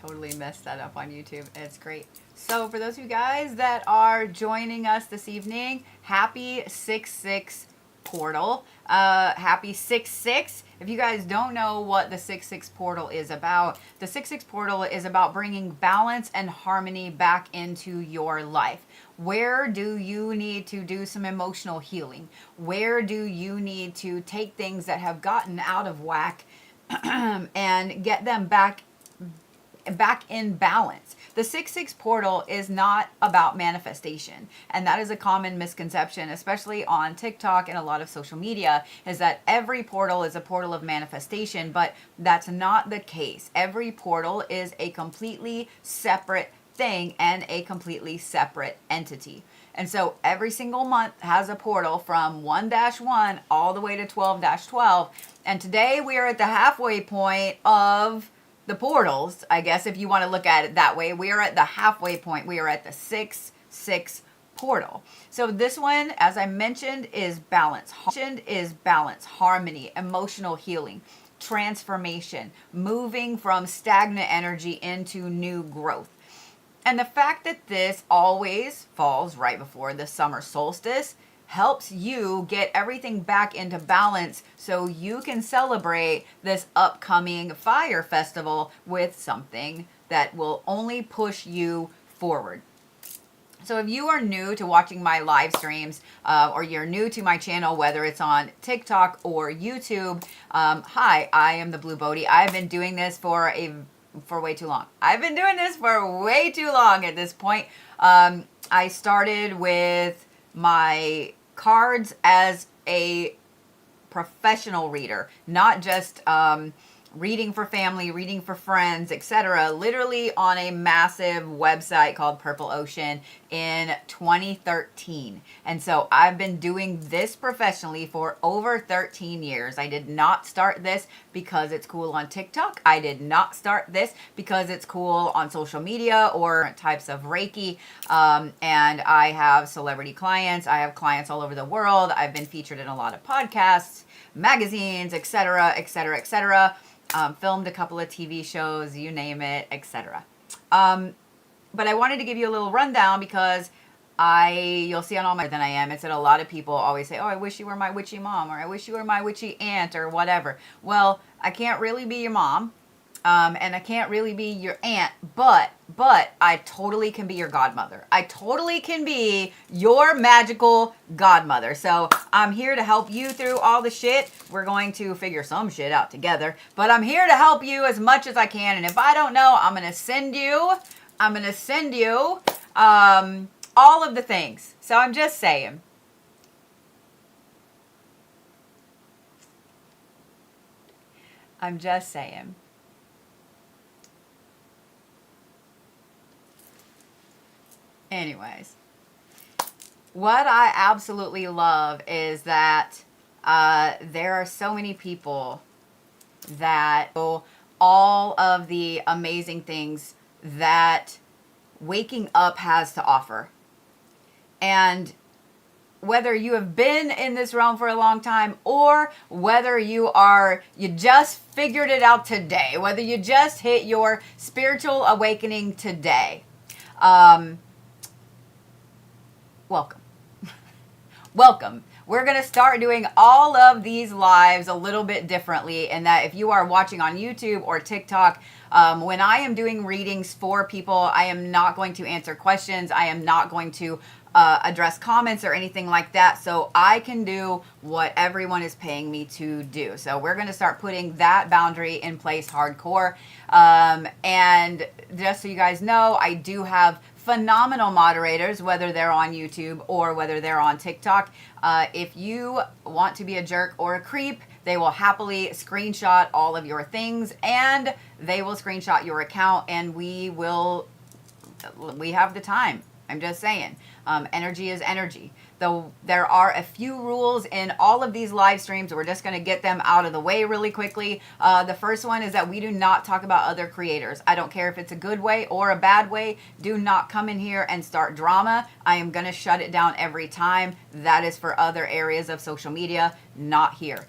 totally messed that up on YouTube. It's great. So for those of you guys that are joining us this evening, happy 6-6 portal. Happy 6-6. If you guys don't know what the 6-6 portal is about, the 6-6 portal is about bringing balance and harmony back into your life. Where do you need to do some emotional healing? Where do you need to take things that have gotten out of whack and get them back in balance? The 6-6 portal is not about manifestation. And that is a common misconception, especially on TikTok and a lot of social media, is that every portal is a portal of manifestation, but that's not the case. Every portal is a completely separate thing and a completely separate entity. And so every single month has a portal from 1-1 all the way to 12-12. And today we are at the halfway point of the portals, I guess, if you want to look at it that way. We are at the halfway point. We are at the 6-6 portal. So this one, as I mentioned, is balance. Harmony, emotional healing, transformation, moving from stagnant energy into new growth. And the fact that this always falls right before the summer solstice helps you get everything back into balance so you can celebrate this upcoming fire festival with something that will only push you forward. So if you are new to watching my live streams, or you're new to my channel, whether it's on TikTok or YouTube, hi, I am the Blue Bodhi. I've been doing this for way too long. I've been doing this for way too long at this point. I started with my cards as a professional reader, not just reading for family, reading for friends, etc. Literally on a massive website called Purple Ocean in 2013. And so I've been doing this professionally for over 13 years. I did not start this because it's cool on TikTok. I did not start this because it's cool on social media or types of Reiki. And I have celebrity clients. I have clients all over the world. I've been featured in a lot of podcasts, magazines, etc., etc., etc. Filmed a couple of TV shows, you name it, etc. But I wanted to give you a little rundown because you'll see on all my than I am. It's that a lot of people always say, oh, I wish you were my witchy mom, or I wish you were my witchy aunt, or whatever. Well, I can't really be your mom, and I can't really be your aunt, but I totally can be your godmother. I totally can be your magical godmother. So I'm here to help you through all the shit. We're going to figure some shit out together, but I'm here to help you as much as I can. And if I don't know, I'm going to send you all of the things. So I'm just saying. Anyways, what I absolutely love is that there are so many people that all of the amazing things that waking up has to offer. And whether you have been in this realm for a long time, or whether you just figured it out today, whether you just hit your spiritual awakening today, welcome. Welcome. We're going to start doing all of these lives a little bit differently, and that if you are watching on YouTube or TikTok, when I am doing readings for people, I am not going to answer questions. I am not going to address comments or anything like that. So I can do what everyone is paying me to do. So we're going to start putting that boundary in place hardcore. And just so you guys know, I do have phenomenal moderators, whether they're on YouTube or whether they're on TikTok. If you want to be a jerk or a creep, they will happily screenshot all of your things, and they will screenshot your account, and we have the time. I'm just saying. Energy is energy. Though there are a few rules in all of these live streams. We're just going to get them out of the way really quickly. The first one is that we do not talk about other creators. I don't care if it's a good way or a bad way. Do not come in here and start drama. I am going to shut it down every time. That is for other areas of social media, not here.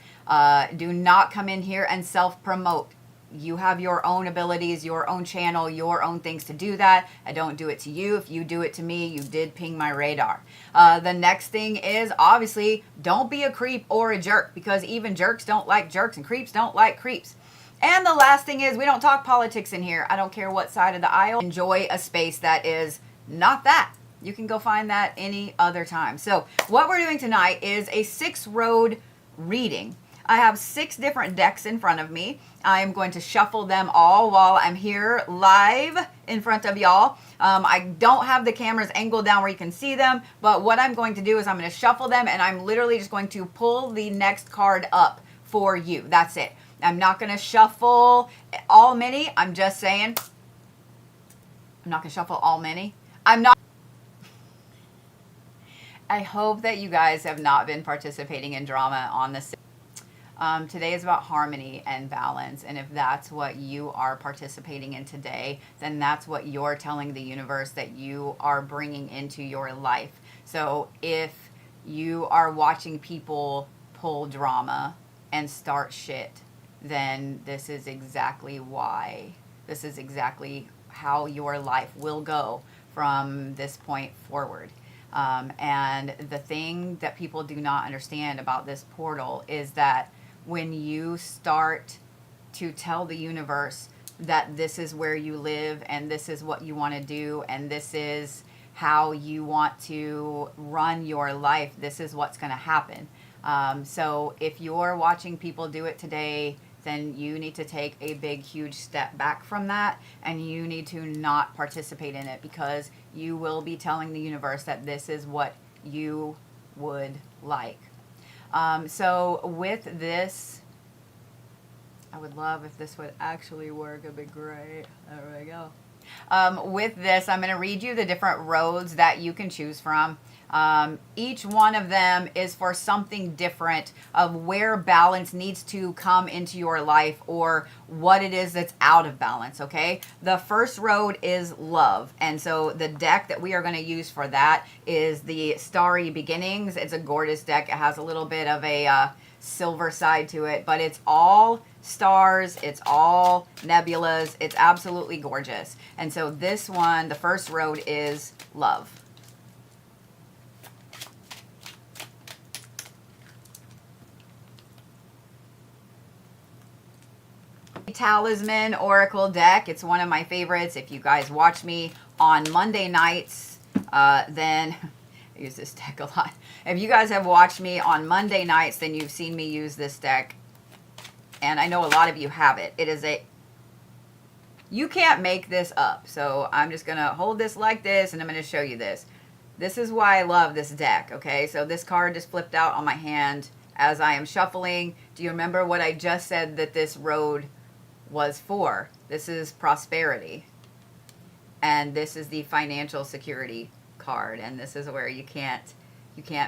Do not come in here and self-promote. You have your own abilities, your own channel, your own things to do that. I don't do it to you. If you do it to me, you did ping my radar. The next thing is, obviously, don't be a creep or a jerk, because even jerks don't like jerks and creeps don't like creeps. And the last thing is, we don't talk politics in here. I don't care what side of the aisle. Enjoy a space that is not that. You can go find that any other time. So what we're doing tonight is a 6-road reading. I have 6 different decks in front of me. I am going to shuffle them all while I'm here live in front of y'all. I don't have the cameras angled down where you can see them, but what I'm going to do is I'm going to shuffle them, and I'm literally just going to pull the next card up for you. That's it. I'm not going to shuffle all many. I'm just saying, I'm not going to shuffle all many. I'm not. I hope that you guys have not been participating in drama on this. Today is about harmony and balance, and if that's what you are participating in today, then that's what you're telling the universe that you are bringing into your life. So if you are watching people pull drama and start shit, then this is exactly why. This is exactly how your life will go from this point forward. And the thing that people do not understand about this portal is that when you start to tell the universe that this is where you live and this is what you want to do and this is how you want to run your life, this is what's going to happen. So if you're watching people do it today, then you need to take a big, huge step back from that, and you need to not participate in it, because you will be telling the universe that this is what you would like. So with this, I would love if this would actually work. It'd be great. There we go. With this, I'm going to read you the different roads that you can choose from. Each one of them is for something different of where balance needs to come into your life or what it is that's out of balance, okay? The first road is love. And so the deck that we are going to use for that is the Starry Beginnings. It's a gorgeous deck. It has a little bit of a silver side to it, but it's all stars, it's all nebulas, it's absolutely gorgeous. And so this one, the first road is love. Talisman Oracle deck. It's one of my favorites. If you guys watch me on Monday nights, then I use this deck a lot. If you guys have watched me on Monday nights, then you've seen me use this deck. And I know a lot of you have it. It is you can't make this up. So I'm just going to hold this like this, and I'm going to show you this. This is why I love this deck, okay? So this card just flipped out on my hand as I am shuffling. Do you remember what I just said that this road was for? This is prosperity. And this is the financial security card. And this is where you can't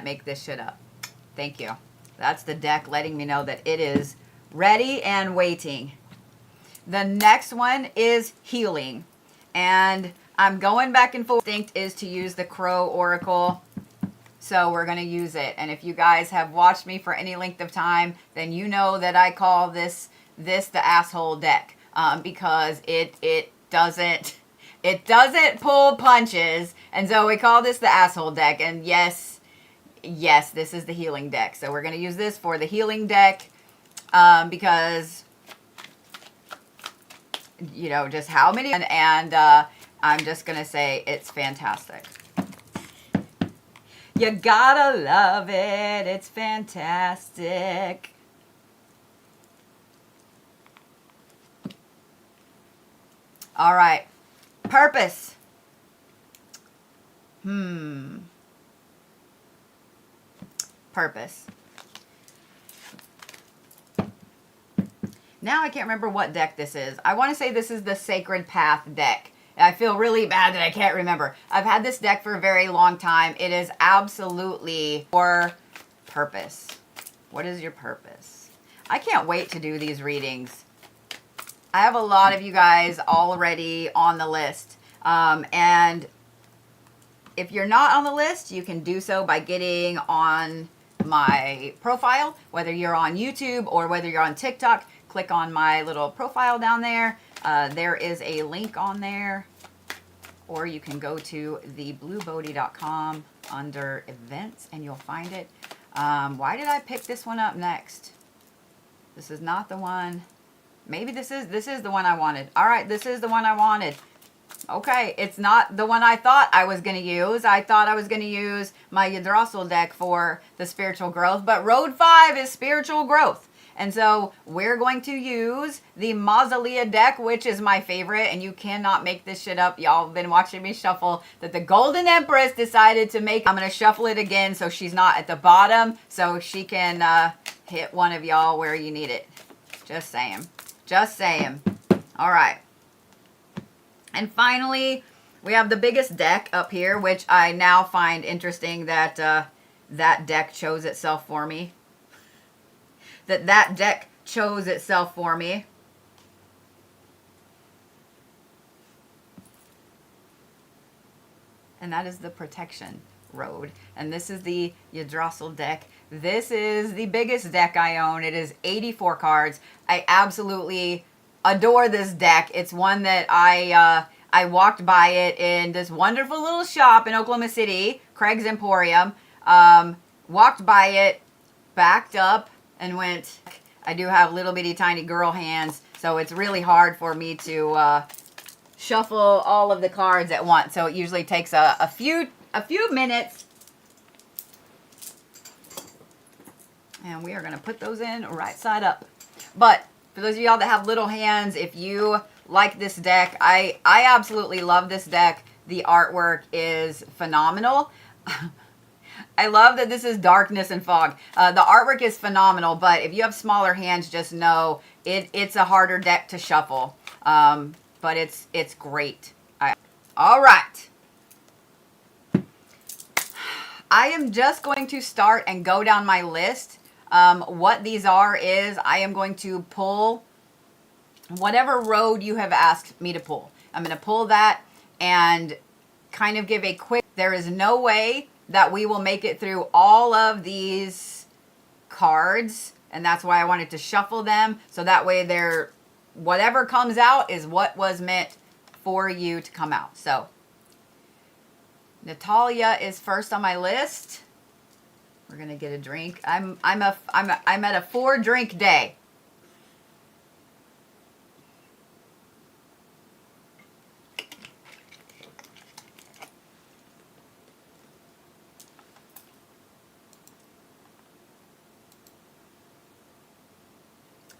make this shit up. Thank you. That's the deck letting me know that it is ready and waiting. The next one is healing. And I'm going back and forth. Instinct is to use the Crow Oracle. So we're going to use it. And if you guys have watched me for any length of time, then you know that I call this the asshole deck. Because it doesn't pull punches. And so we call this the asshole deck. And yes, this is the healing deck. So we're going to use this for the healing deck. Because, you know, just how many, and I'm just going to say it's fantastic. You gotta love it. It's fantastic. All right. Purpose. Purpose. Now I can't remember what deck this is. I want to say this is the Sacred Path deck. And I feel really bad that I can't remember. I've had this deck for a very long time. It is absolutely for purpose. What is your purpose? I can't wait to do these readings. I have a lot of you guys already on the list. And if you're not on the list, you can do so by getting on my profile, whether you're on YouTube or whether you're on TikTok. click on my little profile down there. There is a link on there, or you can go to thebluebodhi.com under events and you'll find it. Why did I pick this one up next? This is not the one. Maybe this is the one I wanted. All right, this is the one I wanted. Okay, it's not the one I thought I was going to use. I thought I was going to use my Yggdrasil deck for the spiritual growth, but Road 5 is spiritual growth. And so we're going to use the Mausolea deck, which is my favorite, and you cannot make this shit up. Y'all have been watching me shuffle that the Golden Empress decided to make. I'm going to shuffle it again so she's not at the bottom, so she can hit one of y'all where you need it. Just saying. Just saying. All right. And finally, we have the biggest deck up here, which I now find interesting that that deck chose itself for me. That deck chose itself for me. And that is the protection road. And this is the Yggdrasil deck. This is the biggest deck I own. It is 84 cards. I absolutely adore this deck. It's one that I walked by it in this wonderful little shop in Oklahoma City, Craig's Emporium. Walked by it, backed up, and went. I do have little bitty tiny girl hands, so it's really hard for me to shuffle all of the cards at once. So it usually takes a few minutes. And we are going to put those in right side up. But for those of y'all that have little hands, if you like this deck, I absolutely love this deck. The artwork is phenomenal. I love that this is darkness and fog. The artwork is phenomenal, but if you have smaller hands, just know it's a harder deck to shuffle. But it's great. All right. I am just going to start and go down my list. What these are is I am going to pull whatever road you have asked me to pull. I'm going to pull that and kind of give a quick, there is no way that we will make it through all of these cards. And that's why I wanted to shuffle them. So that way whatever comes out is what was meant for you to come out. So Natalia is first on my list. We're going to get a drink. I'm at a 4-drink day.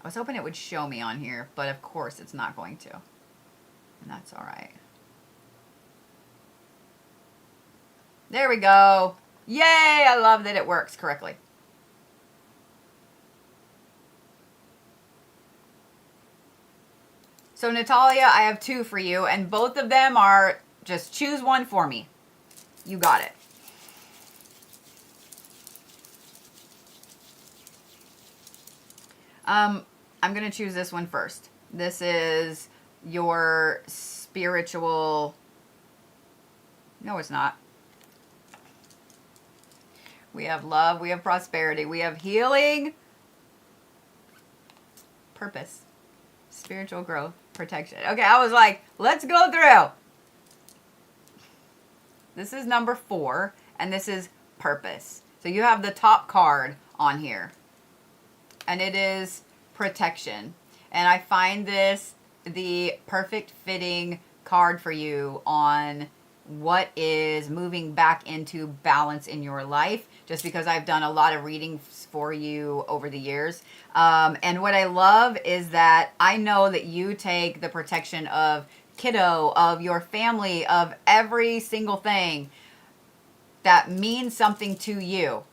I was hoping it would show me on here, but of course it's not going to. And that's all right. There we go. Yay! I love that it works correctly. So Natalia, I have 2 for you, and both of them are just choose one for me. You got it. I'm going to choose this one first. This is your spiritual... No, it's not. We have love. We have prosperity. We have healing. Purpose. Spiritual growth. Protection. Okay, I was like, let's go through. This is number 4, and this is purpose. So you have the top card on here. And it is protection. And I find this the perfect fitting card for you on what is moving back into balance in your life, just because I've done a lot of readings for you over the years. And what I love is that I know that you take the protection of kiddo, of your family, of every single thing that means something to you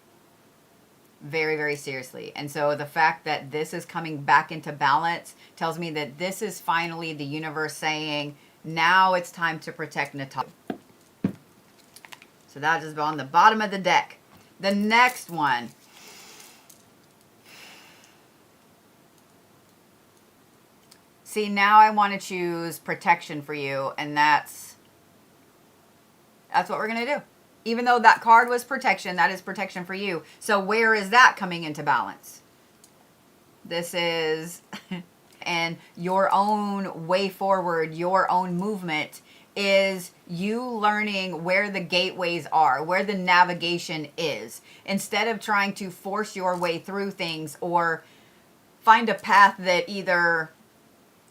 very, very seriously. And so the fact that this is coming back into balance tells me that this is finally the universe saying, now it's time to protect Natalia. So that is on the bottom of the deck. The next one. See, now I want to choose protection for you, and that's what we're going to do. Even though that card was protection, that is protection for you. So where is that coming into balance? This is and your own way forward, your own movement, is you learning where the gateways are, where the navigation is, instead of trying to force your way through things or find a path that either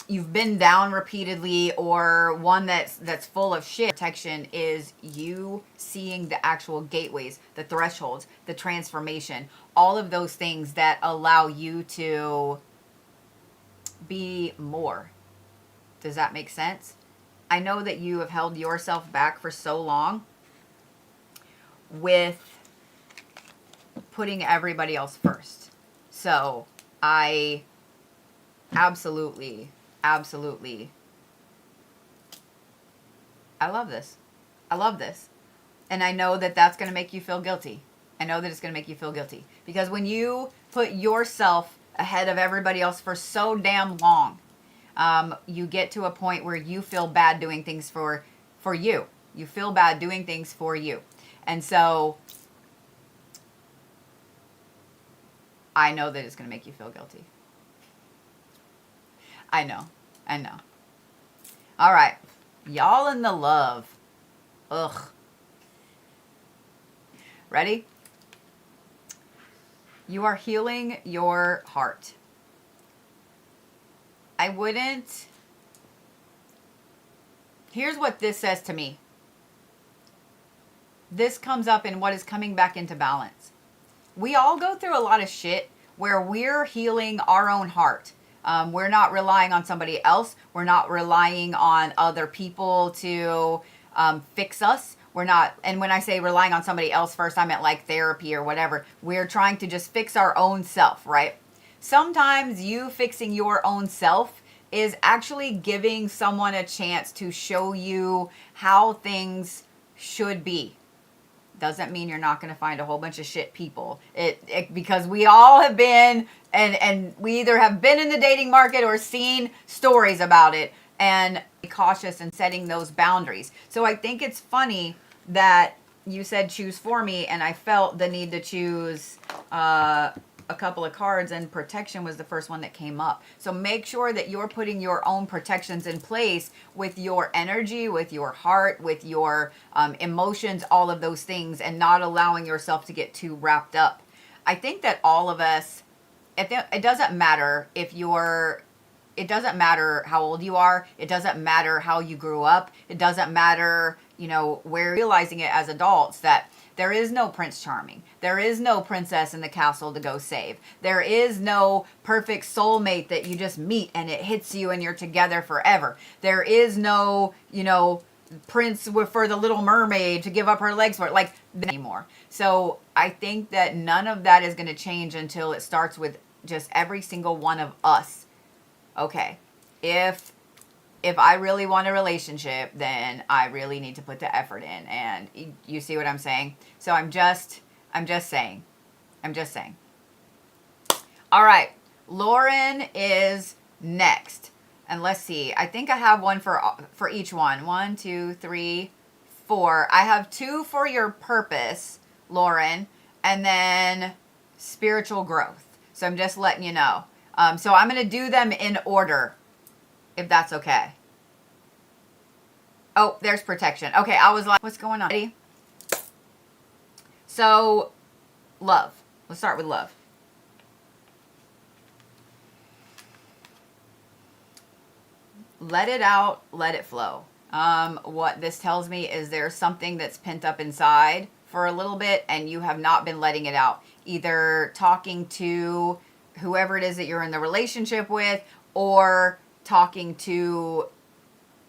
you've been down repeatedly or one that's full of shit. Protection is you seeing the actual gateways, the thresholds, the transformation, all of those things that allow you to be more. Does that make sense? I know that you have held yourself back for so long with putting everybody else first. So I absolutely, I love this. I love this. And I know that that's going to make you feel guilty. I know that it's going to make you feel guilty. Because when you put yourself ahead of everybody else for so damn long, you get to a point where you feel bad doing things for you. You feel bad doing things for you. And so I know that it's going to make you feel guilty. I know. All right. Y'all in the love. Ugh. Ready? You are healing your heart. I wouldn't. Here's what this says to me. This comes up in what is coming back into balance. We all go through a lot of shit where we're healing our own heart. We're not relying on somebody else. We're not relying on other people to fix us. We're not, and when I say relying on somebody else first, I meant like therapy or whatever. We're trying to just fix our own self, right? Sometimes you fixing your own self is actually giving someone a chance to show you how things should be. Doesn't mean you're not going to find a whole bunch of shit people. Because we all have been, and we either have been in the dating market or seen stories about it, and be cautious in setting those boundaries. So I think it's funny that you said choose for me, and I felt the need to choose a couple of cards, and protection was the first one that came up. So make sure that you're putting your own protections in place with your energy, with your heart, with your emotions, all of those things, and not allowing yourself to get too wrapped up. I think that all of us, it doesn't matter if you're, it doesn't matter how old you are. It doesn't matter how you grew up. It doesn't matter, we're realizing it as adults that there is no Prince Charming. There is no princess in the castle to go save. There is no perfect soulmate that you just meet and it hits you and you're together forever. There is no, prince for the Little Mermaid to give up her legs for it, like anymore. So I think that none of that is going to change until it starts with just every single one of us. Okay, if I really want a relationship, then I really need to put the effort in. And you see what I'm saying? So I'm just saying. All right, Lauren is next. And let's see. I think I have one for each one. 1, 2, 3, 4. I have 2 for your purpose, Lauren, and then spiritual growth. So I'm just letting you know. So I'm going to do them in order, if that's okay. Oh, there's protection. Okay, I was like, what's going on? Ready? So, love. Let's start with love. Let it out, let it flow. What this tells me is there's something that's pent up inside for a little bit and you have not been letting it out. Either talking to whoever it is that you're in the relationship with or talking to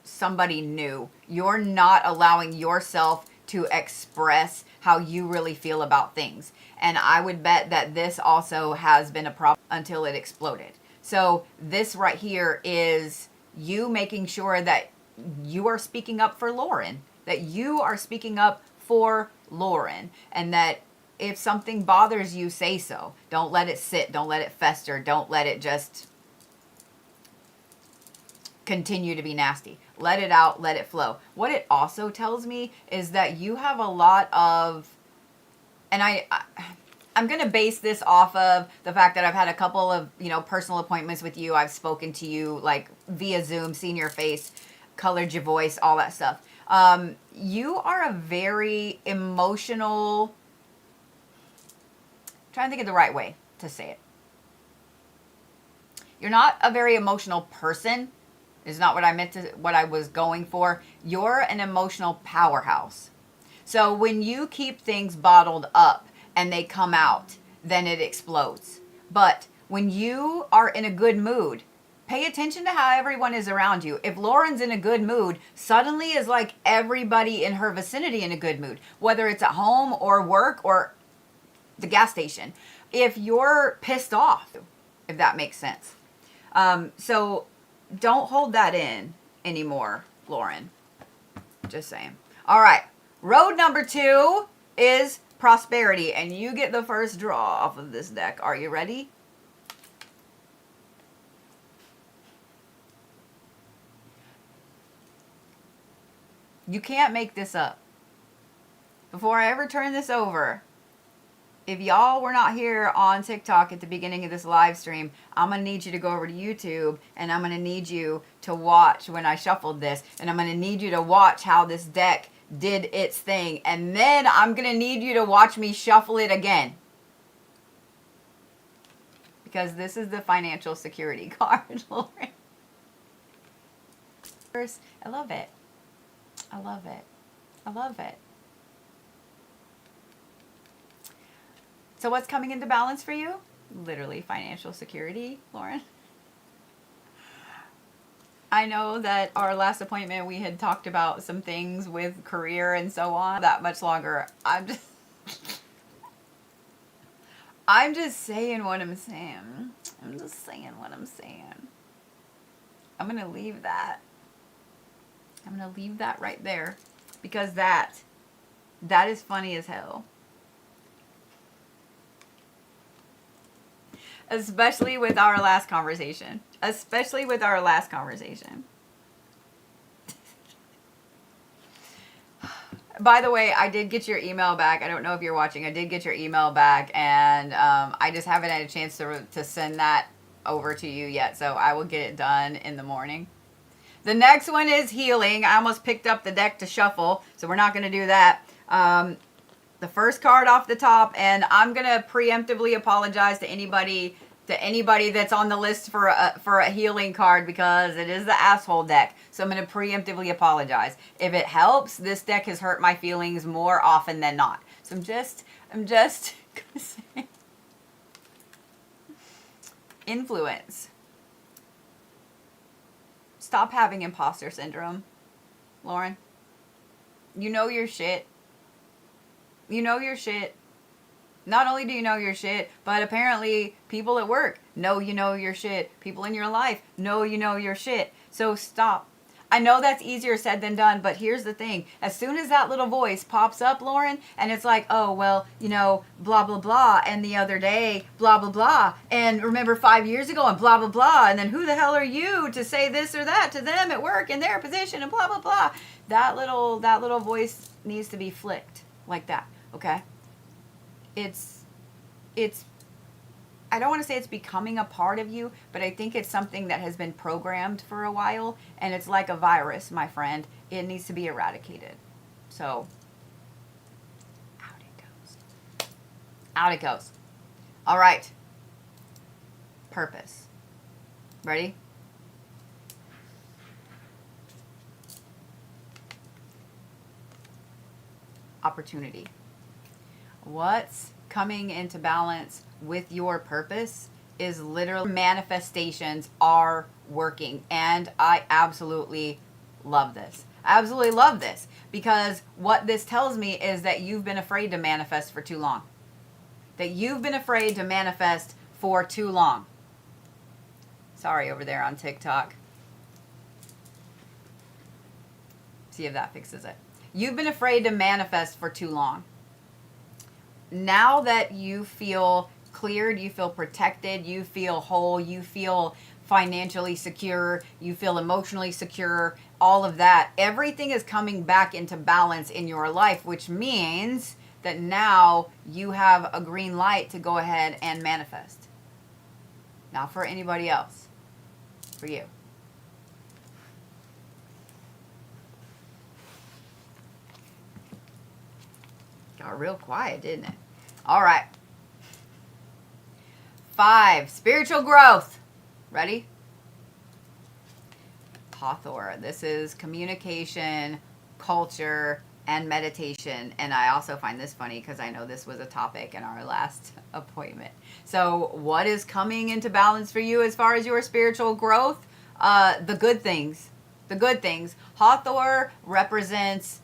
somebody new. You're not allowing yourself to express how you really feel about things. And I would bet that this also has been a problem until it exploded. So this right here is you making sure that you are speaking up for Lauren, that you are speaking up for Lauren, and that if something bothers you, say so. Don't let it sit. Don't let it fester. Don't let it just continue to be nasty. Let it out. Let it flow. What it also tells me is that you have a lot of, and I'm going to base this off of the fact that I've had a couple of, personal appointments with you. I've spoken to you like via Zoom, seen your face, colored your voice, all that stuff. You are a very emotional, I'm trying to think of the right way to say it. You're not a very emotional person. Is not what I was going for. You're an emotional powerhouse. So when you keep things bottled up and they come out, then it explodes. But when you are in a good mood, pay attention to how everyone is around you. If Lauren's in a good mood, suddenly is like everybody in her vicinity in a good mood, whether it's at home or work or the gas station. If you're pissed off, if that makes sense. So don't hold that in anymore, Lauren. Just saying. All right. Road number 2 is prosperity, and you get the first draw off of this deck. Are you ready? You can't make this up. Before I ever turn this over, if y'all were not here on TikTok at the beginning of this live stream, I'm going to need you to go over to YouTube, and I'm going to need you to watch when I shuffled this, and I'm going to need you to watch how this deck did its thing, and then I'm going to need you to watch me shuffle it again. Because this is the financial security card, Lauren. I love it. I love it. I love it. So what's coming into balance for you? Literally financial security, Lauren. I know that our last appointment we had talked about some things with career and so on. That much longer. I'm just saying what I'm saying. I'm just saying what I'm saying. I'm going to leave that. I'm going to leave that right there. Because that is funny as hell. Especially with our last conversation. Especially with our last conversation. By the way, I did get your email back. I don't know if you're watching. I did get your email back, and I just haven't had a chance to send that over to you yet. So I will get it done in the morning. The next one is healing. I almost picked up the deck to shuffle, so we're not going to do that. The first card off the top, and I'm going to preemptively apologize to anybody that's on the list for a healing card, because it is the asshole deck. So I'm going to preemptively apologize. If it helps, this deck has hurt my feelings more often than not. So I'm just going to say influence. Stop having imposter syndrome, Lauren. You know your shit. You know your shit. Not only do you know your shit, but apparently people at work know you know your shit. People in your life know you know your shit. So stop. I know that's easier said than done, but here's the thing. As soon as that little voice pops up, Lauren, and it's like, oh, well, blah, blah, blah, and the other day, blah, blah, blah, and remember 5 years ago, and blah, blah, blah, and then who the hell are you to say this or that to them at work in their position, and blah, blah, blah. That little voice needs to be flicked like that, okay? It's I don't want to say it's becoming a part of you, but I think it's something that has been programmed for a while, and it's like a virus, my friend. It needs to be eradicated. So, out it goes. Out it goes. All right. Purpose. Ready? Opportunity. What's coming into balance with your purpose is literally manifestations are working. And I absolutely love this. I absolutely love this, because what this tells me is that you've been afraid to manifest for too long. That you've been afraid to manifest for too long. Sorry, over there on TikTok. See if that fixes it. You've been afraid to manifest for too long. Now that you feel cleared, you feel protected, you feel whole, you feel financially secure, you feel emotionally secure, all of that, everything is coming back into balance in your life, which means that now you have a green light to go ahead and manifest. Not for anybody else, for you. Got real quiet, didn't it? All right. 5, spiritual growth. Ready? Hathor. This is communication, culture, and meditation. And I also find this funny because I know this was a topic in our last appointment. So what is coming into balance for you as far as your spiritual growth? The good things. The good things. Hathor represents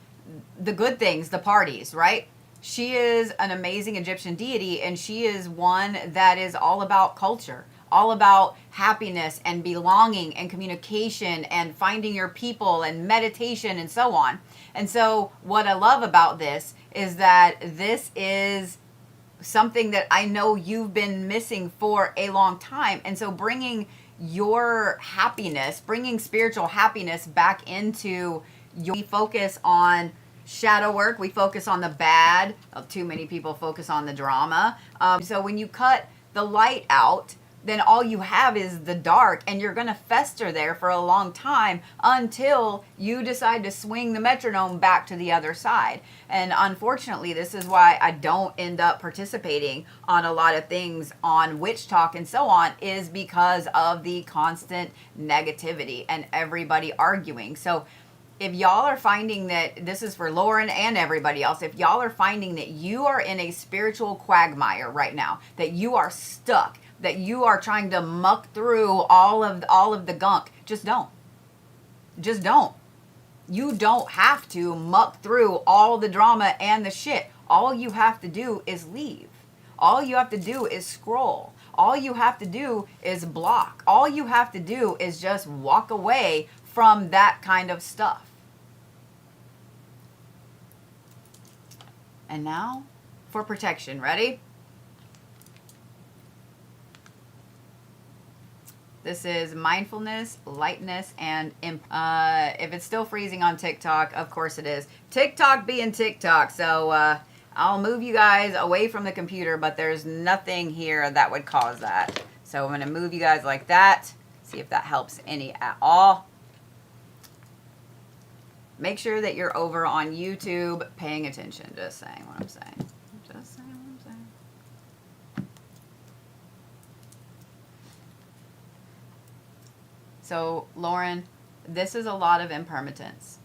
the good things, the parties, right? She is an amazing Egyptian deity, and she is one that is all about culture, all about happiness and belonging and communication and finding your people and meditation and so on. And so what I love about this is that this is something that I know you've been missing for a long time. And so bringing your happiness, bringing spiritual happiness back into your focus on shadow work. We focus on the bad. Too many people focus on the drama. So when you cut the light out, then all you have is the dark, and you're going to fester there for a long time until you decide to swing the metronome back to the other side. And unfortunately, this is why I don't end up participating on a lot of things on Witch Talk and so on, is because of the constant negativity and everybody arguing. So if y'all are finding that, this is for Lauren and everybody else, if y'all are finding that you are in a spiritual quagmire right now, that you are stuck, that you are trying to muck through all of the gunk, just don't. Just don't. You don't have to muck through all the drama and the shit. All you have to do is leave. All you have to do is scroll. All you have to do is block. All you have to do is just walk away from that kind of stuff. And now for protection. Ready? This is mindfulness, lightness, and if it's still freezing on TikTok, of course it is. TikTok being TikTok. So I'll move you guys away from the computer, but there's nothing here that would cause that. So I'm going to move you guys like that. See if that helps any at all. Make sure that you're over on YouTube paying attention. Just saying what I'm saying. Just saying what I'm saying. So, Lauren, this is a lot of impermanence.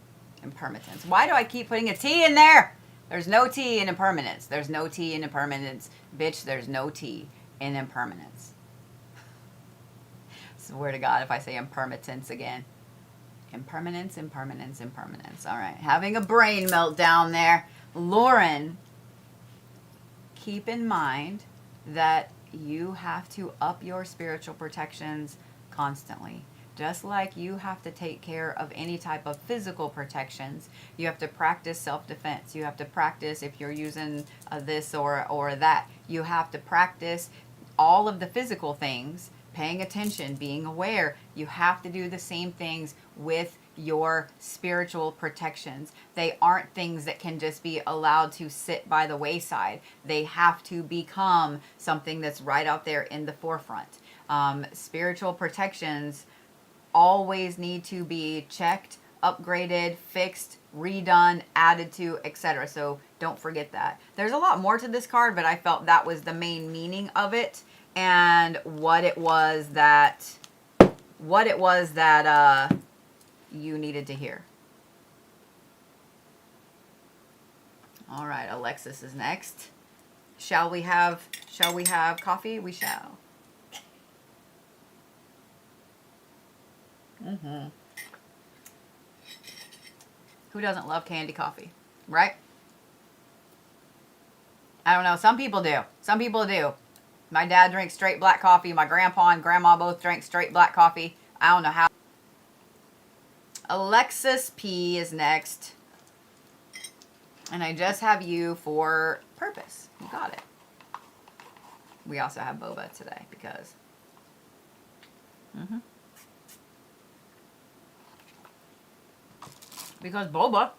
Impermanence. Why do I keep putting a T in there? There's no T in impermanence. There's no T in impermanence. Bitch, there's no T in impermanence. Swear to God if I say impermanence again. Impermanence, impermanence, impermanence. All right. Having a brain meltdown there. Lauren, keep in mind that you have to up your spiritual protections constantly. Just like you have to take care of any type of physical protections, you have to practice self-defense. You have to practice if you're using this or that. You have to practice all of the physical things, paying attention, being aware. You have to do the same things with your spiritual protections. They aren't things that can just be allowed to sit by the wayside. They have to become something that's right out there in the forefront. Spiritual protections always need to be checked, upgraded, fixed, redone, added to, etc. So don't forget that. There's a lot more to this card, but I felt that was the main meaning of it and what it was that you needed to hear. All right, Alexis is next. Shall we have coffee? We shall. Mm-hmm. Who doesn't love candy coffee, right? I don't know. Some people do. Some people do. My dad drinks straight black coffee. My grandpa and grandma both drink straight black coffee. I don't know how. Alexis P is next. And I just have you for purpose. You got it. We also have boba today because... Because boba.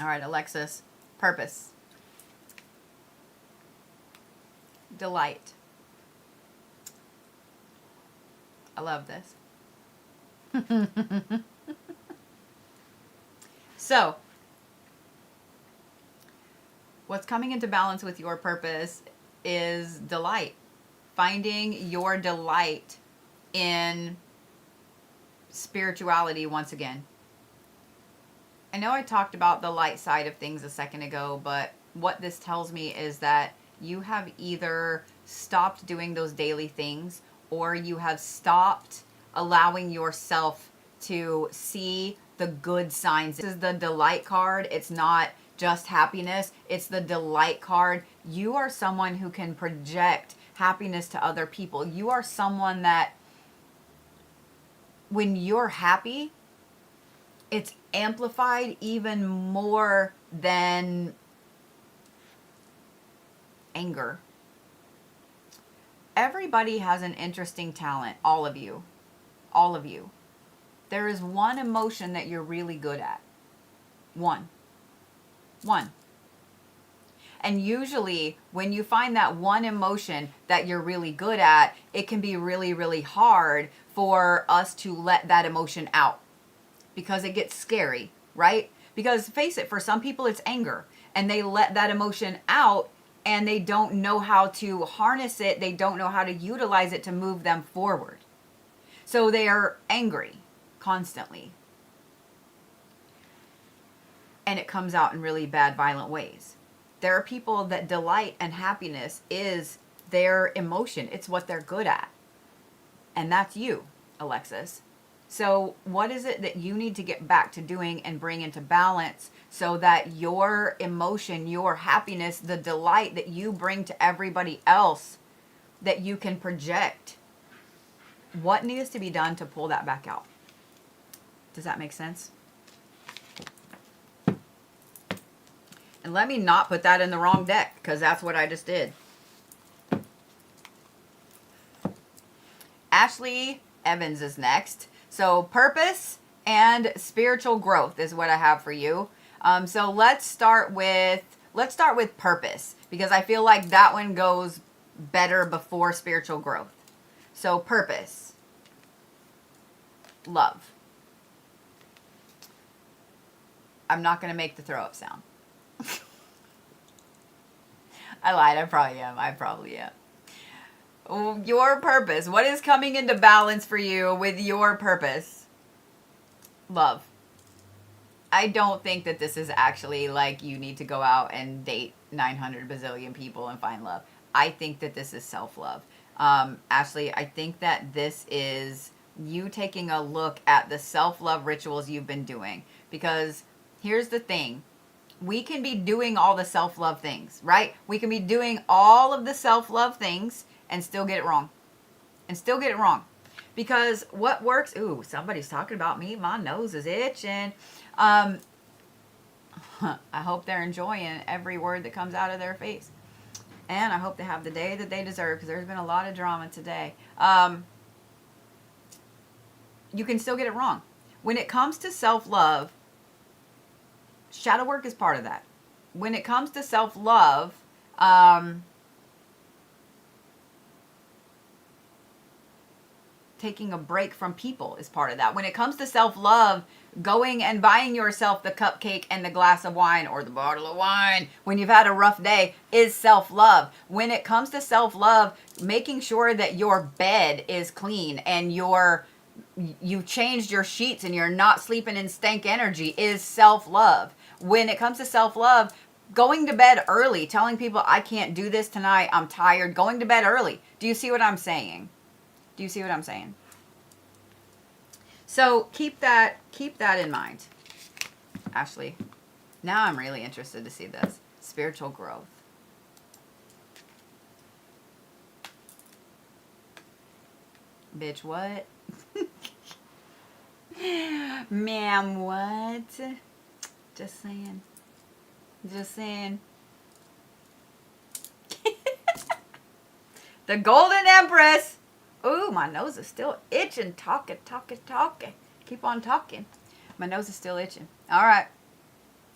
All right, Alexis. Purpose. Delight. I love this. So, what's coming into balance with your purpose is delight. Finding your delight in spirituality once again. I know I talked about the light side of things a second ago, but what this tells me is that you have either stopped doing those daily things or you have stopped allowing yourself to see the good signs. This is the delight card. It's not just happiness. It's the delight card. You are someone who can project happiness to other people. You are someone that when you're happy, it's amplified even more than anger. Everybody has an interesting talent. All of you. All of you. There is one emotion that you're really good at. One. And usually when you find that one emotion that you're really good at, it can be really, really hard for us to let that emotion out because it gets scary, right? Because face it, for some people it's anger and they let that emotion out and they don't know how to harness it. They don't know how to utilize it to move them forward. So they are angry constantly. And it comes out in really bad, violent ways. There are people that delight and happiness is their emotion. It's what they're good at. And that's you, Alexis. So what is it that you need to get back to doing and bring into balance so that your emotion, your happiness, the delight that you bring to everybody else, that you can project? What needs to be done to pull that back out? Does that make sense? And let me not put that in the wrong deck, because that's what I just did. Ashley Evans is next. So purpose and spiritual growth is what I have for you. So let's start with purpose, because I feel like that one goes better before spiritual growth. So purpose. Love. I'm not going to make the throw up sound. I lied. I probably am. Your purpose. What is coming into balance for you with your purpose? Love. I don't think that this is actually like you need to go out and date 900 bazillion people and find love. I think that this is self-love. Ashley, I think that this is you taking a look at the self-love rituals you've been doing. Because here's the thing. We can be doing all the self-love things, right? We can be doing all of the self-love things and still get it wrong. Because what works... Ooh, somebody's talking about me. My nose is itching. I hope they're enjoying every word that comes out of their face. And I hope they have the day that they deserve, because there's been a lot of drama today. You can still get it wrong. When it comes to self-love, shadow work is part of that. When it comes to self-love, taking a break from people is part of that. When it comes to self-love, going and buying yourself the cupcake and the glass of wine or the bottle of wine when you've had a rough day is self-love. When it comes to self-love, making sure that your bed is clean and you've changed your sheets and you're not sleeping in stank energy is self-love. When it comes to self-love, going to bed early, telling people I can't do this tonight, I'm tired, going to bed early. Do you see what I'm saying? So keep that in mind. Ashley, now I'm really interested to see this. Spiritual growth. Bitch, what? Ma'am, what? Just saying. The Golden Empress. Ooh, my nose is still itching. Talking. Keep on talking. My nose is still itching. All right.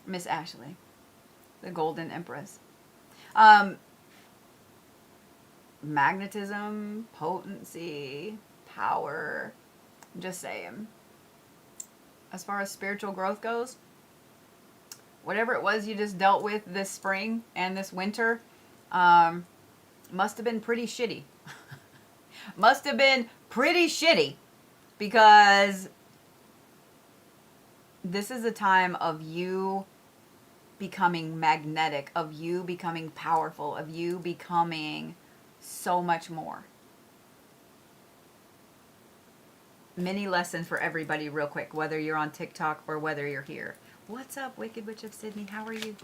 Miss Ashley, the Golden Empress. Magnetism, potency, power. I'm just saying. As far as spiritual growth goes, whatever it was you just dealt with this spring and this winter, must have been pretty shitty. Must have been pretty shitty, because this is a time of you becoming magnetic, of you becoming powerful, of you becoming so much more. Mini lesson for everybody real quick, whether you're on TikTok or whether you're here. What's up, Wicked Witch of Sydney? How are you?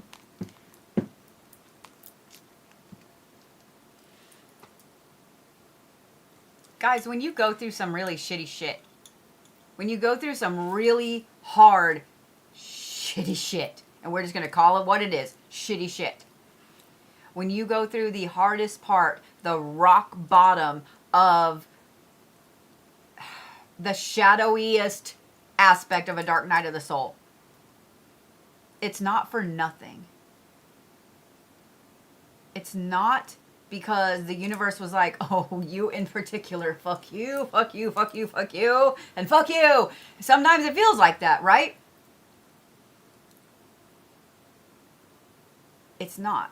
Guys, when you go through some really shitty shit, when you go through some really hard shitty shit, and we're just going to call it what it is, shitty shit. When you go through the hardest part, the rock bottom of the shadowiest aspect of a dark night of the soul, it's not for nothing. It's not because the universe was like, oh, you in particular, fuck you, fuck you, fuck you, fuck you, and fuck you. Sometimes it feels like that, right? It's not.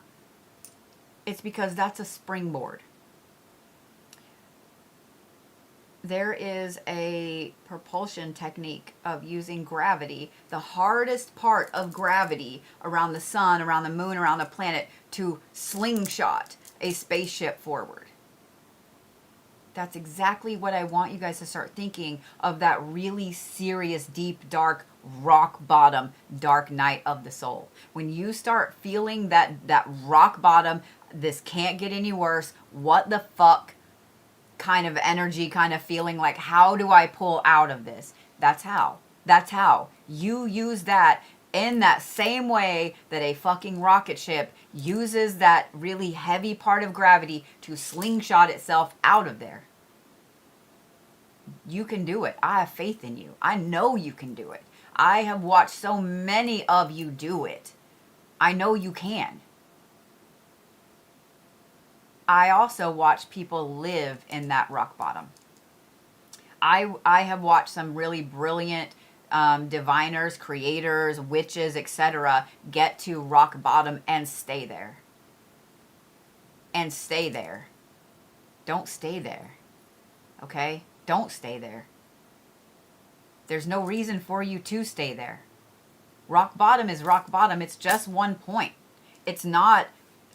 It's because that's a springboard. There is a propulsion technique of using gravity, the hardest part of gravity around the sun, around the moon, around the planet, to slingshot a spaceship forward. That's exactly what I want you guys to start thinking of, that really serious, deep, dark, rock bottom, dark night of the soul. When you start feeling that rock bottom, this can't get any worse, what the fuck kind of energy, kind of feeling, like, how do I pull out of this? That's how you use that in that same way that a fucking rocket ship uses that really heavy part of gravity to slingshot itself out of there. You can do it. I have faith in you. I know you can do it. I have watched so many of you do it. I know you can. I also watch people live in that rock bottom. I have watched some really brilliant diviners, creators, witches, etc. get to rock bottom and stay there. And stay there. Don't stay there. Okay? Don't stay there. There's no reason for you to stay there. Rock bottom is rock bottom. It's just one point. It's not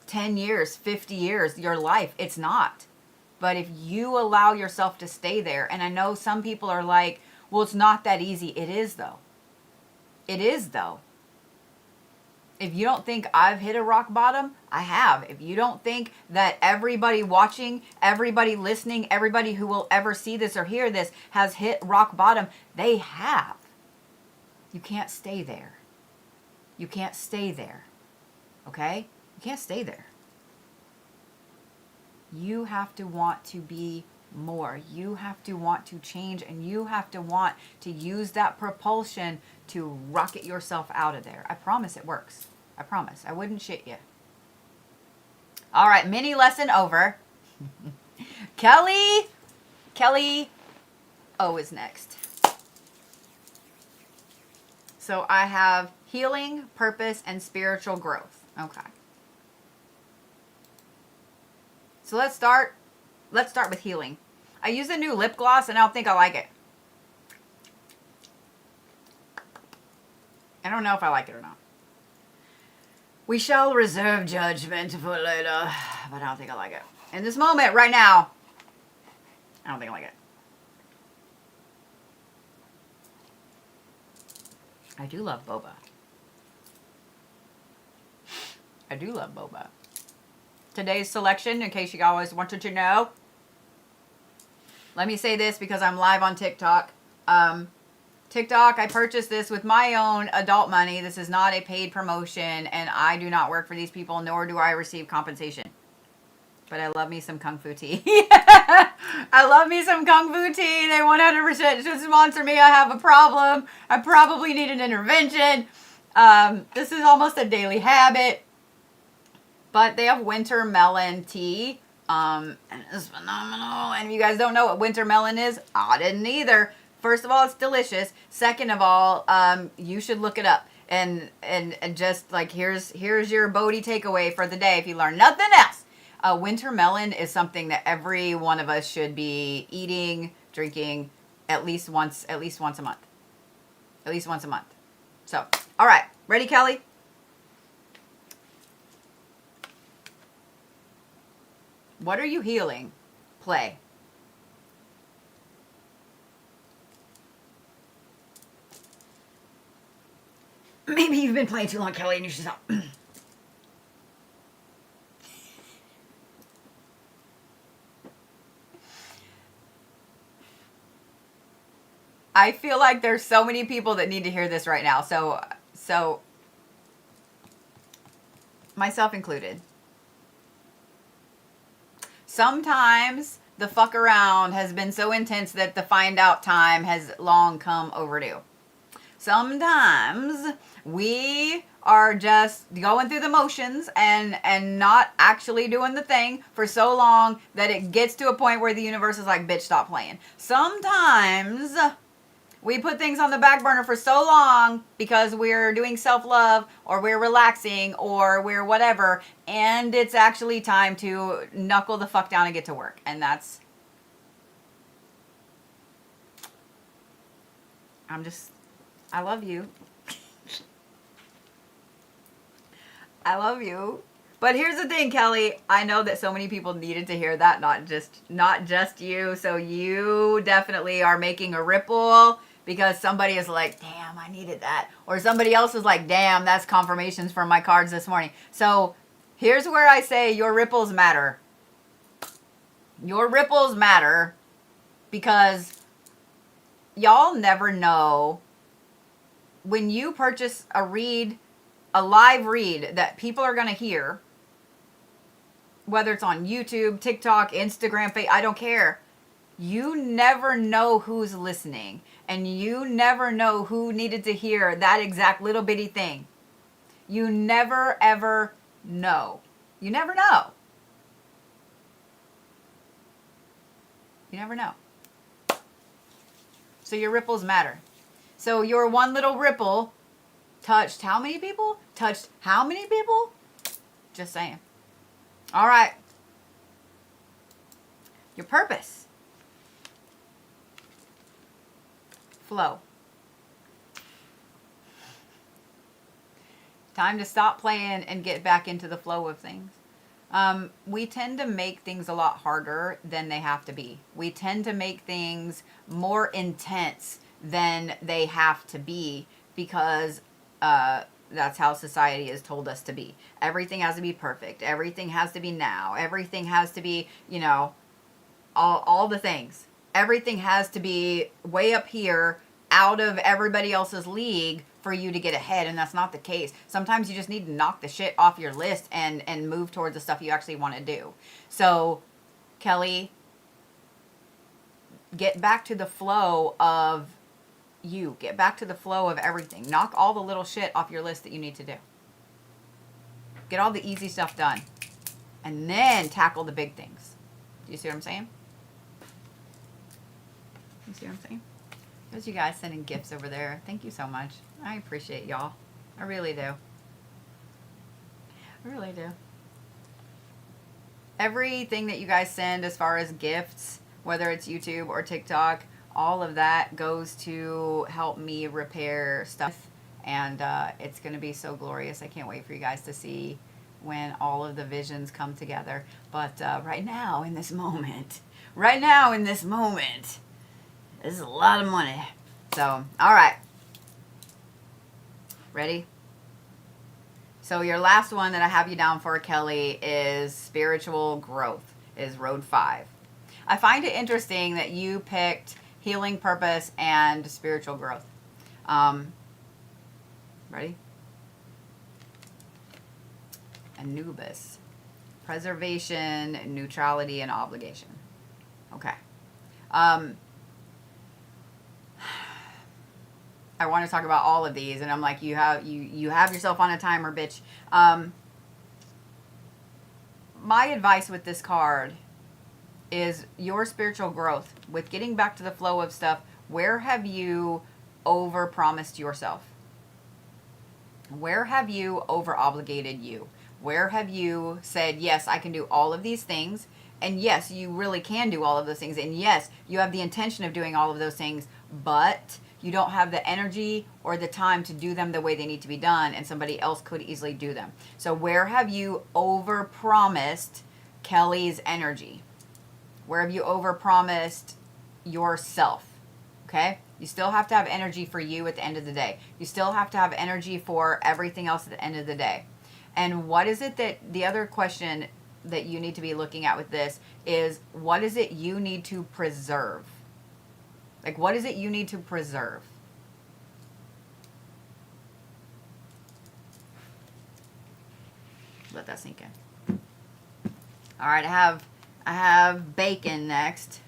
10 years, 50 years, your life. It's not. But if you allow yourself to stay there, and I know some people are like, well, it's not that easy. It is, though. It is, though. If you don't think I've hit a rock bottom, I have. If you don't think that everybody watching, everybody listening, everybody who will ever see this or hear this has hit rock bottom, they have. You can't stay there. You can't stay there. Okay? You can't stay there. You have to want to be more. You have to want to change, and you have to want to use that propulsion to rocket yourself out of there. I promise it works. I promise. I wouldn't shit you. All right, mini lesson over. Kelly O is next. So I have healing, purpose, and spiritual growth. Okay. So let's start with healing. I use a new lip gloss and I don't think I like it. I don't know if I like it or not. We shall reserve judgment for later, but I don't think I like it. In this moment, right now, I don't think I like it. I do love boba. I do love boba. Today's selection, in case you always wanted to know. Let me say this because I'm live on TikTok. TikTok, I purchased this with my own adult money. This is not a paid promotion, and I do not work for these people, nor do I receive compensation. But I love me some Kung Fu tea. I love me some Kung Fu tea. They 100% should sponsor me. I have a problem. I probably need an intervention. This is almost a daily habit, but they have winter melon tea. And it's phenomenal. And if you guys don't know what winter melon is, I didn't either. First of all, it's delicious. Second of all, you should look it up. And just like, here's your Bodhi takeaway for the day. If you learn nothing else, winter melon is something that every one of us should be eating, drinking at least once a month. At least once a month. So, all right. Ready, Kelly? What are you healing? Play. Maybe you've been playing too long, Kelly, and you should stop. I feel like there's so many people that need to hear this right now. So myself included. Sometimes the fuck around has been so intense that the find out time has long come overdue. Sometimes we are just going through the motions and not actually doing the thing for so long that it gets to a point where the universe is like, bitch, stop playing. Sometimes we put things on the back burner for so long because we're doing self-love or we're relaxing or we're whatever, and it's actually time to knuckle the fuck down and get to work. And that's... I love you. I love you. But here's the thing, Kelly. I know that so many people needed to hear that, not just you. So you definitely are making a ripple because somebody is like, damn, I needed that. Or somebody else is like, damn, that's confirmations from my cards this morning. So here's where I say your ripples matter. Your ripples matter because y'all never know when you purchase a live read that people are going to hear, whether it's on YouTube, TikTok, Instagram, Facebook, I don't care. You never know who's listening, and you never know who needed to hear that exact little bitty thing. You never, ever know. You never know. You never know. So your ripples matter. So your one little ripple touched how many people? Touched how many people? Just saying. All right. Your purpose. Flow. Time to stop playing and get back into the flow of things. We tend to make things a lot harder than they have to be. We tend to make things more intense than they have to be because that's how society has told us to be. Everything has to be perfect. Everything has to be now. Everything has to be, all the things. Everything has to be way up here out of everybody else's league for you to get ahead, and that's not the case. Sometimes you just need to knock the shit off your list and move towards the stuff you actually want to do. So, Kelly, get back to the flow of you. Get back to the flow of everything. Knock all the little shit off your list that you need to do. Get all the easy stuff done. And then tackle the big things. Do you see what I'm saying? You see what I'm saying? Those you guys sending gifts over there. Thank you so much. I appreciate y'all. I really do. I really do. Everything that you guys send as far as gifts, whether it's YouTube or TikTok, all of that goes to help me repair stuff. And it's going to be so glorious. I can't wait for you guys to see when all of the visions come together. But right now, in this moment, this is a lot of money. So, all right. Ready? So your last one that I have you down for, Kelly, is spiritual growth, is road 5. I find it interesting that you picked healing purpose and spiritual growth. Ready? Anubis. Preservation, neutrality, and obligation. Okay. I I want to talk about all of these, and I'm like, you have yourself on a timer, bitch. My advice with this card is your spiritual growth. With getting back to the flow of stuff, where have you overpromised yourself? Where have you over obligated you? Where have you said, yes, I can do all of these things, and yes, you really can do all of those things, and yes, you have the intention of doing all of those things, but you don't have the energy or the time to do them the way they need to be done, and somebody else could easily do them. So where have you overpromised Kelly's energy? Where have you overpromised yourself? Okay? You still have to have energy for you at the end of the day. You still have to have energy for everything else at the end of the day. And what is it that, the other question that you need to be looking at with this is, what is it you need to preserve? Like, what is it you need to preserve? Let that sink in. All right, I have bacon next.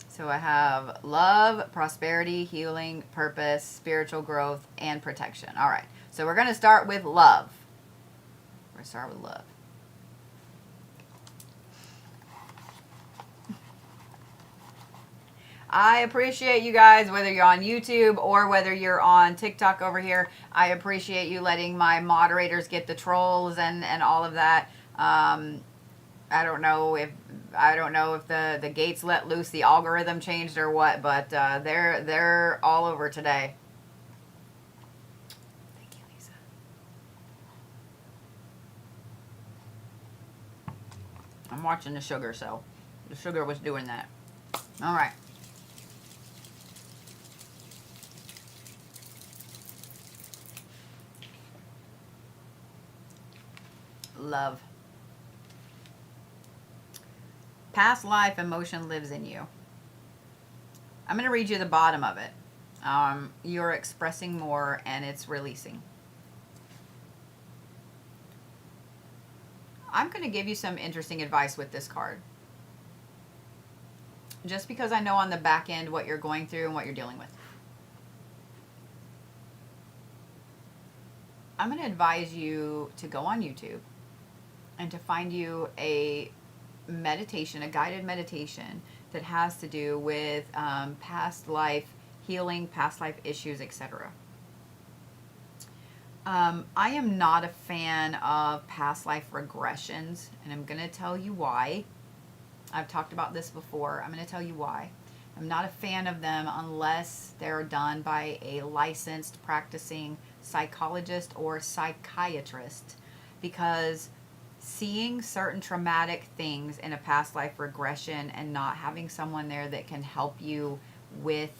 So I have love, prosperity, healing, purpose, spiritual growth, and protection. All right. So we're going to start with love. We're going to start with love. I appreciate you guys, whether you're on YouTube or whether you're on TikTok over here. I appreciate you letting my moderators get the trolls and all of that. I don't know if the gates let loose, the algorithm changed or what, but they're all over today. Thank you, Lisa. I'm watching the sugar, so the sugar was doing that. All right. Love. Past life emotion lives in you. I'm going to read you the bottom of it. You're expressing more and it's releasing. I'm going to give you some interesting advice with this card. Just because I know on the back end what you're going through and what you're dealing with. I'm going to advise you to go on YouTube and to find you a meditation, a guided meditation that has to do with past life healing, past life issues, etc. I am not a fan of past life regressions, and I'm going to tell you why. I've talked about this before. I'm going to tell you why. I'm not a fan of them unless they're done by a licensed practicing psychologist or psychiatrist, because seeing certain traumatic things in a past life regression and not having someone there that can help you with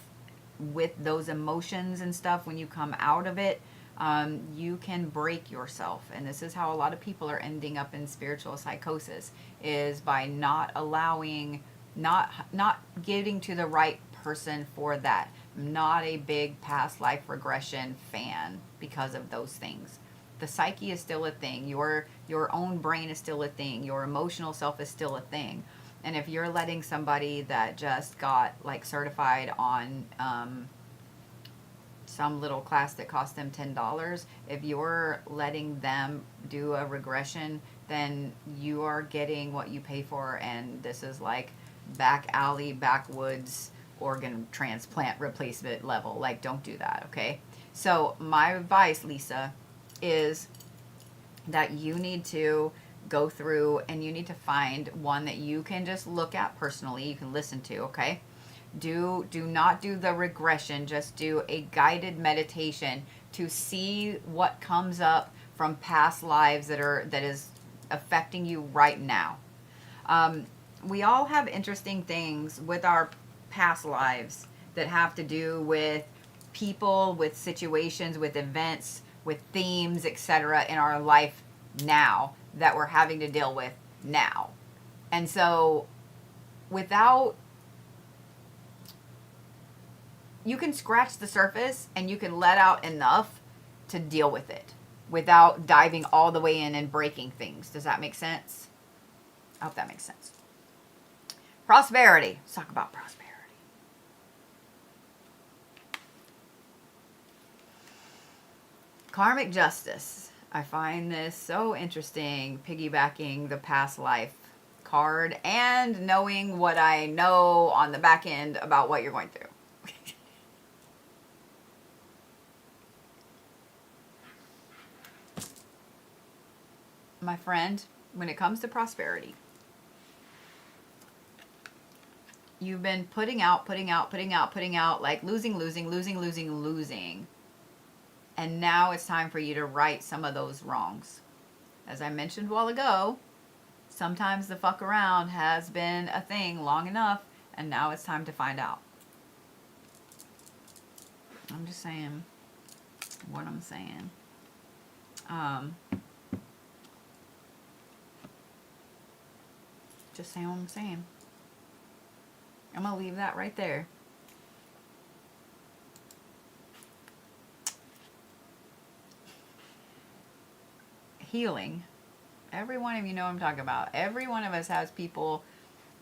those emotions and stuff when you come out of it, you can break yourself. And this is how a lot of people are ending up in spiritual psychosis, is by not allowing, not getting to the right person for that. I'm not a big past life regression fan because of those things. The psyche is still a thing. Your own brain is still a thing. Your emotional self is still a thing. And if you're letting somebody that just got like certified on some little class that cost them $10, if you're letting them do a regression, then you are getting what you pay for. And this is like back alley, backwoods organ transplant replacement level. Like, don't do that, okay? So my advice, Lisa, is that you need to go through and you need to find one that you can just look at personally, you can listen to, okay? Do not do the regression, just do a guided meditation to see what comes up from past lives that is affecting you right now. We all have interesting things with our past lives that have to do with people, with situations, with events, with themes, etc. in our life now that we're having to deal with now. And so you can scratch the surface and you can let out enough to deal with it without diving all the way in and breaking things. Does that make sense? I hope that makes sense. Prosperity. Let's talk about prosperity. Karmic justice. I find this so interesting, piggybacking the past life card and knowing what I know on the back end about what you're going through. My friend, when it comes to prosperity, you've been putting out, like losing. And now it's time for you to right some of those wrongs. As I mentioned a while ago, sometimes the fuck around has been a thing long enough, and now it's time to find out. I'm just saying what I'm saying. Just saying what I'm saying. I'm going to leave that right there. Healing. Every one of you know what I'm talking about. Every one of us has people,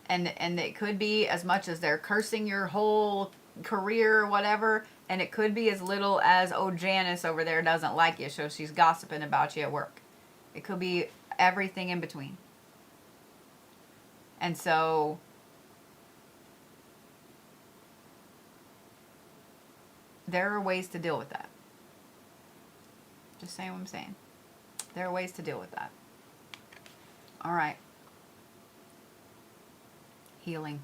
and it could be as much as they're cursing your whole career or whatever, and it could be as little as, oh, Janice over there doesn't like you, so she's gossiping about you at work. It could be everything in between. And so there are ways to deal with that. Just saying what I'm saying. There are ways to deal with that. All right. Healing.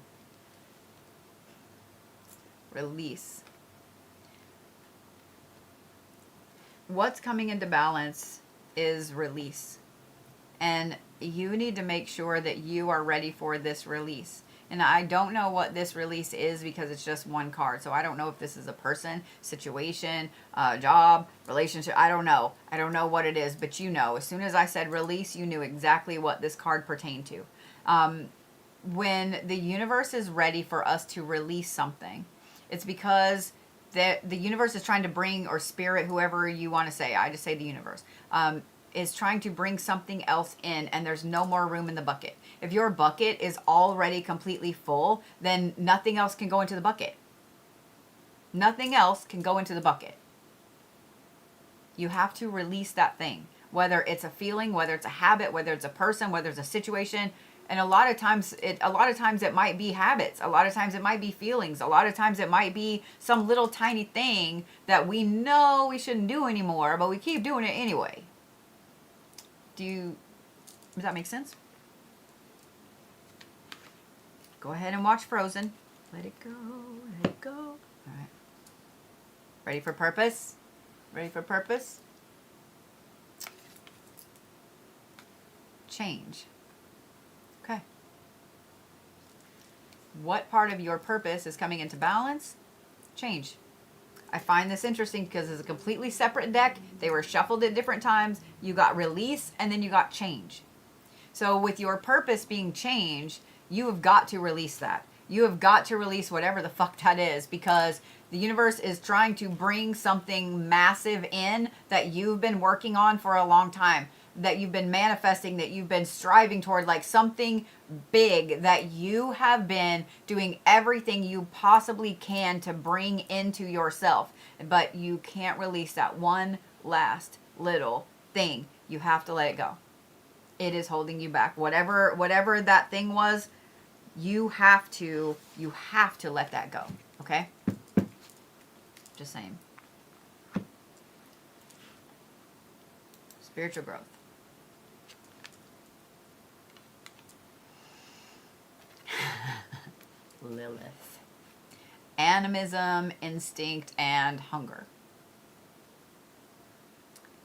Release. What's coming into balance is release. And you need to make sure that you are ready for this release. And I don't know what this release is because it's just one card. So I don't know if this is a person, situation, job, relationship. I don't know. I don't know what it is. But you know, as soon as I said release, you knew exactly what this card pertained to. When the universe is ready for us to release something, it's because the universe is trying to bring, or spirit, whoever you want to say, I just say the universe, is trying to bring something else in, and there's no more room in the bucket. If your bucket is already completely full, then nothing else can go into the bucket. Nothing else can go into the bucket. You have to release that thing, whether it's a feeling, whether it's a habit, whether it's a person, whether it's a situation. And a lot of times it might be habits. A lot of times it might be feelings. A lot of times it might be some little tiny thing that we know we shouldn't do anymore, but we keep doing it anyway. Does that make sense? Go ahead and watch Frozen. Let it go, let it go. All right. Ready for purpose? Ready for purpose? Change. Okay. What part of your purpose is coming into balance? Change. I find this interesting because it's a completely separate deck. They were shuffled at different times. You got release and then you got change. So with your purpose being change, you have got to release that. You have got to release whatever the fuck that is, because the universe is trying to bring something massive in that you've been working on for a long time, that you've been manifesting, that you've been striving toward, like something big that you have been doing everything you possibly can to bring into yourself. But you can't release that one last little thing. You have to let it go. It is holding you back. Whatever that thing was, you have to let that go. Okay? Just saying. Spiritual growth. Lilith. Animism, instinct, and hunger.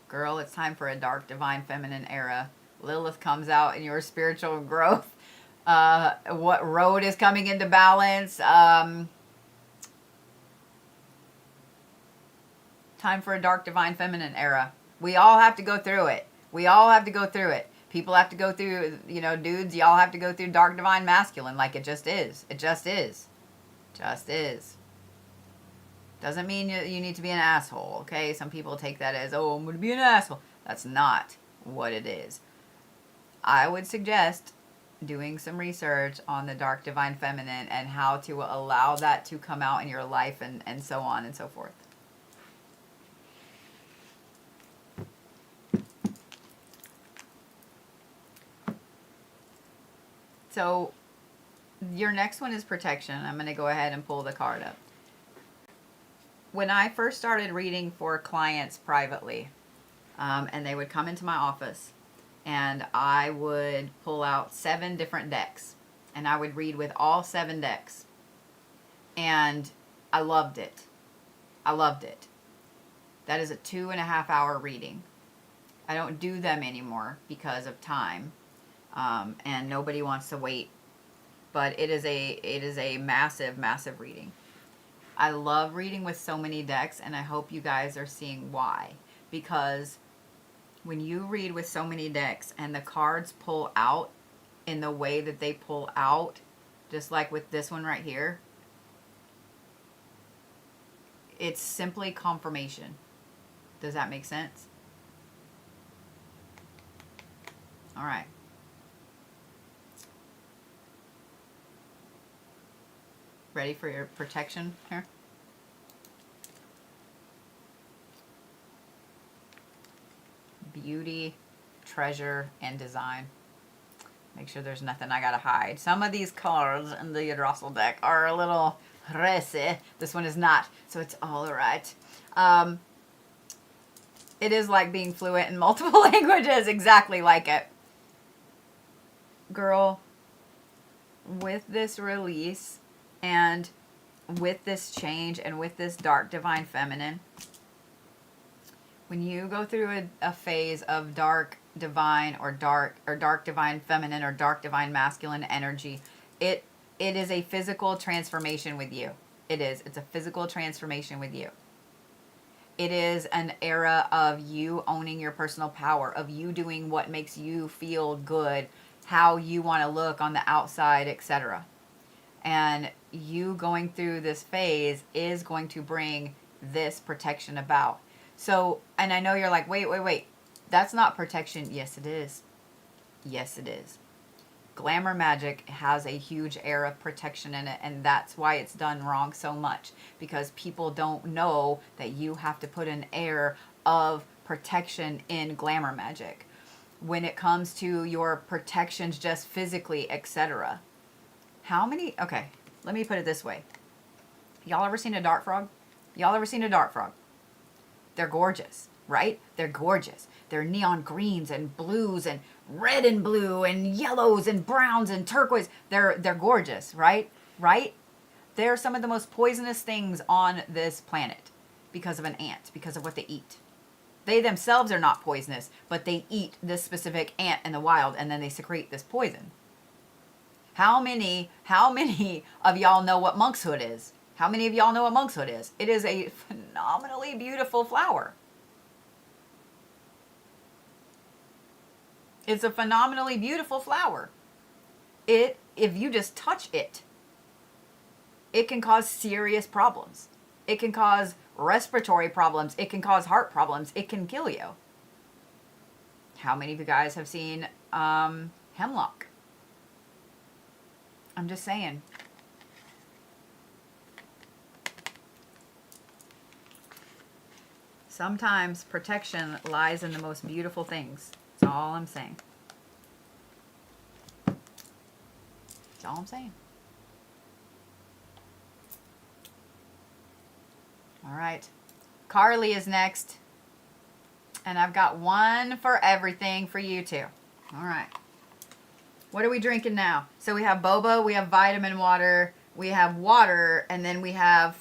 Girl, it's time for a dark, divine, feminine era. Lilith comes out in your spiritual growth. What road is coming into balance? Time for a dark, divine, feminine era. We all have to go through it. We all have to go through it. People have to go through, dudes, y'all have to go through dark, divine, masculine. Like, it just is. It just is. Just is. Doesn't mean you need to be an asshole, okay? Some people take that as, oh, I'm going to be an asshole. That's not what it is. I would suggest doing some research on the dark, divine, feminine and how to allow that to come out in your life and so on and so forth. So your next one is protection. I'm going to go ahead and pull the card up. When I first started reading for clients privately, and they would come into my office, and I would pull out 7 different decks, and I would read with all 7 decks. And I loved it. I loved it. That is a 2.5-hour reading. I don't do them anymore because of time, and nobody wants to wait. But it is a massive, massive reading. I love reading with so many decks, and I hope you guys are seeing why. Because when you read with so many decks and the cards pull out in the way that they pull out, just like with this one right here, it's simply confirmation. Does that make sense? All right. Ready for your protection here? Beauty, treasure, and design. Make sure there's nothing I gotta hide. Some of these cards in the Russell deck are a little resi. This one is not, so it's all right. It is like being fluent in multiple languages, exactly like it. Girl, with this release and with this change and with this dark divine feminine, when you go through a phase of dark divine or dark divine feminine or dark divine masculine energy, it is a physical transformation with you. It's a physical transformation with you. It is an era of you owning your personal power, of you doing what makes you feel good, how you want to look on the outside, etc. And you going through this phase is going to bring this protection about. So, and I know you're like, wait. That's not protection. Yes, it is. Yes, it is. Glamour magic has a huge air of protection in it, and that's why it's done wrong so much, because people don't know that you have to put an air of protection in glamour magic when it comes to your protections just physically, etc. How many, okay, let me put it this way. Y'all ever seen a dart frog? Y'all ever seen a dart frog? They're gorgeous, right? They're gorgeous. They're neon greens and blues and red and blue and yellows and browns and turquoise. They're gorgeous, right? Right? They're some of the most poisonous things on this planet because of an ant, because of what they eat. They themselves are not poisonous, but they eat this specific ant in the wild, and then they secrete this poison. How many of y'all know what monkshood is? How many of y'all know what monkshood is? It is a phenomenally beautiful flower. It's a phenomenally beautiful flower. If you just touch it, it can cause serious problems. It can cause respiratory problems. It can cause heart problems. It can kill you. How many of you guys have seen hemlock? I'm just saying. Sometimes protection lies in the most beautiful things. That's all I'm saying. That's all I'm saying. All right. Carly is next. And I've got one for everything for you too. All right. What are we drinking now? So we have boba, we have vitamin water, we have water, and then we have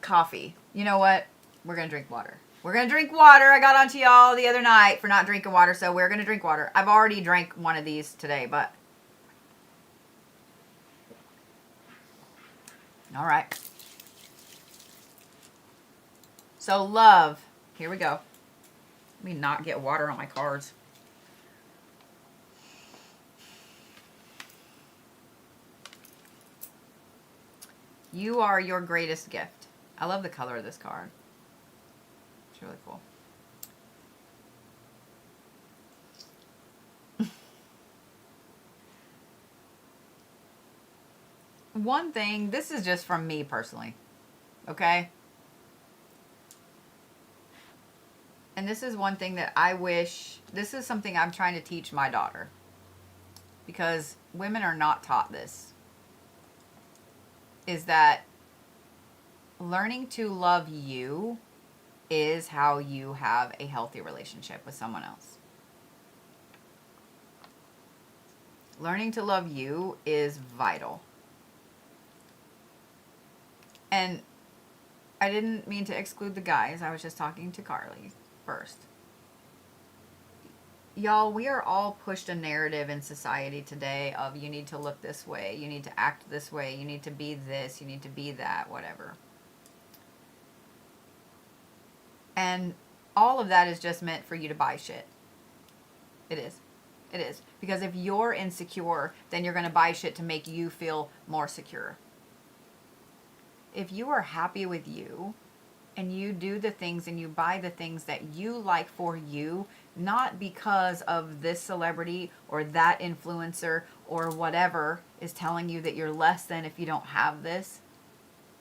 coffee. You know what? We're going to drink water. We're going to drink water. I got onto y'all the other night for not drinking water, so we're going to drink water. I've already drank one of these today, but... All right. So love. Here we go. Let me not get water on my cards. You are your greatest gift. I love the color of this card. It's really cool. One thing, this is just from me personally, okay? And this is one thing that I wish, this is something I'm trying to teach my daughter. because women are not taught this, is that learning to love you is how you have a healthy relationship with someone else. Learning to love you is vital. And I didn't mean to exclude the guys. I was just talking to Carly first. Y'all, we are all pushed a narrative in society today of you need to look this way, you need to act this way, you need to be this, you need to be that, whatever. And all of that is just meant for you to buy shit. It is. It is. Because if you're insecure, then you're going to buy shit to make you feel more secure. If you are happy with you and you do the things and you buy the things that you like for you, not because of this celebrity or that influencer or whatever is telling you that you're less than if you don't have this.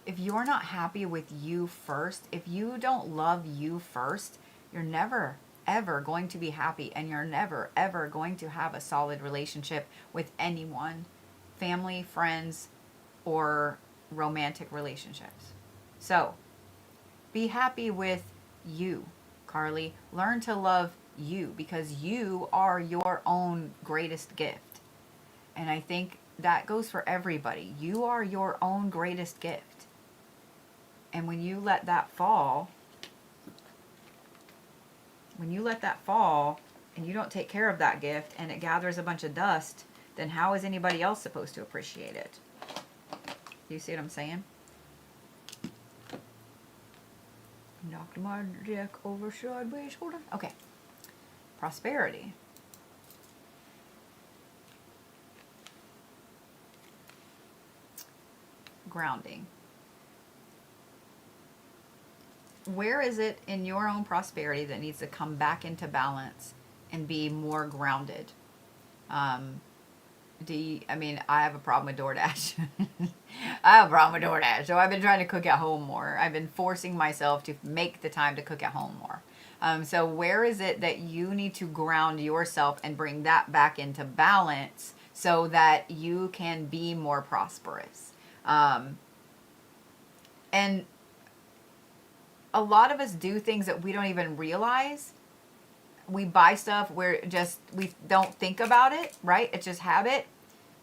If you're not happy with you first, if you don't love you first, you're never, ever going to be happy, and you're never, ever going to have a solid relationship with anyone, family, friends, or romantic relationships. So, be happy with you, Carly. Learn to love you, because you are your own greatest gift. And I think that goes for everybody. You are your own greatest gift. And when you let that fall, and you don't take care of that gift and it gathers a bunch of dust, then how is anybody else supposed to appreciate it? Do you see what I'm saying? Knocked my deck over sideways. Hold on. Okay. Prosperity. Grounding. Where is it in your own prosperity that needs to come back into balance and be more grounded? I have a problem with DoorDash. So I've been trying to cook at home more. I've been forcing myself to make the time to cook at home more. So where is it that you need to ground yourself and bring that back into balance so that you can be more prosperous? And a lot of us do things that we don't even realize. We buy stuff where we don't think about it, right? It's just habit.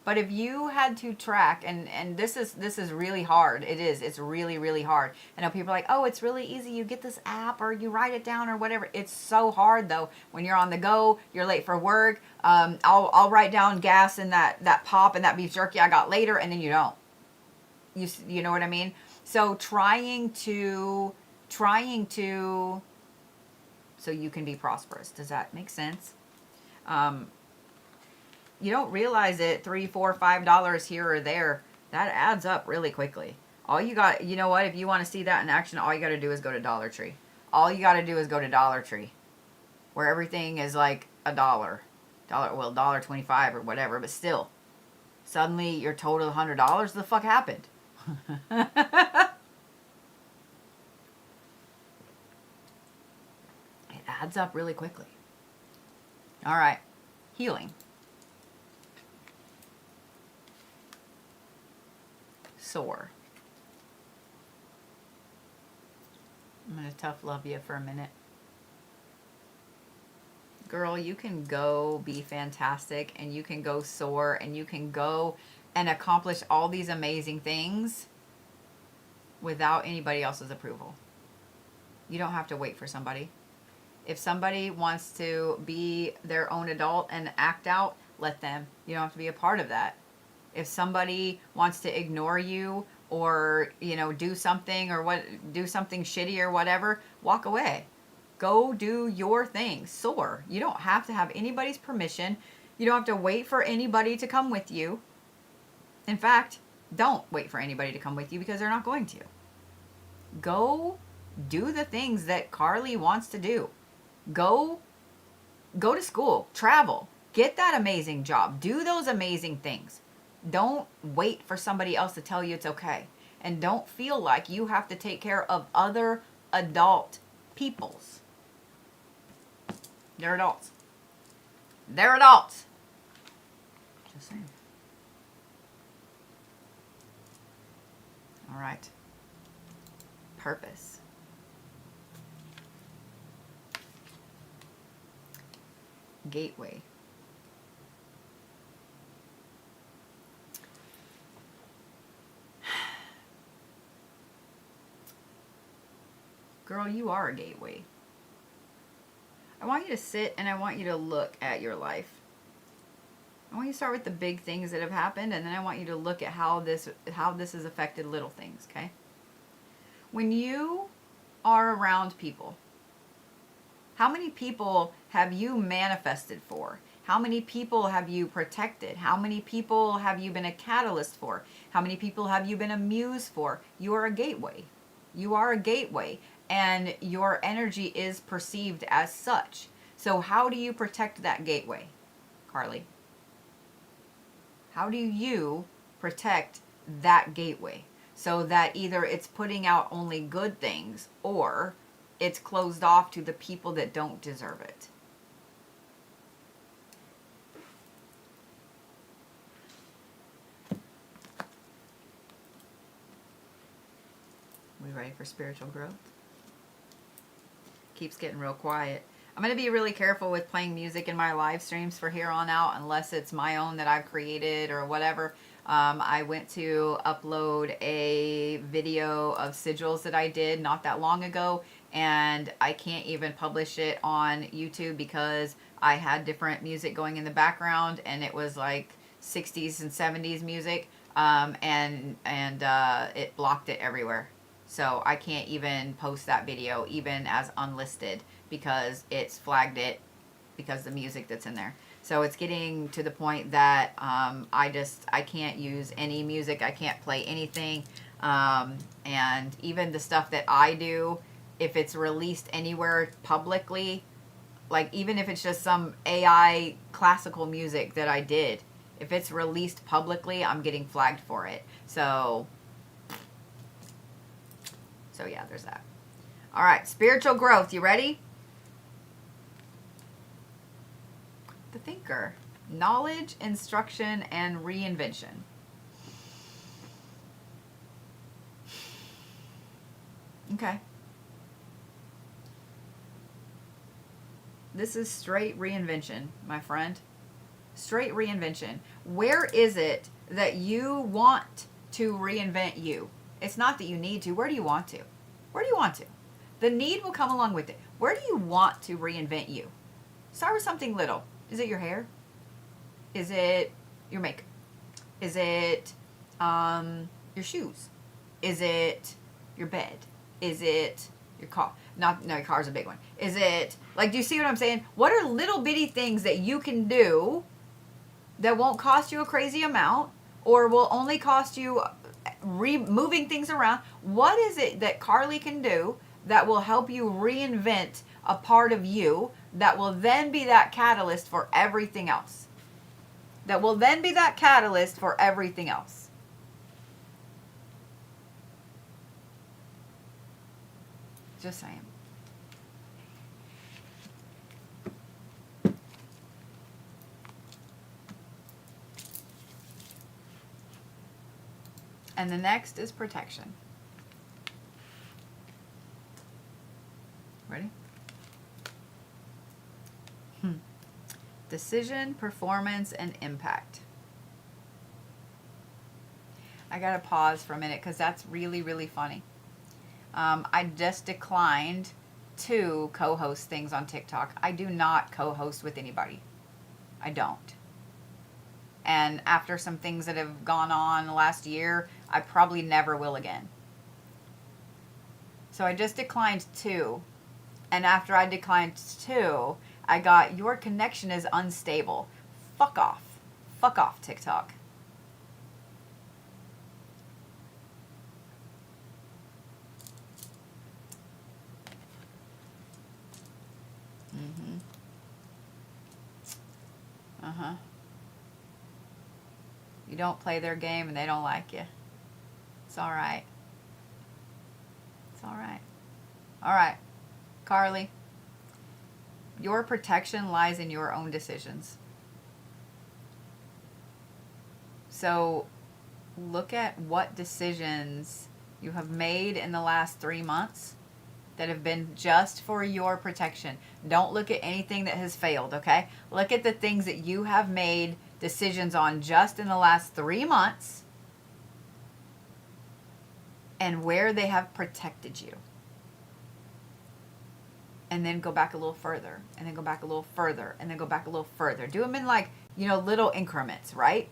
But if you had to track, and this is really hard. It's really, really hard. I know people are like, oh, it's really easy. You get this app or you write it down or whatever. It's so hard though. When you're on the go, you're late for work. I'll write down gas and that pop and that beef jerky I got later, and then you don't. You know what I mean? So trying to so you can be prosperous. Does that make sense? You don't realize it, $3, $4, $5 here or there. That adds up really quickly. All you got, you know what? If you want to see that in action, all you got to do is go to Dollar Tree. All you got to do is go to Dollar Tree, where everything is like $1.25 or whatever. But still, suddenly your total $100. The fuck happened? Adds up really quickly. All right. Healing. Soar. I'm going to tough love you for a minute. Girl, you can go be fantastic, and you can go soar, and you can go and accomplish all these amazing things without anybody else's approval. You don't have to wait for somebody. If somebody wants to be their own adult and act out, let them. You don't have to be a part of that. If somebody wants to ignore you or, do something shitty or whatever, walk away. Go do your thing. Soar. You don't have to have anybody's permission. You don't have to wait for anybody to come with you. In fact, don't wait for anybody to come with you, because they're not going to. Go do the things that Carly wants to do. Go to school, travel, get that amazing job, do those amazing things. Don't wait for somebody else to tell you it's okay. And don't feel like you have to take care of other adult peoples. They're adults. Just Just saying. All right. Purpose. Gateway. Girl, you are a gateway. I want you to sit and I want you to look at your life. I want you to start with the big things that have happened, and then I want you to look at how this has affected little things, okay? When you are around people, how many people have you manifested for? How many people have you protected? How many people have you been a catalyst for? How many people have you been a muse for? You are a gateway. You are a gateway, and your energy is perceived as such. So how do you protect that gateway, Carly? How do you protect that gateway so that either it's putting out only good things or it's closed off to the people that don't deserve it? We ready for spiritual growth? Keeps getting real quiet. I'm going to be really careful with playing music in my live streams for here on out, unless it's my own that I've created or whatever. I went to upload a video of sigils that I did not that long ago, and I can't even publish it on YouTube because I had different music going in the background, and it was like 60s and 70s music, and it blocked it everywhere. So I can't even post that video even as unlisted because it's flagged it because the music that's in there. So it's getting to the point that I can't use any music. I can't play anything. And even the stuff that I do, if it's released anywhere publicly, like even if it's just some AI classical music that I did, if it's released publicly, I'm getting flagged for it. So yeah, there's that. All right, spiritual growth. You ready? The thinker. Knowledge, instruction, and reinvention. Okay. This is straight reinvention, my friend. Straight reinvention. Where is it that you want to reinvent you? It's not that you need to. Where do you want to? Where do you want to? The need will come along with it. Where do you want to reinvent you? Start with something little. Is it your hair? Is it your makeup? Is it your shoes? Is it your bed? Is it your car? No, your car's a big one. Is it, like, do you see what I'm saying? What are little bitty things that you can do that won't cost you a crazy amount or will only cost you moving things around? What is it that Carly can do that will help you reinvent a part of you that will then be that catalyst for everything else? That will then be that catalyst for everything else. Just saying. And the next is protection. Ready? Decision, performance, and impact. I gotta pause for a minute because that's really, really funny. I just declined to co-host things on TikTok. I do not co-host with anybody. I don't. And after some things that have gone on the last year, I probably never will again. So I just declined 2. And after I declined 2, I got, your connection is unstable. Fuck off. Fuck off, TikTok. Uh-huh. You don't play their game and they don't like you. It's all right. It's all right. All right, Carly. Your protection lies in your own decisions. So look at what decisions you have made in the last 3 months that have been just for your protection. Don't look at anything that has failed, okay? Look at the things that you have made decisions on just in the last 3 months and where they have protected you. And then go back a little further, and then go back a little further, and then go back a little further. Do them in like, little increments, right?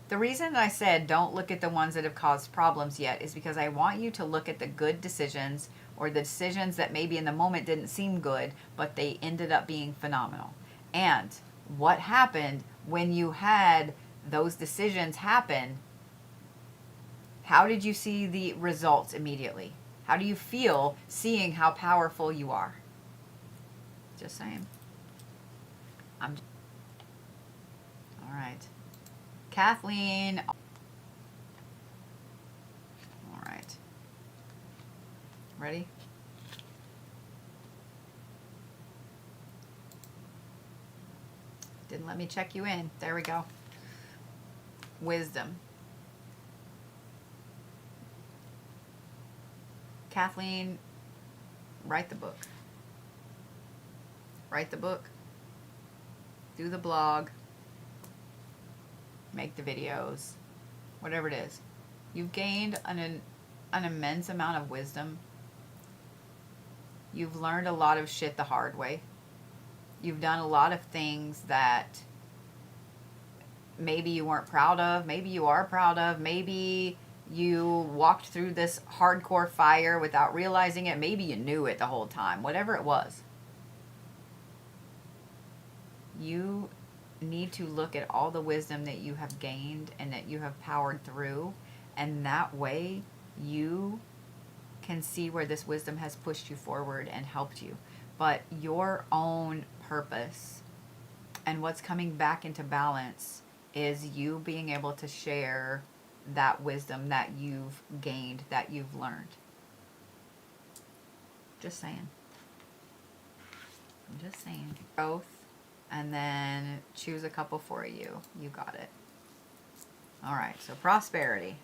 The reason I said don't look at the ones that have caused problems yet is because I want you to look at the good decisions, or the decisions that maybe in the moment didn't seem good, but they ended up being phenomenal. And what happened when you had those decisions happen? How did you see the results immediately? How do you feel seeing how powerful you are? Just saying. All right. Kathleen. All right. Ready? Didn't let me check you in. There we go. Wisdom. Kathleen, write the book. Write the book. Do the blog. Make the videos. Whatever it is. You've gained an immense amount of wisdom. You've learned a lot of shit the hard way. You've done a lot of things that maybe you weren't proud of. Maybe you are proud of. Maybe you walked through this hardcore fire without realizing it. Maybe you knew it the whole time. Whatever it was. You need to look at all the wisdom that you have gained and that you have powered through. And that way you can see where this wisdom has pushed you forward and helped you. But your own purpose and what's coming back into balance is you being able to share that wisdom that you've gained, that you've learned. Just saying. I'm just saying. Growth, and then choose a couple for you. You got it. All right, so prosperity.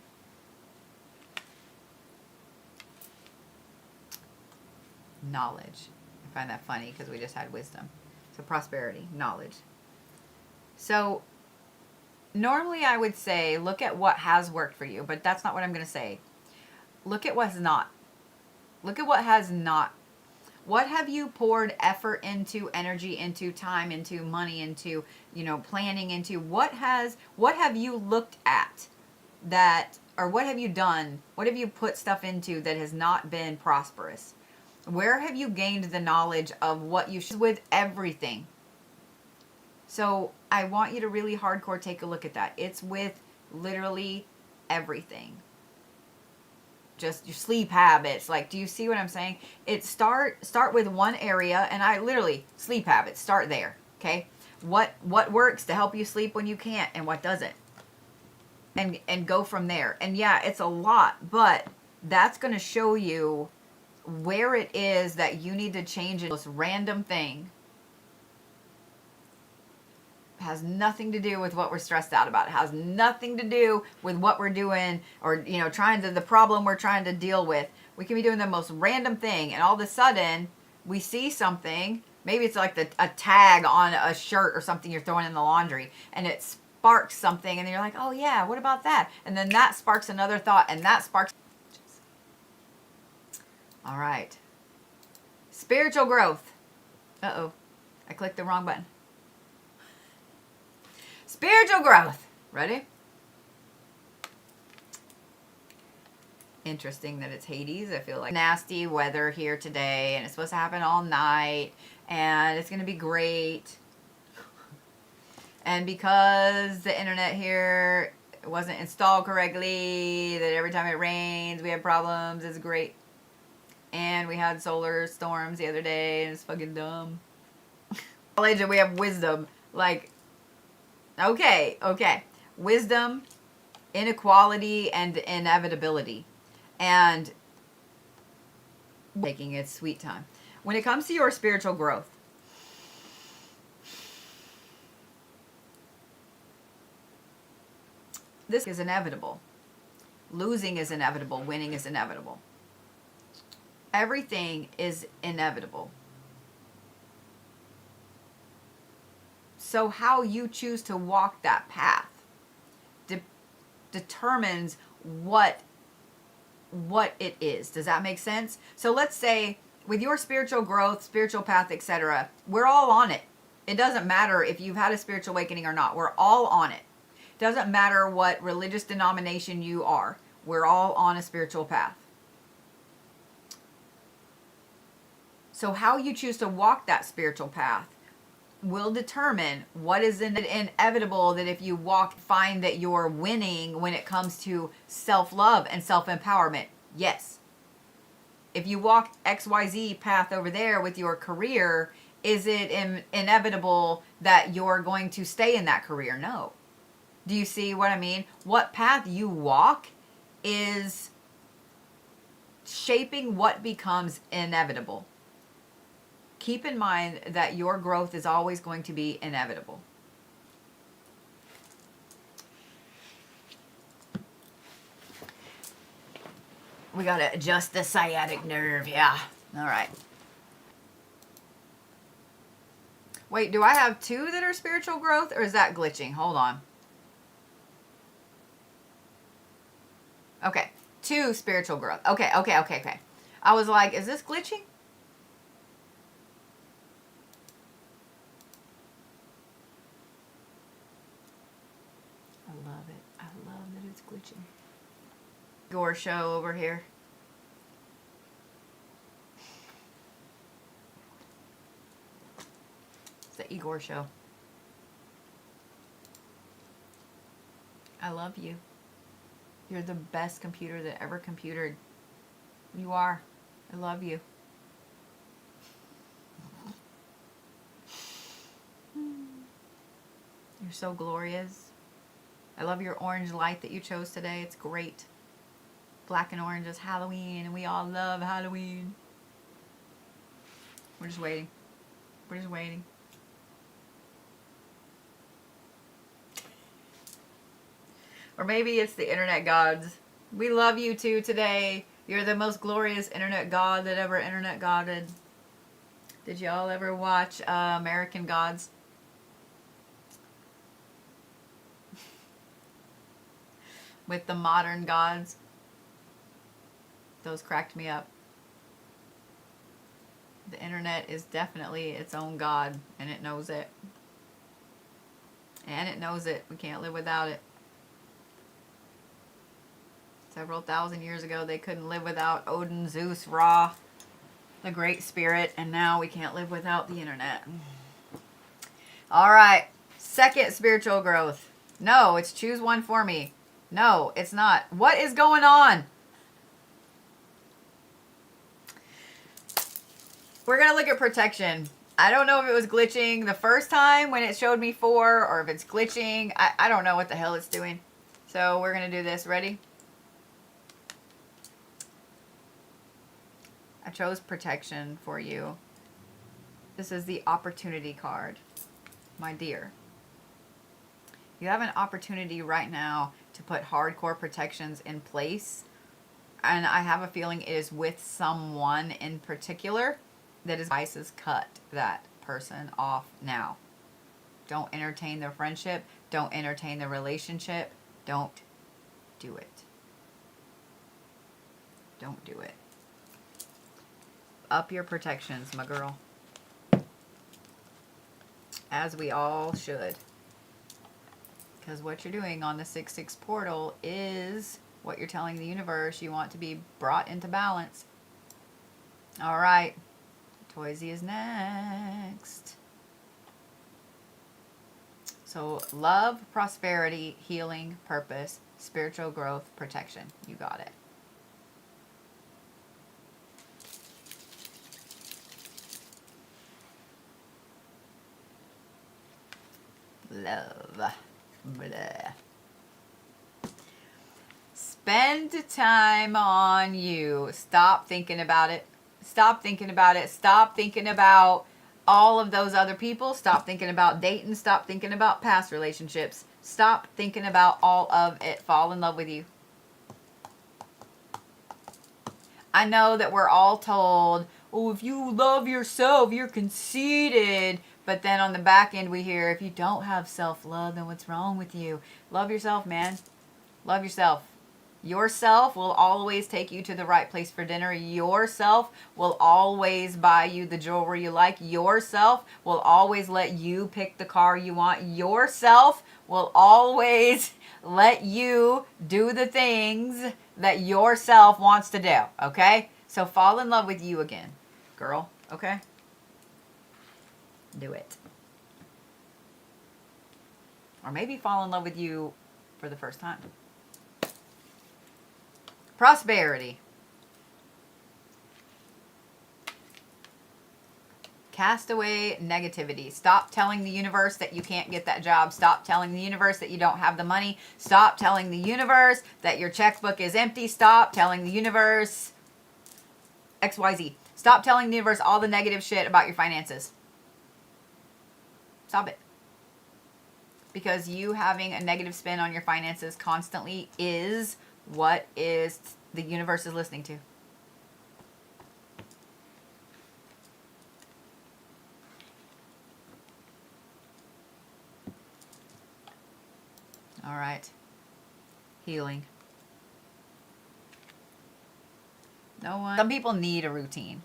Knowledge. I find that funny because we just had wisdom. So prosperity, knowledge. So normally I would say look at what has worked for you, but that's not what I'm going to say. Look at what's not. Look at what has not. What have you poured effort into, energy into, time into, money into, planning into? What have you looked at that, or what have you done? What have you put stuff into that has not been prosperous? Where have you gained the knowledge of what you should with everything? So I want you to really hardcore take a look at that. It's with literally everything. Just your sleep habits. Like, do you see what I'm saying? It start with one area, and I literally sleep habits. Start there. Okay. What works to help you sleep when you can't, and what doesn't, and go from there. And yeah, it's a lot, but that's going to show you where it is that you need to change this random thing. It has nothing to do with what we're stressed out about. It has nothing to do with what we're doing, or the problem we're trying to deal with. We can be doing the most random thing, and all of a sudden we see something. Maybe it's like a tag on a shirt or something you're throwing in the laundry, and it sparks something, and then you're like, oh yeah, what about that? And then that sparks another thought, and that sparks. All right. Spiritual growth. Uh-oh. I clicked the wrong button. Spiritual growth. Ready? Interesting that it's Hades. I feel like nasty weather here today, and it's supposed to happen all night, and it's going to be great. And because the internet here wasn't installed correctly, that every time it rains, we have problems, it's great. And we had solar storms the other day, and it's fucking dumb. Knowledge, and we have wisdom. Like, okay. Wisdom, inequality, and inevitability. And taking its sweet time. When it comes to your spiritual growth, This is inevitable. Losing is inevitable. Winning is inevitable. Everything is inevitable. So how you choose to walk that path determines what it is. Does that make sense? So let's say with your spiritual growth, spiritual path, etc., we're all on it. It doesn't matter if you've had a spiritual awakening or not. We're all on it. Doesn't matter what religious denomination you are. We're all on a spiritual path. So how you choose to walk that spiritual path will determine what is inevitable, that if you find that you're winning when it comes to self-love and self-empowerment. Yes. If you walk XYZ path over there with your career, is it inevitable that you're going to stay in that career? No. Do you see what I mean? What path you walk is shaping what becomes inevitable. Keep in mind that your growth is always going to be inevitable. We got to adjust the sciatic nerve. Yeah. All right. Wait, do I have 2 that are spiritual growth, or is that glitching? Hold on. Okay. 2 spiritual growth. Okay. I was like, is this glitching? I love it. I love that it's glitching. Igor show over here. It's the Igor show. I love you. You're the best computer that ever computered. You are. I love you. You're so glorious. I love your orange light that you chose today. It's great. Black and orange is Halloween, and we all love Halloween. We're just waiting. We're just waiting. Or maybe it's the internet gods. We love you too today. You're the most glorious internet god that ever internet godded. Did y'all ever watch American Gods? With the modern gods. Those cracked me up. The internet is definitely its own god, and it knows it. And it knows it. We can't live without it. Several thousand years ago, they couldn't live without Odin, Zeus, Ra, the Great Spirit, and now we can't live without the internet. All right. Second spiritual growth. No, it's choose one for me. No, it's not. What is going on? We're going to look at protection. I don't know if it was glitching the first time when it showed me 4, or if it's glitching. I don't know what the hell it's doing. So we're going to do this. Ready? I chose protection for you. This is the opportunity card. My dear, you have an opportunity right now to put hardcore protections in place. And I have a feeling it is with someone in particular that is advice is cut that person off now. Don't entertain their friendship. Don't entertain the relationship. Don't do it. Don't do it. Up your protections, my girl. As we all should. Because what you're doing on the 6-6 portal is what you're telling the universe you want to be brought into balance. All right. Toysy is next. So love, prosperity, healing, purpose, spiritual growth, protection. You got it. Love. Blah. Spend time on you. Stop thinking about it. Stop thinking about it. Stop thinking about all of those other people. Stop thinking about dating. Stop thinking about past relationships. Stop thinking about all of it. Fall in love with you. I know that we're all told, oh, if you love yourself, you're conceited. But then on the back end, we hear, if you don't have self-love, then what's wrong with you? Love yourself, man. Love yourself. Yourself will always take you to the right place for dinner. Yourself will always buy you the jewelry you like. Yourself will always let you pick the car you want. Yourself will always let you do the things that yourself wants to do. Okay? So fall in love with you again, girl. Okay? Do it. Or maybe fall in love with you for the first time. Prosperity. Cast away negativity. Stop telling the universe that you can't get that job. Stop telling the universe that you don't have the money. Stop telling the universe that your checkbook is empty. Stop telling the universe XYZ. Stop telling the universe all the negative shit about your finances. Stop it. Because you having a negative spin on your finances constantly is what is the universe is listening to. All right. Healing. No one. Some people need a routine.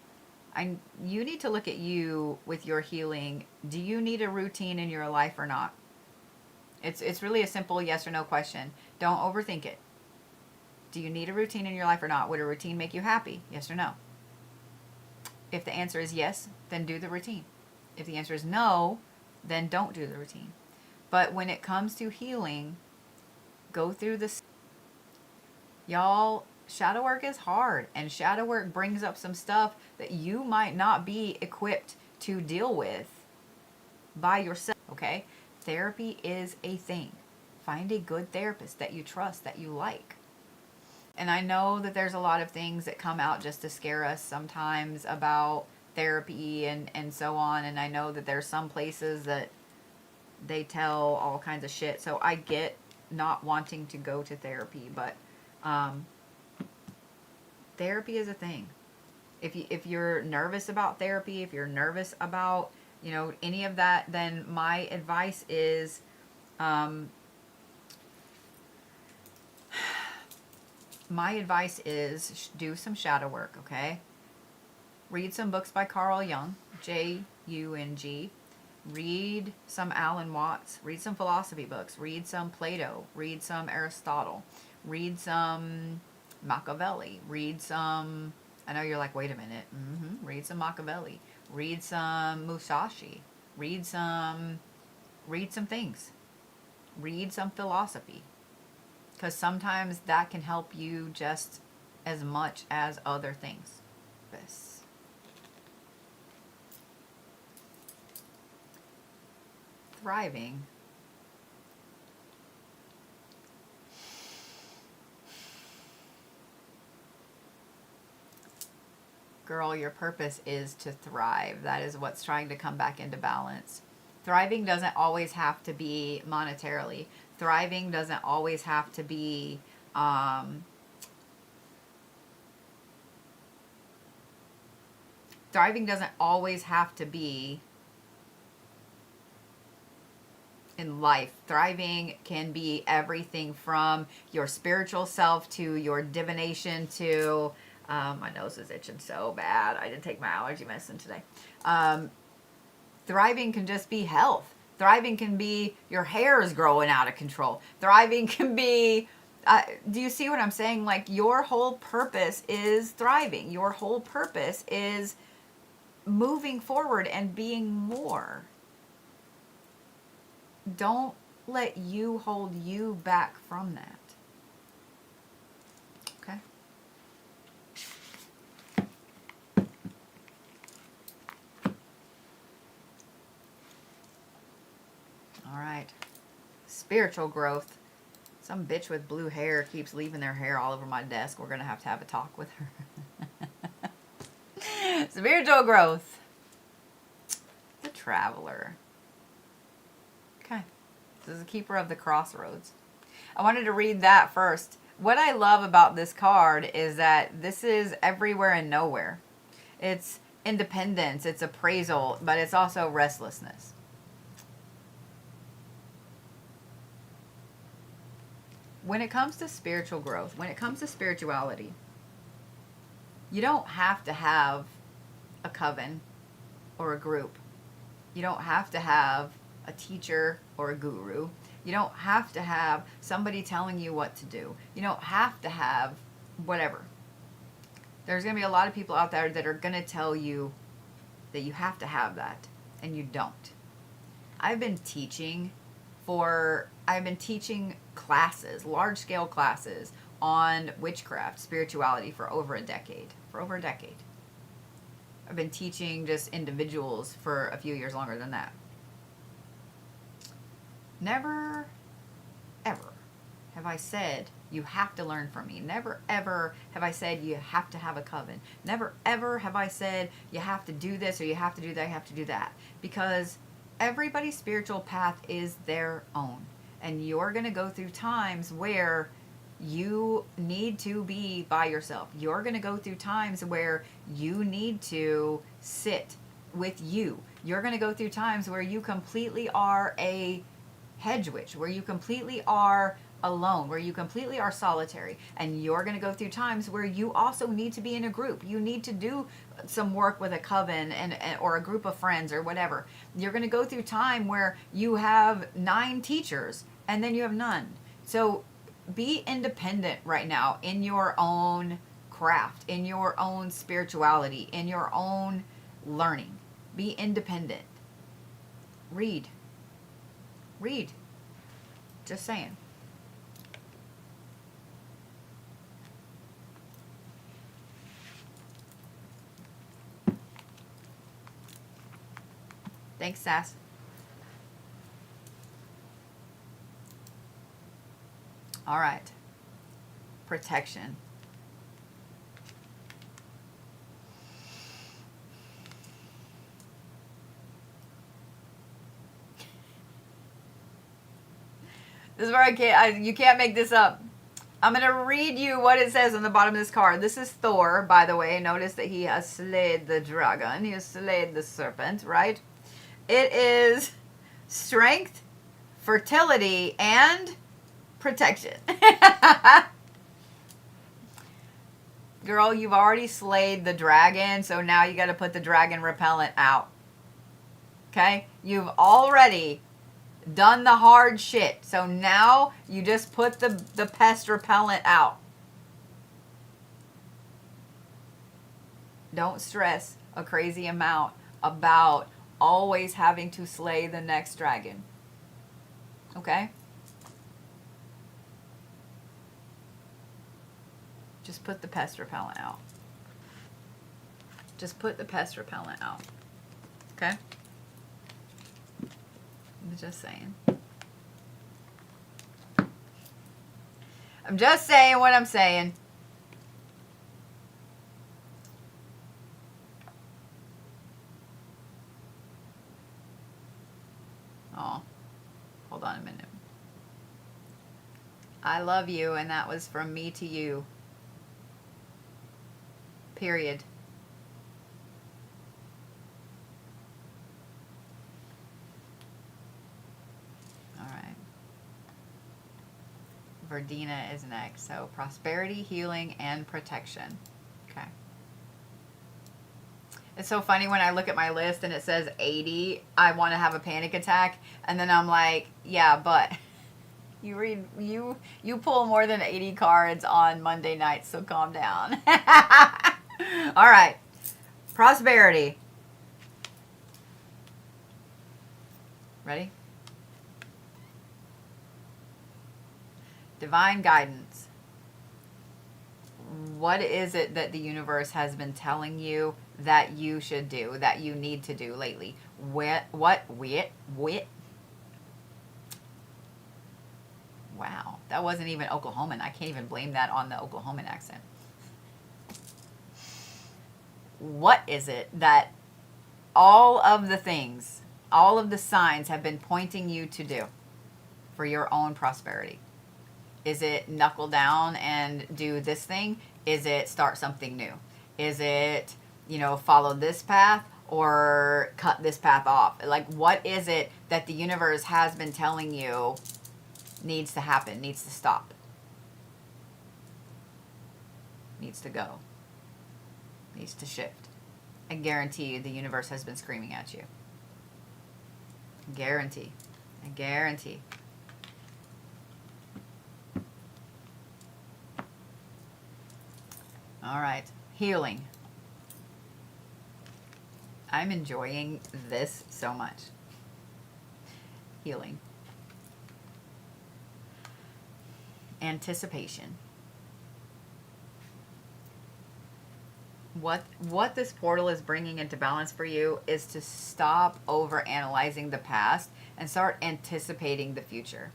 You need to look at you with your healing. Do you need a routine in your life or not? It's really a simple yes or no question. Don't overthink it. Do you need a routine in your life or not? Would a routine make you happy? Yes or no? If the answer is yes, then do the routine. If the answer is no, then don't do the routine. But when it comes to healing, go through this. Y'all, shadow work is hard, and shadow work brings up some stuff that you might not be equipped to deal with by yourself, okay? Therapy is a thing. Find a good therapist that you trust, that you like. And I know that there's a lot of things that come out just to scare us sometimes about therapy and so on. And I know that there's some places that they tell all kinds of shit. So I get not wanting to go to therapy, but therapy is a thing. If you're nervous about therapy, if you're nervous about, you know, any of that, then my advice is do some shadow work, okay? Read some books by Carl Jung, Jung. Read some Alan Watts. Read some philosophy books. Read some Plato. Read some Aristotle. Read some Machiavelli. Read some... I know you're like, wait a minute. Read some Machiavelli. Read some Musashi. Read some things. Read some philosophy. Because sometimes that can help you just as much as other things. This. Thriving. Girl, your purpose is to thrive. That is what's trying to come back into balance. Thriving doesn't always have to be monetarily. Thriving doesn't always have to be thriving doesn't always have to be in life. Thriving can be everything from your spiritual self to your divination to my nose is itching so bad. I didn't take my allergy medicine today. Thriving can just be health. Thriving can be your hair is growing out of control. Thriving can be, do you see what I'm saying? Like, your whole purpose is thriving. Your whole purpose is moving forward and being more. Don't let you hold you back from that. Okay? All right. Spiritual growth. Some bitch with blue hair keeps leaving their hair all over my desk. We're going to have a talk with her. Spiritual growth. The Traveler. Okay. This is the keeper of the crossroads. I wanted to read that first. What I love about this card is that this is everywhere and nowhere. It's independence, it's appraisal, but it's also restlessness. When it comes to spiritual growth, when it comes to spirituality, you don't have to have a coven or a group. You don't have to have a teacher or a guru. You don't have to have somebody telling you what to do. You don't have to have whatever. There's going to be a lot of people out there that are going to tell you that you have to have that, and you don't. I've been teaching classes, large-scale classes on witchcraft, spirituality for over a decade. I've been teaching just individuals for a few years longer than that. Never, ever have I said you have to learn from me. Never, ever have I said you have to have a coven. Never, ever have I said you have to do this or you have to do that, you have to do that. Because everybody's spiritual path is their own. And you're going to go through times where you need to be by yourself. You're going to go through times where you need to sit with you. You're going to go through times where you completely are a hedge witch, where you completely are alone, where you completely are solitary. And you're going to go through times where you also need to be in a group. You need to do some work with a coven or a group of friends or whatever. You're going to go through time where you have 9 teachers and then you have none. So be independent right now in your own craft, in your own spirituality, in your own learning. Be independent. Read. Just saying. Thanks, Sass. All right. Protection. This is where you can't make this up. I'm going to read you what it says on the bottom of this card. This is Thor, by the way. Notice that he has slayed the dragon. He has slayed the serpent, right? It is strength, fertility, and protection. Girl, you've already slayed the dragon, so now you got to put the dragon repellent out. Okay? You've already done the hard shit. So now you just put the pest repellent out. Don't stress a crazy amount about always having to slay the next dragon. Okay? Just put the pest repellent out. Just put the pest repellent out. Okay? I'm just saying. I'm just saying what I'm saying. Oh, hold on a minute. I love you, and that was from me to you. Period. Verdina is next. So prosperity, healing, and protection. Okay. It's so funny when I look at my list and it says 80, I want to have a panic attack. And then I'm like, yeah, but you pull more than 80 cards on Monday nights, so calm down. All right. Prosperity. Ready? Divine guidance. What is it that the universe has been telling you that you should do, that you need to do lately? What? Wow, that wasn't even Oklahoman. I can't even blame that on the Oklahoman accent. What is it that all of the things, all of the signs have been pointing you to do? for your own prosperity? Is it knuckle down and do this thing? Is it start something new? Is it, follow this path or cut this path off? Like, what is it that the universe has been telling you needs to happen, needs to stop, needs to go, needs to shift? I guarantee you the universe has been screaming at you. Guarantee. I guarantee. All right. Healing. I'm enjoying this so much. Healing. Anticipation. What this portal is bringing into balance for you is to stop over analyzing the past and start anticipating the future.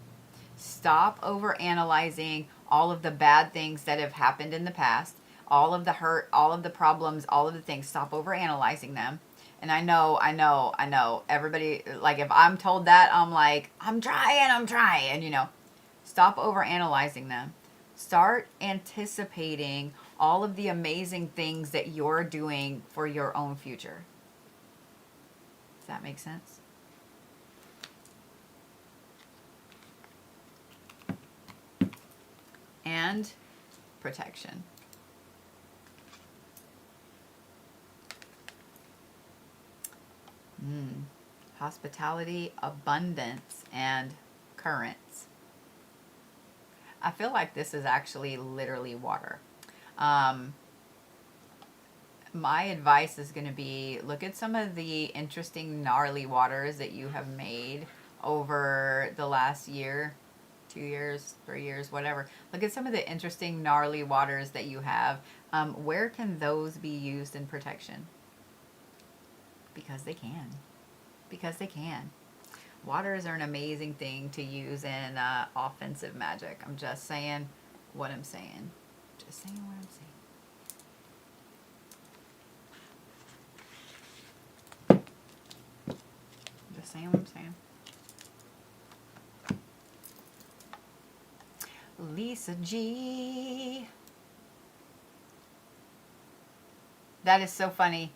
Stop over analyzing all of the bad things that have happened in the past, all of the hurt, all of the problems, all of the things. Stop over analyzing them. And I know everybody, like, if I'm told that, I'm like, I'm trying, Stop over analyzing them. Start anticipating all of the amazing things that you're doing for your own future. Does that make sense? And protection. Hospitality, abundance, and currents. I feel like this is actually literally water. My advice is going to be, look at some of the interesting gnarly waters that you have made over the last year, 2 years, 3 years, whatever. Look at some of the interesting gnarly waters that you have. Where can those be used in protection? Because they can. Because they can. Waters are an amazing thing to use in offensive magic. I'm just saying what I'm saying. Just saying what I'm saying. Just saying what I'm saying. Lisa G. That is so funny.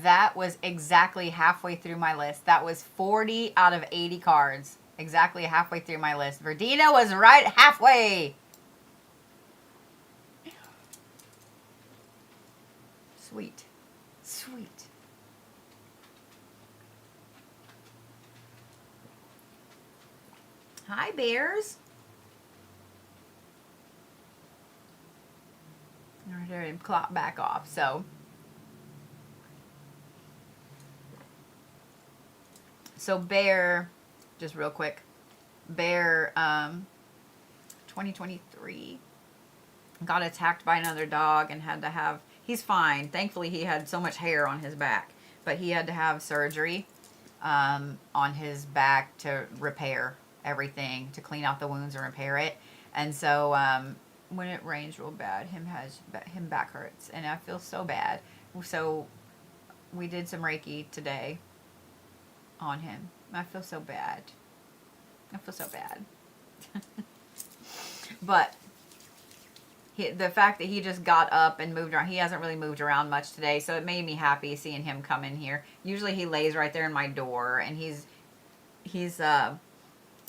That was exactly halfway through my list. That was 40 out of 80 cards. Exactly halfway through my list. Verdina was right halfway. Sweet. Sweet. Hi, bears. All right, clock back off. So Bear, just real quick, Bear, 2023, got attacked by another dog and had to have, he's fine. Thankfully, he had so much hair on his back, but he had to have surgery on his back to repair everything, to clean out the wounds and repair it. And so when it rains real bad, him back hurts, and I feel so bad. So we did some Reiki today on him. I feel so bad. But the fact that he just got up and moved around, he hasn't really moved around much today, so it made me happy seeing him come in here. Usually he lays right there in my door, and he's I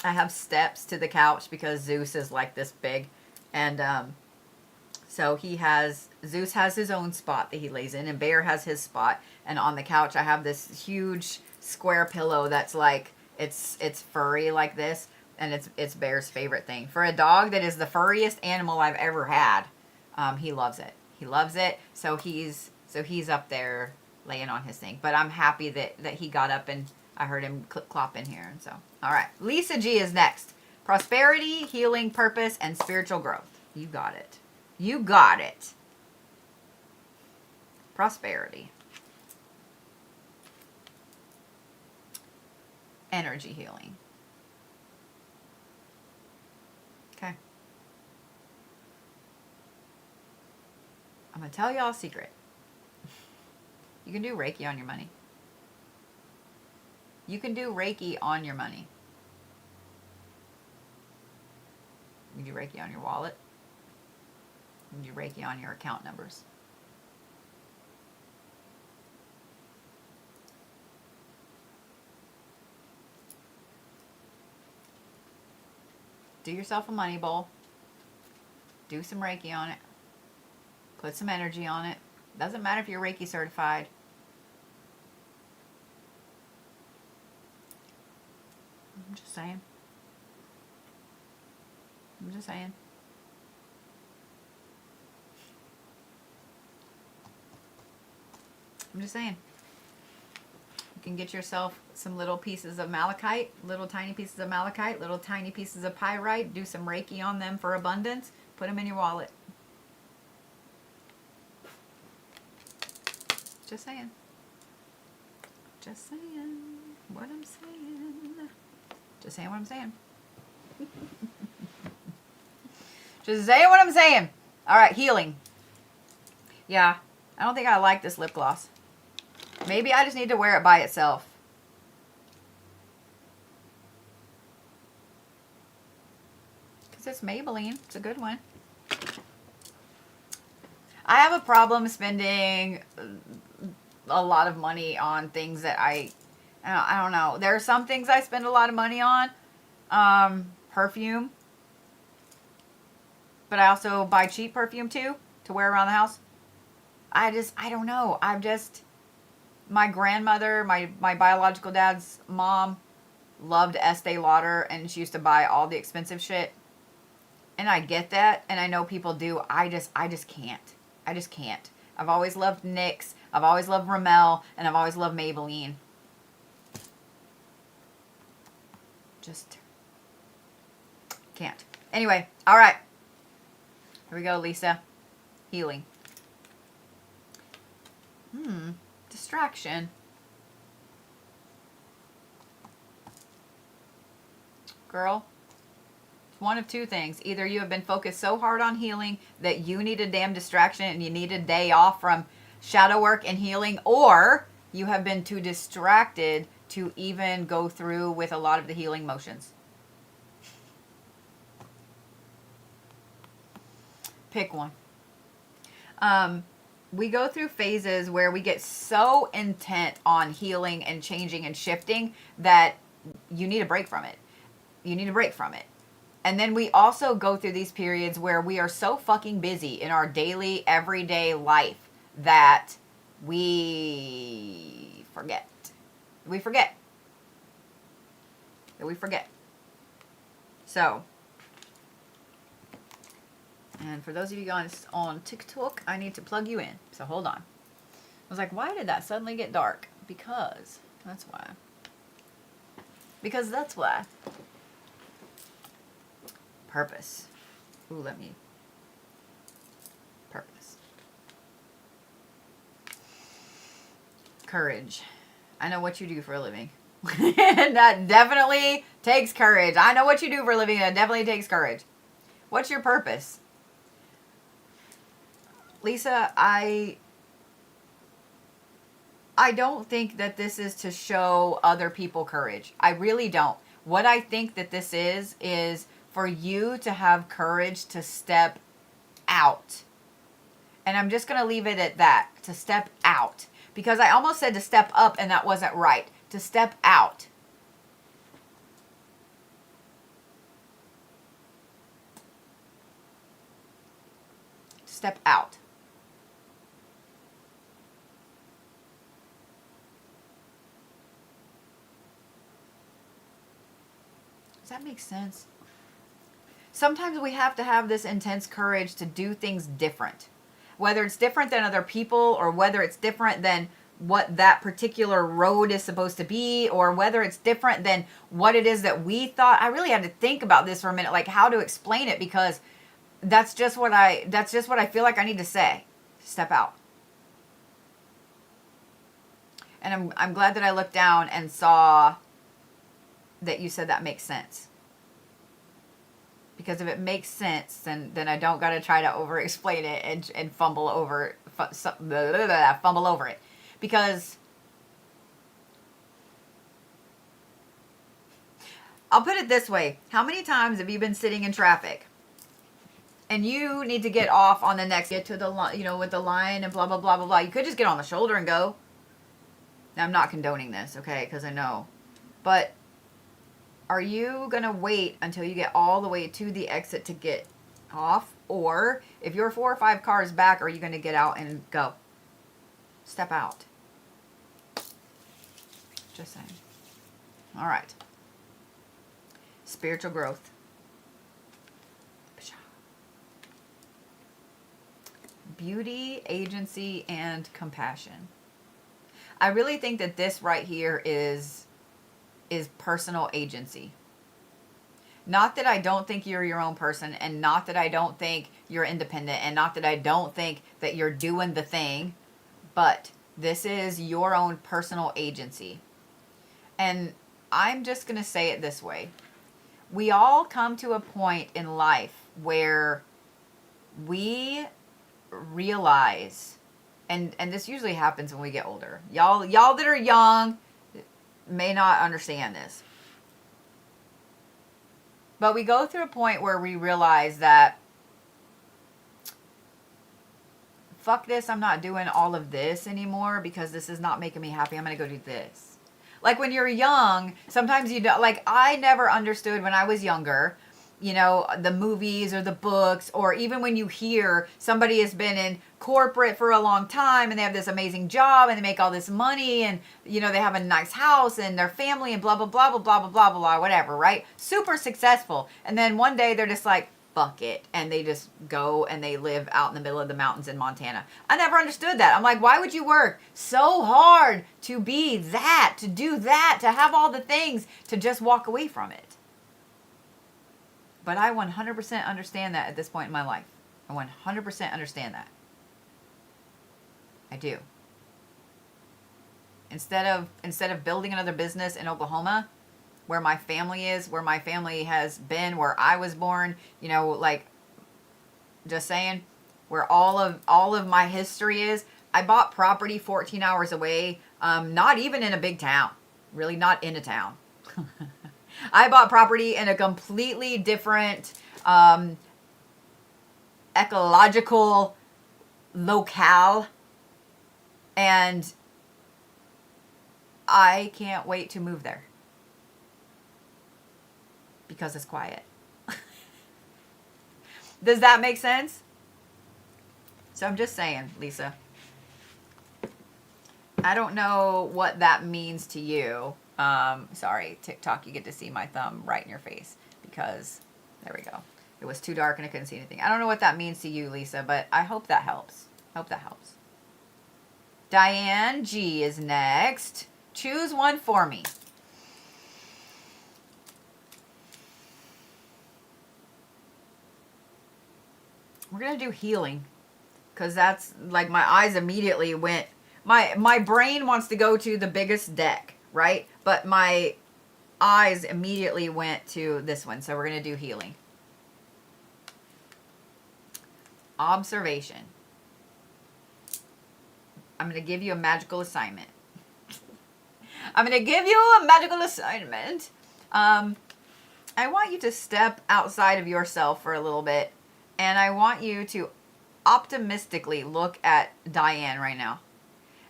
have steps to the couch because Zeus is like this big, and so Zeus has his own spot that he lays in, and Bear has his spot, and on the couch I have this huge square pillow that's like, it's furry like this, and it's Bear's favorite thing. For a dog that is the furriest animal I've ever had, he loves it. So he's up there laying on his thing. But I'm happy that he got up and I heard him clop in here. And so, all right, Lisa G is next. Prosperity, healing, purpose, and spiritual growth. You got it. Prosperity. Energy healing. Okay. I'm going to tell y'all a secret. You can do Reiki on your money. You can do Reiki on your money. You do Reiki on your wallet. You do Reiki on your account numbers. Do yourself a money bowl. Do some Reiki on it. Put some energy on it. Doesn't matter if you're Reiki certified. I'm just saying. I'm just saying. I'm just saying. You can get yourself some little pieces of malachite, little tiny pieces of malachite, little tiny pieces of pyrite. Do some Reiki on them for abundance. Put them in your wallet. Just saying. Just saying what I'm saying. Just saying what I'm saying. Just saying what I'm saying. All right, healing. Yeah, I don't think I like this lip gloss. Maybe I just need to wear it by itself. Because it's Maybelline. It's a good one. I have a problem spending a lot of money on things that I don't know. There are some things I spend a lot of money on. Perfume. But I also buy cheap perfume too to wear around the house. I don't know. My grandmother, my biological dad's mom loved Estee Lauder, and she used to buy all the expensive shit. And I get that, and I know people do. I just can't. I just can't. I've always loved NYX. I've always loved Rimmel, and I've always loved Maybelline. Just can't. Anyway, all right. Here we go, Lisa. Healing. Distraction. Girl, it's one of two things. Either you have been focused so hard on healing that you need a damn distraction and you need a day off from shadow work and healing, or you have been too distracted to even go through with a lot of the healing motions. Pick one. We go through phases where we get so intent on healing and changing and shifting that you need a break from it. You need a break from it. And then we also go through these periods where we are so fucking busy in our daily, everyday life that we forget. We forget. So, and for those of you guys on TikTok, I need to plug you in. So hold on. I was like, why did that suddenly get dark? Because that's why. Purpose. Ooh, purpose. Courage. I know what you do for a living. That definitely takes courage. I know what you do for a living. That definitely takes courage. What's your purpose? Lisa, I don't think that this is to show other people courage. I really don't. What I think that this is for you to have courage to step out. And I'm just going to leave it at that, to step out. Because I almost said to step up and that wasn't right. To step out. Step out. Does that make sense? Sometimes we have to have this intense courage to do things different. Whether it's different than other people, or whether it's different than what that particular road is supposed to be, or whether it's different than what it is that we thought. I really had to think about this for a minute, like how to explain it, because that's just what I feel like I need to say. Step out. And I'm glad that I looked down and saw that you said that makes sense. Because if it makes sense, then I don't got to try to over explain it and fumble over it. Because I'll put it this way. How many times have you been sitting in traffic and you need to get off on the next, get to the line, you know, with the line and blah, blah, blah, blah, blah. You could just get on the shoulder and go. Now, I'm not condoning this, okay, because I know. But are you going to wait until you get all the way to the exit to get off? Or if you're 4 or 5 cars back, are you going to get out and go? Step out. Just saying. All right. Spiritual growth. Beauty, agency, and compassion. I really think that this right here is personal agency. Not that I don't think you're your own person, and not that I don't think you're independent, and not that I don't think that you're doing the thing, but this is your own personal agency. And I'm just going to say it this way. We all come to a point in life where we realize, and this usually happens when we get older. Y'all that are young may not understand this. But we go through a point where we realize that, fuck this, I'm not doing all of this anymore because this is not making me happy. I'm going to go do this. Like when you're young, sometimes you don't, like I never understood when I was younger, you know, the movies or the books, or even when you hear somebody has been in corporate for a long time and they have this amazing job and they make all this money and, you know, they have a nice house and their family and blah, blah, blah, blah, blah, blah, blah, blah, whatever, right? Super successful. And then one day they're just like, fuck it. And they just go and they live out in the middle of the mountains in Montana. I never understood that. I'm like, why would you work so hard to be that, to do that, to have all the things, to just walk away from it? But I 100% understand that at this point in my life. I 100% understand that. I do. Instead of building another business in Oklahoma, where my family is, where my family has been, where I was born, you know, like, just saying, where all of my history is, I bought property 14 hours away, not even in a big town, really not in a town. I bought property in a completely different ecological locale, and I can't wait to move there because it's quiet. Does that make sense? So I'm just saying, Lisa, I don't know what that means to you. Sorry, TikTok, you get to see my thumb right in your face because, there we go. It was too dark and I couldn't see anything. I don't know what that means to you, Lisa, but I hope that helps. Hope that helps. Diane G is next. Choose one for me. We're going to do healing because that's like my eyes immediately went, my brain wants to go to the biggest deck, right? But my eyes immediately went to this one. So we're going to do healing. Observation. I'm going to give you a magical assignment. I'm going to give you a magical assignment. I want you to step outside of yourself for a little bit. And I want you to optimistically look at Diane right now.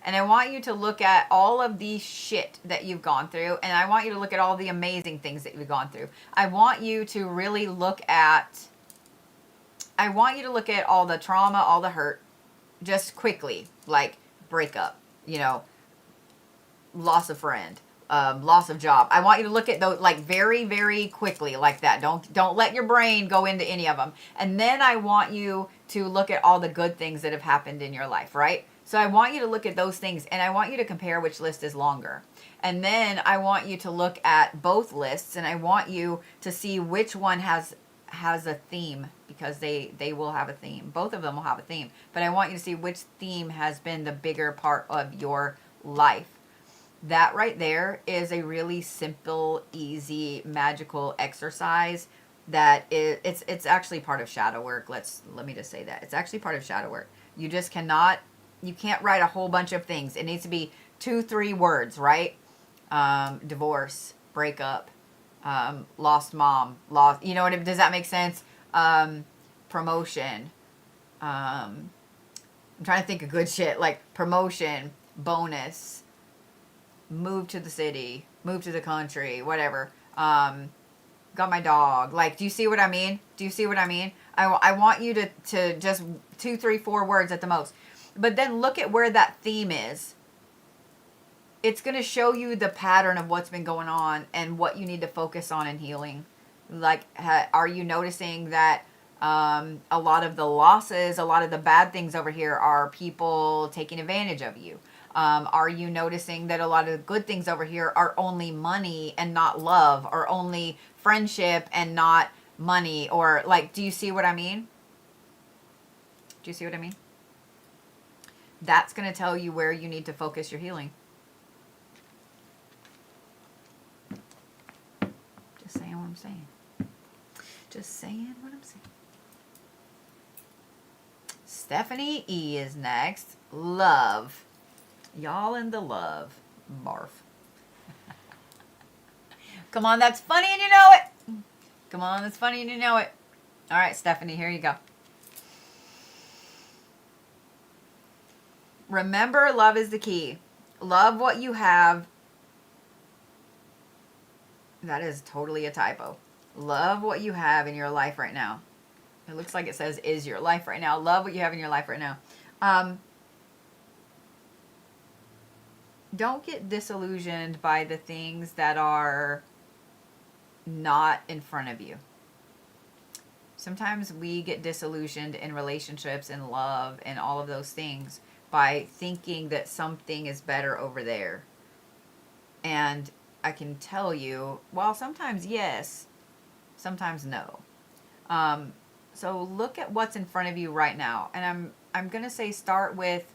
And I want you to look at all of the shit that you've gone through. And I want you to look at all the amazing things that you've gone through. I want you to really look at, I want you to look at all the trauma, all the hurt, just quickly, like breakup, you know, loss of friend, loss of job. I want you to look at those like very, very quickly like that. Don't let your brain go into any of them. And then I want you to look at all the good things that have happened in your life, right? So I want you to look at those things and I want you to compare which list is longer. And then I want you to look at both lists and I want you to see which one has a theme, because they will have a theme. Both of them will have a theme. But I want you to see which theme has been the bigger part of your life. That right there is a really simple, easy, magical exercise that it's actually part of shadow work. Let me just say that. It's actually part of shadow work. You just you can't write a whole bunch of things. It needs to be 2-3 words, right? Divorce, breakup, lost mom, does that make sense? promotion. I'm trying to think of good shit, like promotion, bonus, move to the city, move to the country, whatever. Got my dog. Like, do you see what I mean? Do you see what I mean? I want you to just 2, 3, 4 words at the most. But then look at where that theme is. It's going to show you the pattern of what's been going on and what you need to focus on in healing. Like, are you noticing that a lot of the losses, a lot of the bad things over here are people taking advantage of you? Are you noticing that a lot of the good things over here are only money and not love, or only friendship and not money? Or like, do you see what I mean? Do you see what I mean? That's going to tell you where you need to focus your healing. Just saying what I'm saying. Just saying what I'm saying. Stephanie E is next. Love. Y'all in the love. Barf. Come on, that's funny and you know it. Come on, that's funny and you know it. All right, Stephanie, here you go. Remember, love is the key. Love what you have. That is totally a typo. Love what you have in your life right now. It looks like it says is your life right now. Love what you have in your life right now. Don't get disillusioned by the things that are not in front of you. Sometimes we get disillusioned in relationships and love and all of those things by thinking that something is better over there. And I can tell you, well, sometimes yes, sometimes no. So look at what's in front of you right now. And I'm going to say start with,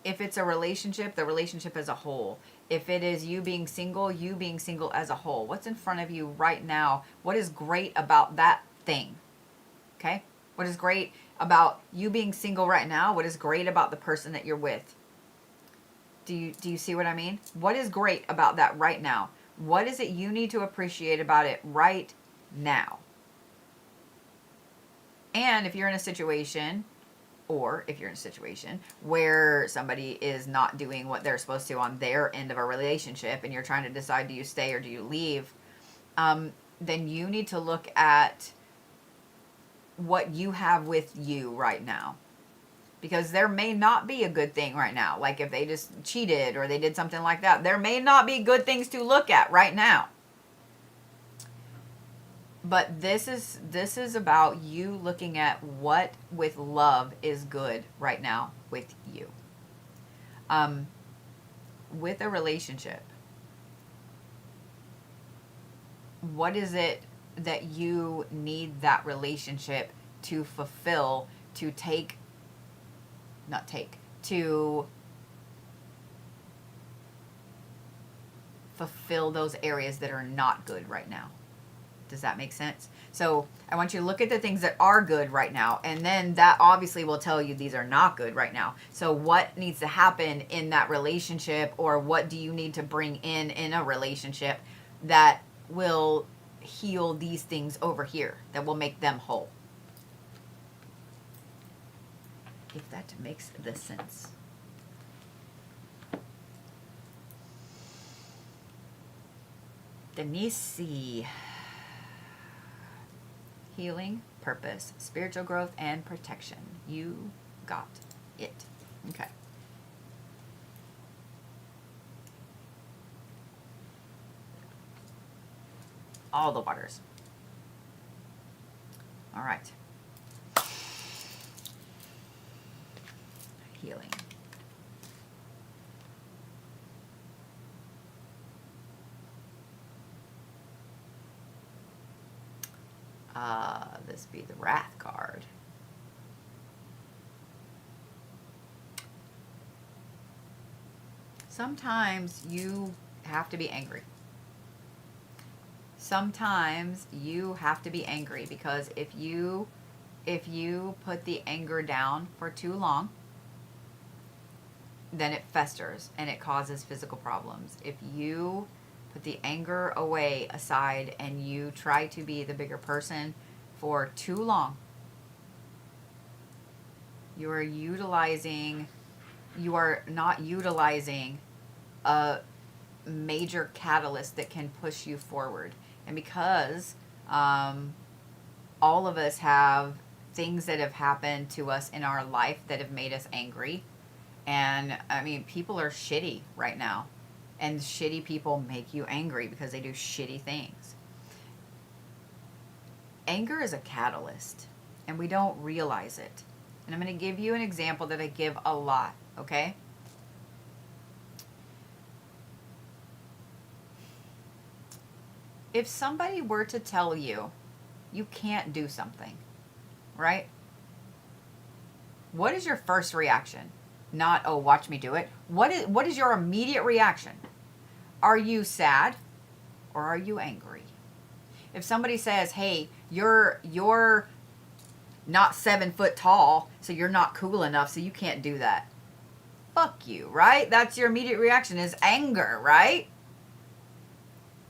if it's a relationship, the relationship as a whole. If it is you being single as a whole. What's in front of you right now? What is great about that thing? Okay? What is great about you being single right now? What is great about the person that you're with? Do you see what I mean? What is great about that right now? What is it you need to appreciate about it right now? And if you're in a situation, or if you're in a situation where somebody is not doing what they're supposed to on their end of a relationship, and you're trying to decide, do you stay or do you leave? Then you need to look at what you have with you right now. Because there may not be a good thing right now. Like if they just cheated or they did something like that, there may not be good things to look at right now. But this is about you looking at what with love is good right now with you. With a relationship, what is it that you need that relationship to fulfill, to fulfill those areas that are not good right now? Does that make sense? So I want you to look at the things that are good right now, and then that obviously will tell you these are not good right now. So what needs to happen in that relationship, or what do you need to bring in a relationship that will heal these things over here, that will make them whole? If that makes the sense. Denise C. Healing, purpose, spiritual growth, and protection. You got it. Okay. All the waters. All right. Healing. This be the Wrath card. Sometimes you have to be angry. Sometimes you have to be angry, because if you put the anger down for too long, then it festers and it causes physical problems. If you put the anger away aside and you try to be the bigger person for too long, You are utilizing, you are not utilizing a major catalyst that can push you forward. And because all of us have things that have happened to us in our life that have made us angry. And I mean, people are shitty right now. And shitty people make you angry because they do shitty things. Anger is a catalyst, and we don't realize it. And I'm going to give you an example that I give a lot, okay? If somebody were to tell you you can't do something, right? What is your first reaction? Not, oh, watch me do it. What is your immediate reaction? Are you sad or are you angry? If somebody says, hey, you're not 7 foot tall, so you're not cool enough, so you can't do that. Fuck you, right? That's your immediate reaction is anger, right?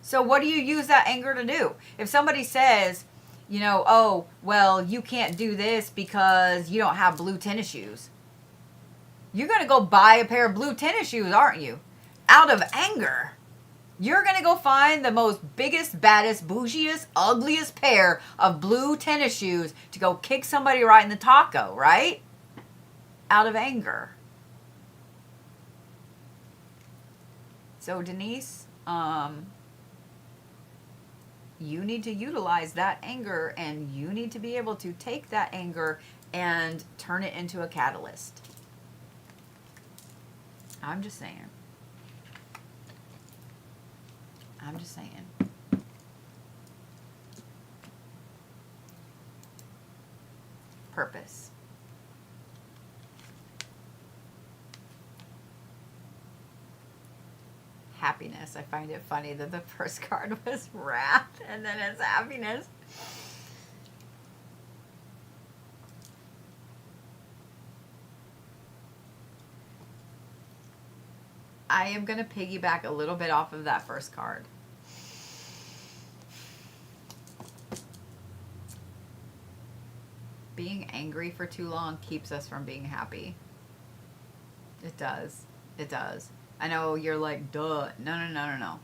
So what do you use that anger to do? If somebody says, you know, oh, well, you can't do this because you don't have blue tennis shoes. You're going to go buy a pair of blue tennis shoes, aren't you? Out of anger. You're going to go find the most biggest, baddest, bougiest, ugliest pair of blue tennis shoes to go kick somebody right in the taco, right? Out of anger. So Denise, you need to utilize that anger, and you need to be able to take that anger and turn it into a catalyst. I'm just saying. I'm just saying. Purpose. Happiness. I find it funny that the first card was wrath and then it's happiness. I am going to piggyback a little bit off of that first card. Being angry for too long keeps us from being happy. It does. It does. I know you're like, duh. No.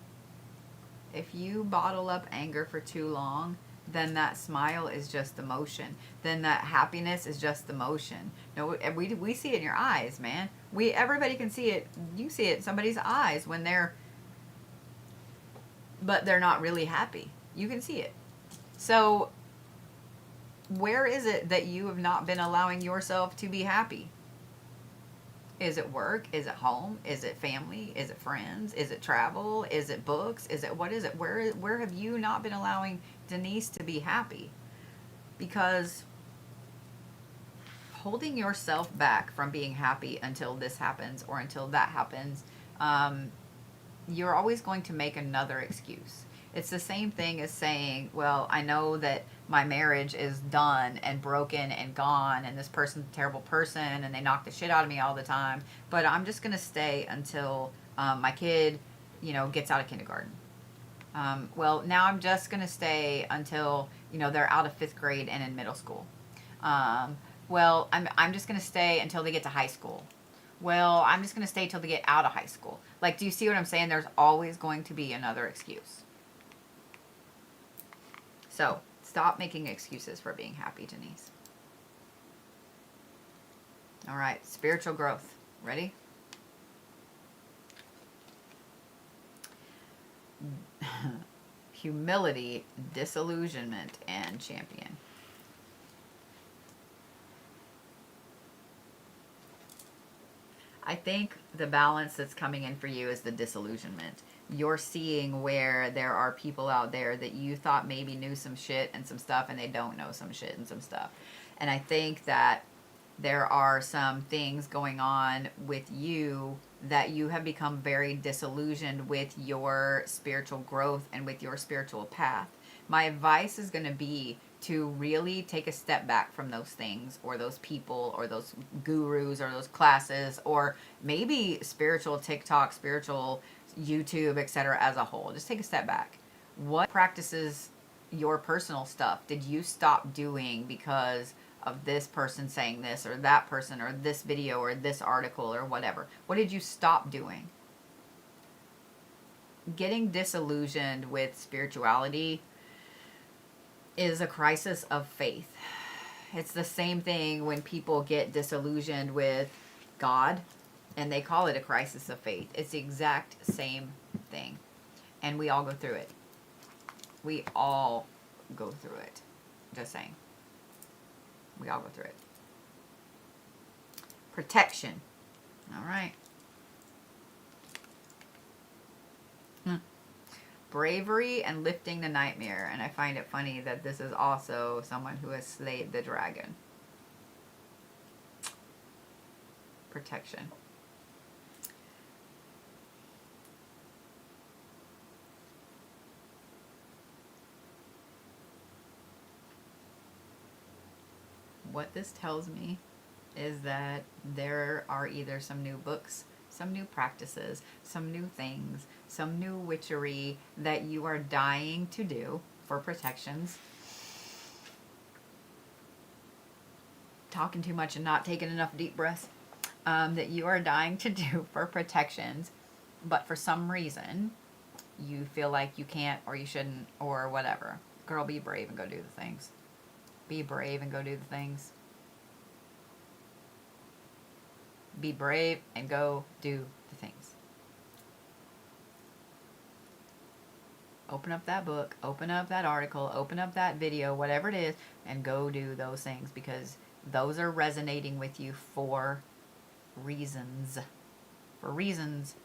If you bottle up anger for too long, then that smile is just emotion. Then that happiness is just emotion. No, we see it in your eyes, man. Everybody can see it. You see it in somebody's eyes when but they're not really happy. You can see it. So where is it that you have not been allowing yourself to be happy? Is it work? Is it home? Is it family? Is it friends? Is it travel? Is it books? What is it? Where have you not been allowing Denise to be happy? Because holding yourself back from being happy until this happens or until that happens, you're always going to make another excuse. It's the same thing as saying, well, I know that my marriage is done and broken and gone, and this person's a terrible person, and they knock the shit out of me all the time, but I'm just going to stay until my kid, gets out of kindergarten. Well, now I'm just going to stay until, they're out of 5th grade and in middle school. Well, I'm just going to stay until they get to high school. Well, I'm just going to stay till they get out of high school. Like, do you see what I'm saying? There's always going to be another excuse. So, stop making excuses for being happy, Denise. All right, spiritual growth. Ready? Humility, disillusionment, and champion. I think the balance that's coming in for you is the disillusionment. You're seeing where there are people out there that you thought maybe knew some shit and some stuff, and they don't know some shit and some stuff. And I think that there are some things going on with you that you have become very disillusioned with your spiritual growth and with your spiritual path. My advice is going to be to really take a step back from those things or those people or those gurus or those classes or maybe spiritual TikTok, spiritual YouTube, etc. as a whole. Just take a step back. What practices your personal stuff did you stop doing because of this person saying this or that person or this video or this article or whatever? What did you stop doing? Getting disillusioned with spirituality is a crisis of faith. It's the same thing when people get disillusioned with God and they call it a crisis of faith. It's the exact same thing. And we all go through it. We all go through it. Just saying. We all go through it. Protection. All right. Bravery and lifting the nightmare. And I find it funny that this is also someone who has slayed the dragon. Protection. What this tells me is that there are either some new books, some new practices, some new things, some new witchery that you are dying to do for protections. Talking too much and not taking enough deep breaths. That you are dying to do for protections, but for some reason you feel like you can't or you shouldn't or whatever. Girl, be brave and go do the things. Be brave and go do the things. Be brave and go do the things. Open up that book, open up that article, open up that video, whatever it is, and go do those things because those are resonating with you for reasons. For reasons.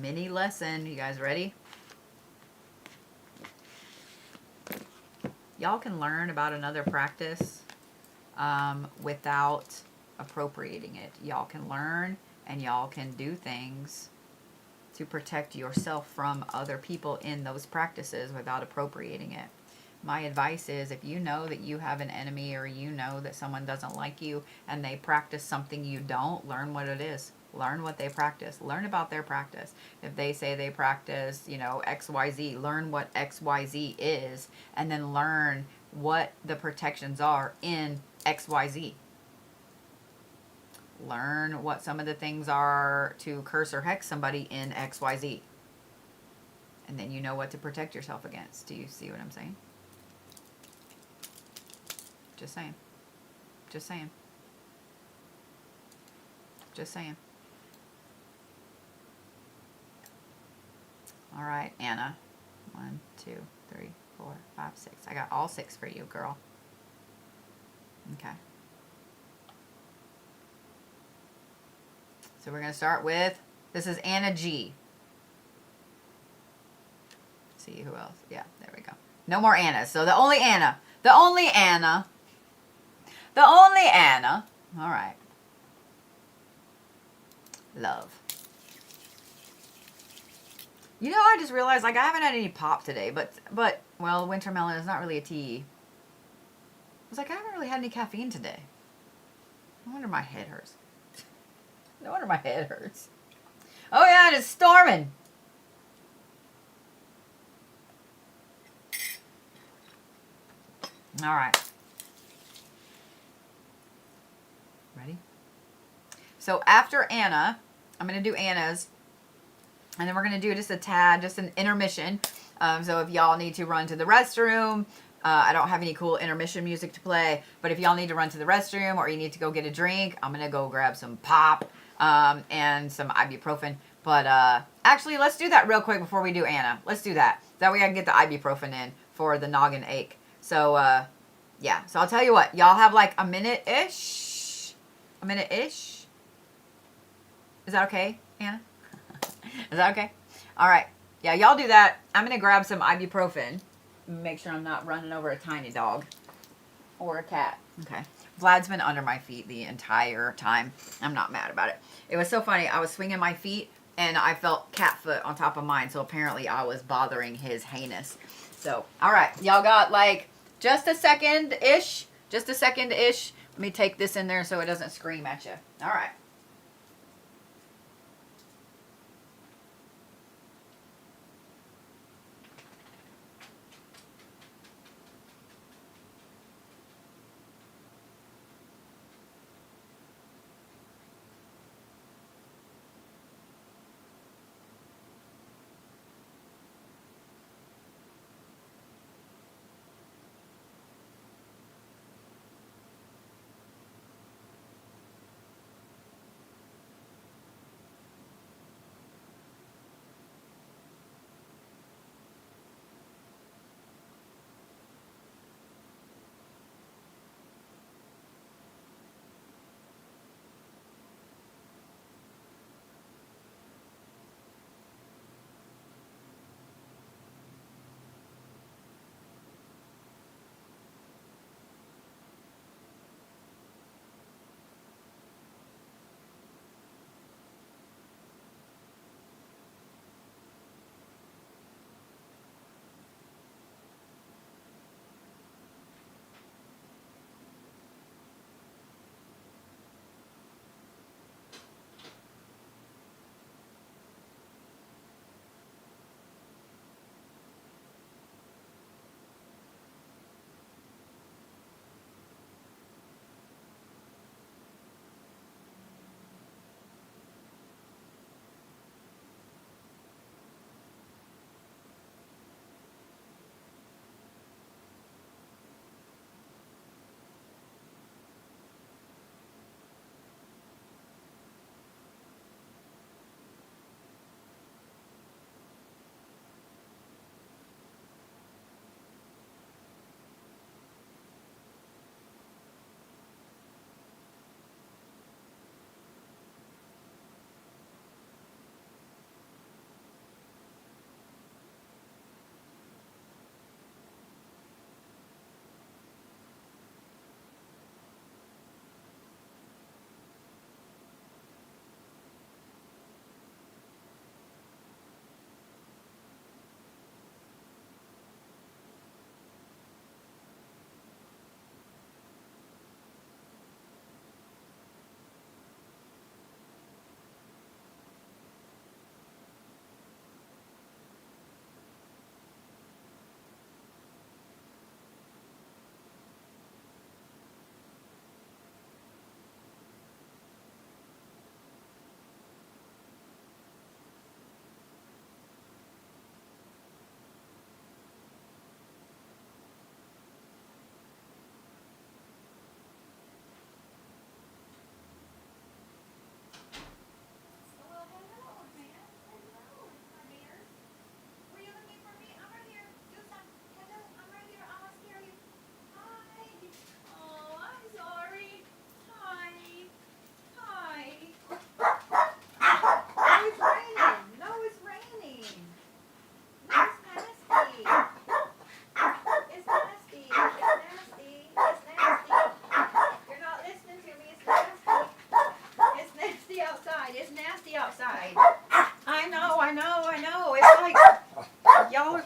Mini lesson. You guys ready? Y'all can learn about another practice without appropriating it. Y'all can learn and y'all can do things to protect yourself from other people in those practices without appropriating it. My advice is if you know that you have an enemy or you know that someone doesn't like you and they practice something you don't, learn what it is. Learn what they practice. Learn about their practice. If they say they practice, XYZ, learn what XYZ is and then learn what the protections are in XYZ. Learn what some of the things are to curse or hex somebody in XYZ. And then you know what to protect yourself against. Do you see what I'm saying? Just saying. Just saying. Just saying. All right, Anna. 1, 2, 3, 4, 5, 6. I got all 6 for you, girl. Okay. So we're going to start with, this is Anna G. Let's see who else. Yeah, there we go. No more Annas. So the only Anna. The only Anna. The only Anna. All right. Love. I just realized, I haven't had any pop today, but well, winter melon is not really a tea. I was like, I haven't really had any caffeine today. No wonder my head hurts. No wonder my head hurts. Oh yeah, and it's storming. All right. Ready? So after Anna, I'm going to do Anna's. And then we're going to do just a tad, just an intermission. So if y'all need to run to the restroom, I don't have any cool intermission music to play. But if y'all need to run to the restroom or you need to go get a drink, I'm going to go grab some pop and some ibuprofen. But actually, let's do that real quick before we do Anna. Let's do that. That way I can get the ibuprofen in for the noggin ache. So, yeah. So I'll tell you what. Y'all have like a minute-ish. A minute-ish. Is that okay, Anna? Is that okay? All right. Yeah, y'all do that. I'm going to grab some ibuprofen. Make sure I'm not running over a tiny dog or a cat. Okay. Vlad's been under my feet the entire time. I'm not mad about it. It was so funny. I was swinging my feet and I felt cat foot on top of mine. So apparently I was bothering his heinous. So, all right. Y'all got like just a second-ish. Just a second-ish. Let me take this in there so it doesn't scream at you. All right.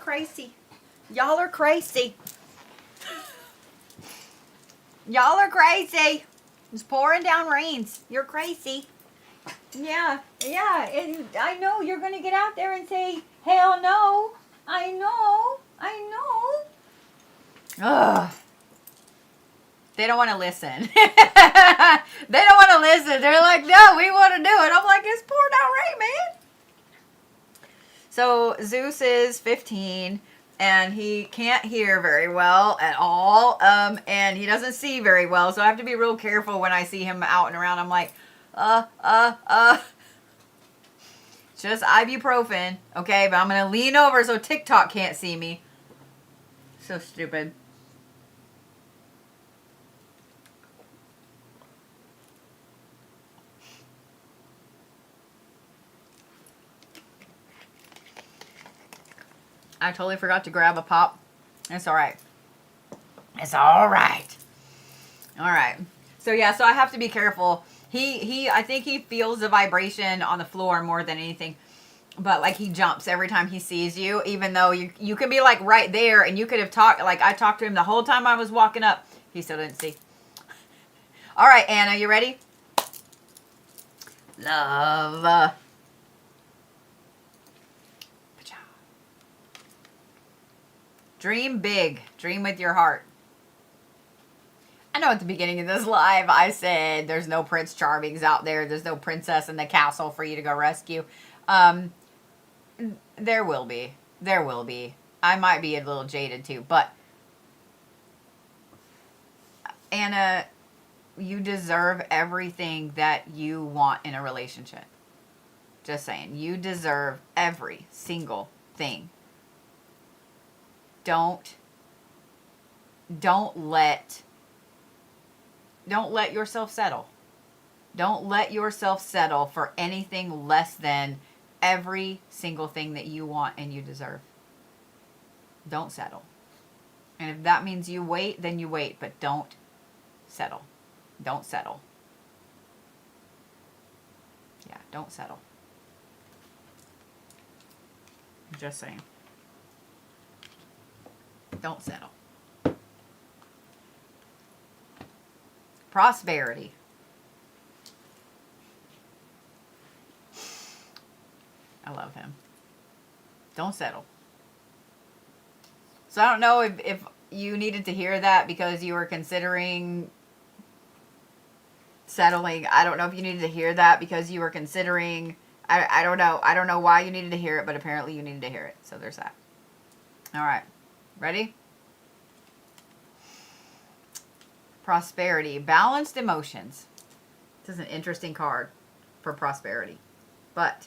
crazy. Y'all are crazy. Y'all are crazy. It's pouring down rains. You're crazy. Yeah. And I know you're going to get out there and say, hell no. I know. Ugh. They don't want to listen. They don't want to listen. They're like, no, we want to do it. I'm like, it's pouring down rain, man. So Zeus is 15 and he can't hear very well at all. And he doesn't see very well. So I have to be real careful when I see him out and around. I'm like, just ibuprofen. Okay. But I'm going to lean over so TikTok can't see me. So stupid. I totally forgot to grab a pop. It's all right. It's all right. All right. So yeah, so I have to be careful. I think he feels the vibration on the floor more than anything. But like he jumps every time he sees you, even though you can be like right there and you could have talked, like I talked to him the whole time I was walking up. He still didn't see. All right, Anna, you ready? Love. Dream big. Dream with your heart. I know at the beginning of this live I said there's no Prince Charmings out there. There's no princess in the castle for you to go rescue. There will be. There will be. I might be a little jaded too, but Anna, you deserve everything that you want in a relationship. Just saying. You deserve every single thing. Don't let yourself settle. Don't let yourself settle for anything less than every single thing that you want and you deserve. Don't settle. And if that means you wait, then you wait, but don't settle. Don't settle. Yeah, don't settle. Just saying. Don't settle. Prosperity. I love him. Don't settle. So I don't know if you needed to hear that because you were considering settling. I don't know if you needed to hear that because you were considering. I don't know. I don't know why you needed to hear it, but apparently you needed to hear it. So there's that. All right. Ready? Prosperity. Balanced emotions. This is an interesting card for prosperity. But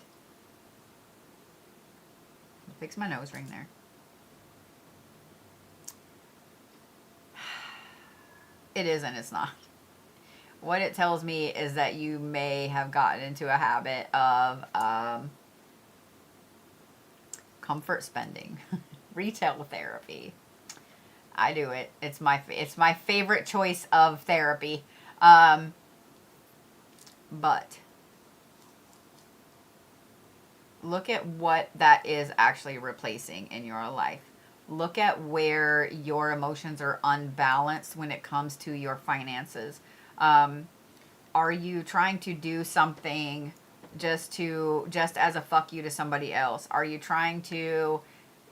I'll fix my nose ring there. It is and it's not. What it tells me is that you may have gotten into a habit of comfort spending. Retail therapy. I do it. It's my favorite choice of therapy. But look at what that is actually replacing in your life. Look at where your emotions are unbalanced when it comes to your finances. Are you trying to do something just as a fuck you to somebody else? Are you trying to,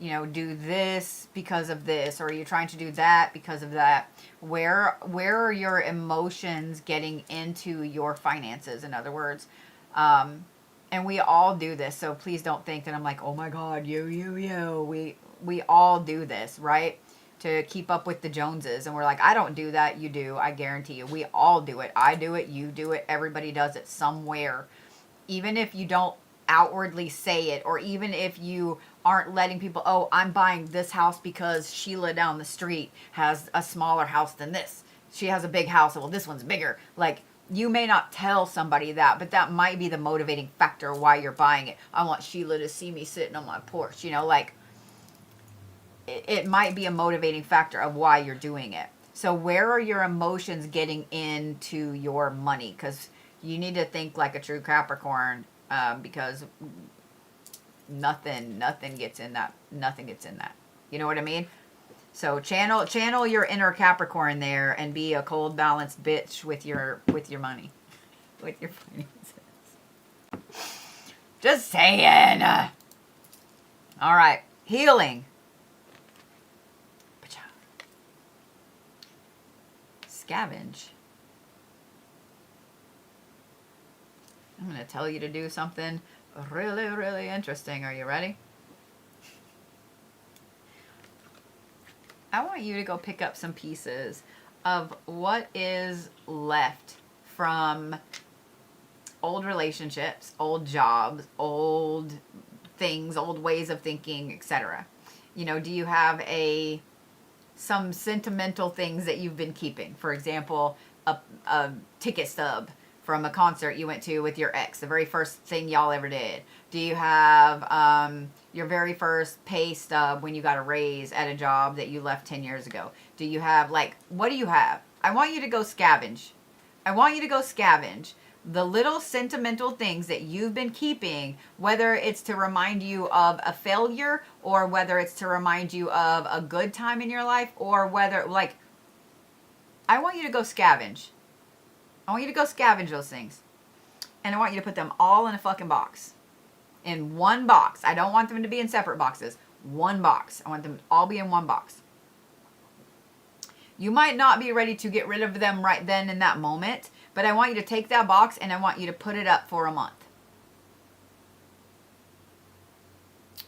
do this because of this? Or are you trying to do that because of that? Where are your emotions getting into your finances, in other words? And we all do this, so please don't think that I'm like, oh my God, we all do this, right? To keep up with the Joneses. And we're like, I don't do that. You do. I guarantee you. We all do it. I do it. You do it. Everybody does it somewhere. Even if you don't outwardly say it, or even if you aren't letting people, oh, I'm buying this house because Sheila down the street has a smaller house than this. She has a big house. Well, this one's bigger. Like, you may not tell somebody that, but that might be the motivating factor why you're buying it. I want Sheila to see me sitting on my porch, like, it might be a motivating factor of why you're doing it. So where are your emotions getting into your money? Because you need to think like a true Capricorn, because nothing gets in that. Nothing gets in that. You know what I mean? So channel your inner Capricorn there and be a cold, balanced bitch with your money, with your finances. Just saying. All right, healing. Scavenge. I'm going to tell you to do something really, really interesting. Are you ready? I want you to go pick up some pieces of what is left from old relationships, old jobs, old things, old ways of thinking, etc. You know, do you have some sentimental things that you've been keeping? For example, a ticket stub from a concert you went to with your ex, the very first thing y'all ever did. Do you have your very first pay stub when you got a raise at a job that you left 10 years ago? Do you have, like, what do you have? I want you to go scavenge. I want you to go scavenge the little sentimental things that you've been keeping, whether it's to remind you of a failure or whether it's to remind you of a good time in your life, or whether, like, I want you to go scavenge. I want you to go scavenge those things. And I want you to put them all in a fucking box. In one box. I don't want them to be in separate boxes. One box. I want them to all be in one box. You might not be ready to get rid of them right then in that moment, but I want you to take that box and I want you to put it up for a month.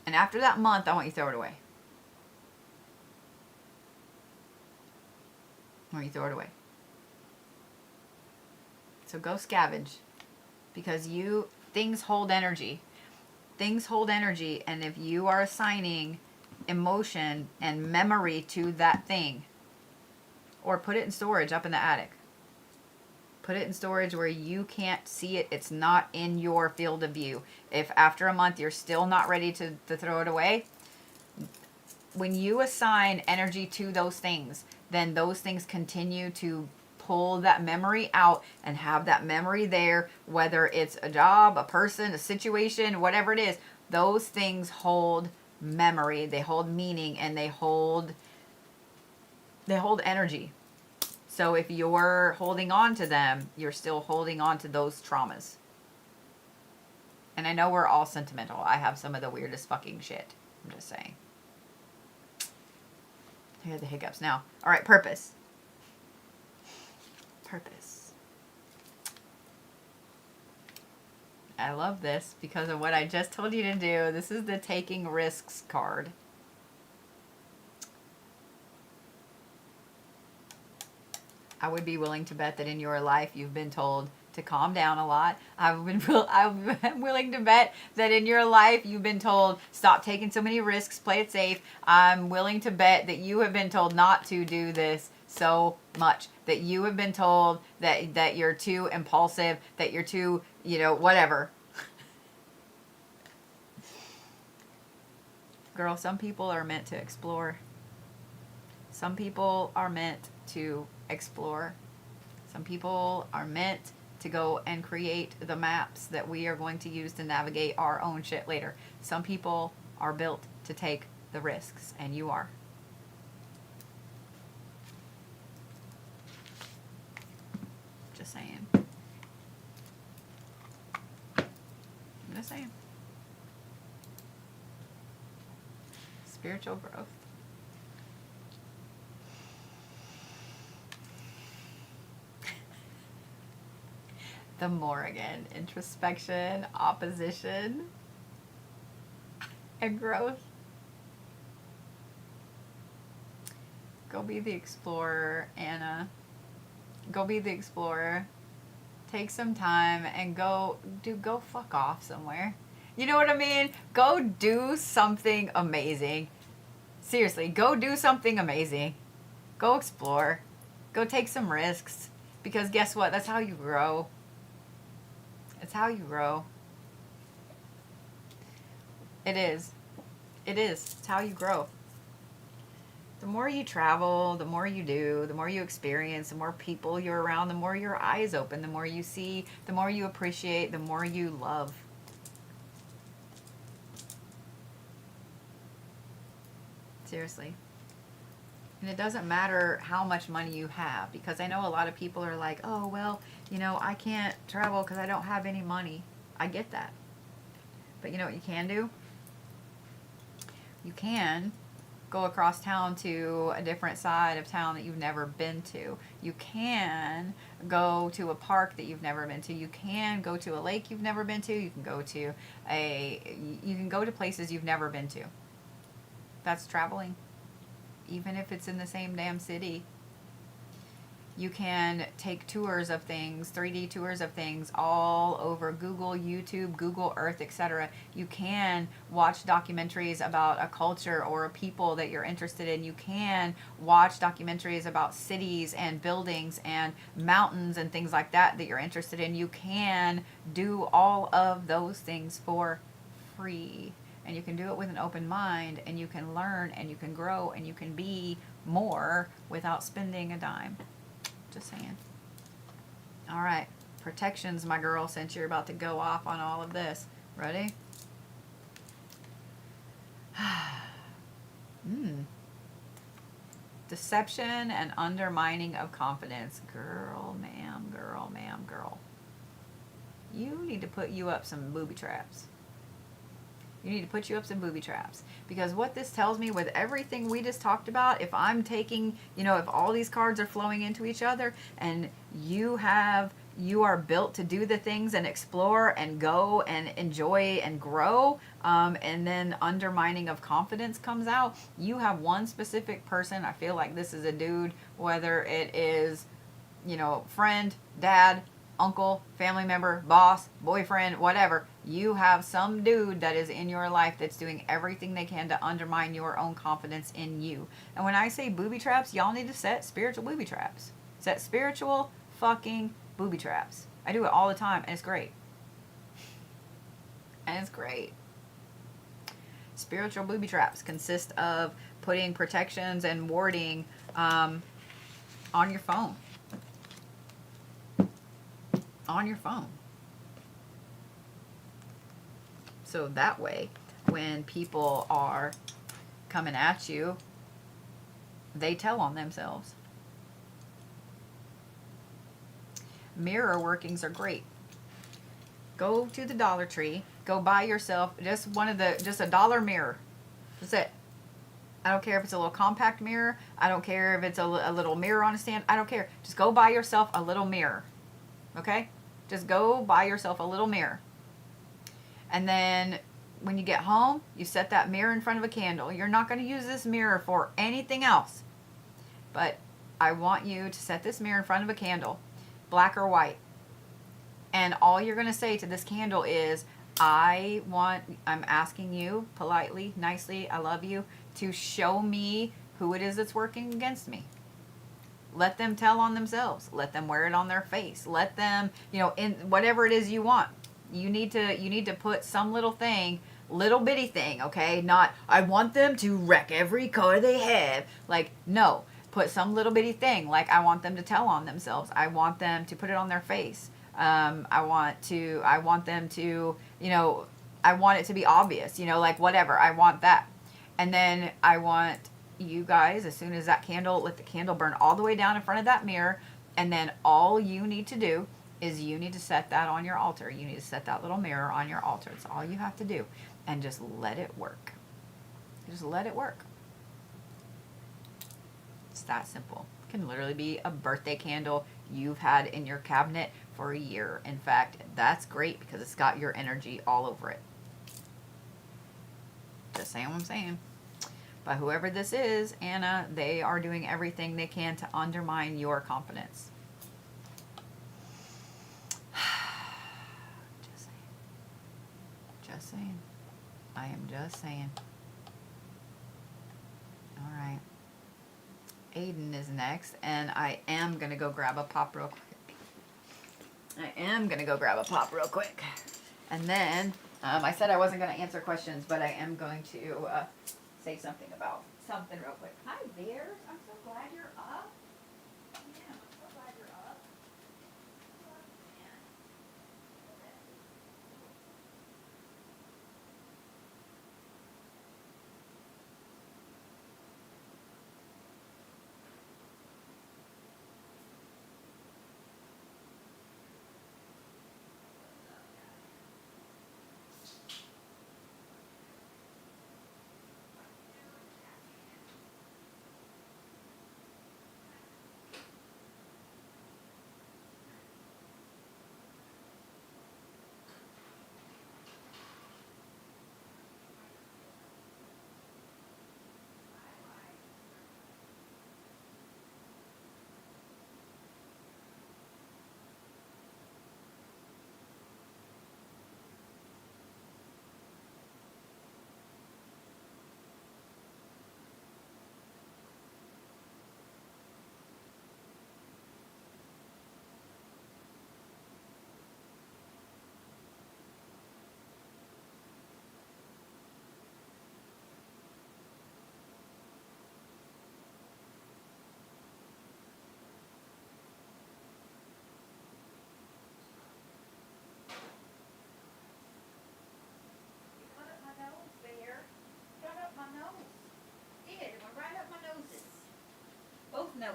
And after that month, I want you to throw it away. I want you to throw it away. So go scavenge, because things hold energy. Things hold energy, and if you are assigning emotion and memory to that thing, or put it in storage up in the attic. Put it in storage where you can't see it. It's not in your field of view. If after a month you're still not ready to throw it away, when you assign energy to those things, then those things continue to pull that memory out and have that memory there, whether it's a job, a person, a situation, whatever it is. Those things hold memory, they hold meaning, and they hold energy. So if you're holding on to them, you're still holding on to those traumas. And I know we're all sentimental. I have some of the weirdest fucking shit. I'm just saying. I hear the hiccups now. All right, purpose. Purpose. I love this because of what I just told you to do. This is the taking risks card. I would be willing to bet that in your life you've been told to calm down a lot. I'm willing to bet that in your life you've been told stop taking so many risks, play it safe. I'm willing to bet that you have been told not to do this so much, that you have been told that you're too impulsive, that you're too, whatever. Girl, some people are meant to explore. Some people are meant to explore. Some people are meant to go and create the maps that we are going to use to navigate our own shit later. Some people are built to take the risks, and you are. Just saying. I'm just saying. Spiritual growth. The more again. Introspection, opposition, and growth. Go be the explorer, Anna. Go be the explorer. Take some time and go fuck off somewhere. You know what I mean? Go do something amazing. Seriously, go do something amazing. Go explore. Go take some risks. Because guess what? That's how you grow. It's how you grow. It is. It is. It's how you grow. The more you travel, the more you do, the more you experience, the more people you're around, the more your eyes open, the more you see, the more you appreciate, the more you love. Seriously. And it doesn't matter how much money you have, because I know a lot of people are like, oh, well, I can't travel because I don't have any money. I get that. But you know what you can do? You can go across town to a different side of town that you've never been to. You can go to a park that you've never been to. You can go to a lake you've never been to. You can go to places you've never been to. That's traveling. Even if it's in the same damn city. You can take tours of things, 3D tours of things all over Google, YouTube, Google Earth, etc. You can watch documentaries about a culture or a people that you're interested in. You can watch documentaries about cities and buildings and mountains and things like that that you're interested in. You can do all of those things for free. And you can do it with an open mind, and you can learn, and you can grow, and you can be more without spending a dime. Just saying. All right. Protections, my girl, since you're about to go off on all of this. Ready? Deception and undermining of confidence. Girl, ma'am, girl, ma'am, girl. You need to put you up some booby traps. You need to put you up some booby traps. Because what this tells me with everything we just talked about, if I'm taking, if all these cards are flowing into each other, and you are built to do the things and explore and go and enjoy and grow, and then undermining of confidence comes out, you have one specific person. I feel like this is a dude, whether it is, friend, dad, uncle, family member, boss, boyfriend, whatever. You have some dude that is in your life that's doing everything they can to undermine your own confidence in you. And when I say booby traps, y'all need to set spiritual booby traps. Set spiritual fucking booby traps. I do it all the time, and it's great. And it's great. Spiritual booby traps consist of putting protections and warding on your phone. On your phone. So that way, when people are coming at you, they tell on themselves. Mirror workings are great. Go to the Dollar Tree. Go buy yourself just a $1 mirror. That's it. I don't care if it's a little compact mirror. I don't care if it's a little mirror on a stand. I don't care. Just go buy yourself a little mirror. Okay? Just go buy yourself a little mirror. And then when you get home, you set that mirror in front of a candle. You're not going to use this mirror for anything else. But I want you to set this mirror in front of a candle, black or white. And all you're going to say to this candle is, I'm asking you politely, nicely, I love you, to show me who it is that's working against me. Let them tell on themselves. Let them wear it on their face. Let them, in whatever it is you want. You need to put some little bitty thing, okay? Not, I want them to wreck every car they have. Like, no. Put some little bitty thing. Like, I want them to tell on themselves. I want them to put it on their face. I want them to, I want it to be obvious, like whatever. I want that. And then I want you guys, as soon as let the candle burn all the way down in front of that mirror, and then all you need to do is you need to set that on your altar. You need to set that little mirror on your altar. It's all you have to do. And just let it work. Just let it work. It's that simple. It can literally be a birthday candle you've had in your cabinet for a year. In fact, that's great because it's got your energy all over it. Just saying what I'm saying. But whoever this is, Anna, they are doing everything they can to undermine your confidence. Just saying. Just saying. I am just saying. All right. Aiden is next, and I am going to go grab a pop real quick. And then, I said I wasn't going to answer questions, but I am going to say something about something real quick. Hi, Bears. I'm so glad you're up. Yeah, I'm so glad you're up.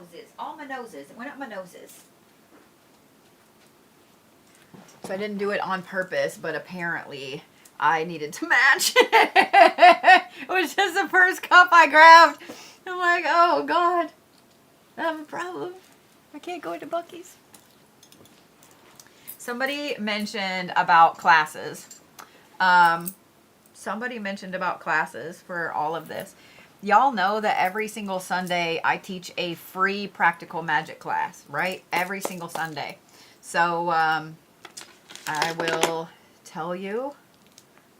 noses. All my noses. It went up my noses. So I didn't do it on purpose, but apparently I needed to match. It was just the first cup I grabbed. I'm like, oh God, I have a problem. I can't go into Buc-ee's. Somebody mentioned about classes. Somebody mentioned about classes for all of this. Y'all know that every single Sunday I teach a free practical magic class, right? Every single Sunday. So I will tell you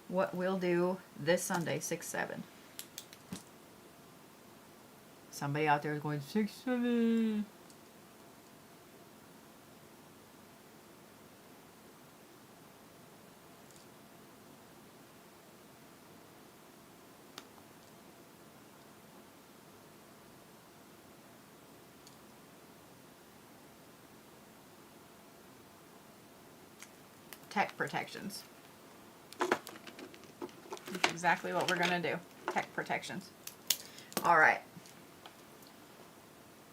what we'll do this Sunday, 6-7. Somebody out there is going, 6-7. Tech protections. That's exactly what we're going to do. Tech protections. All right.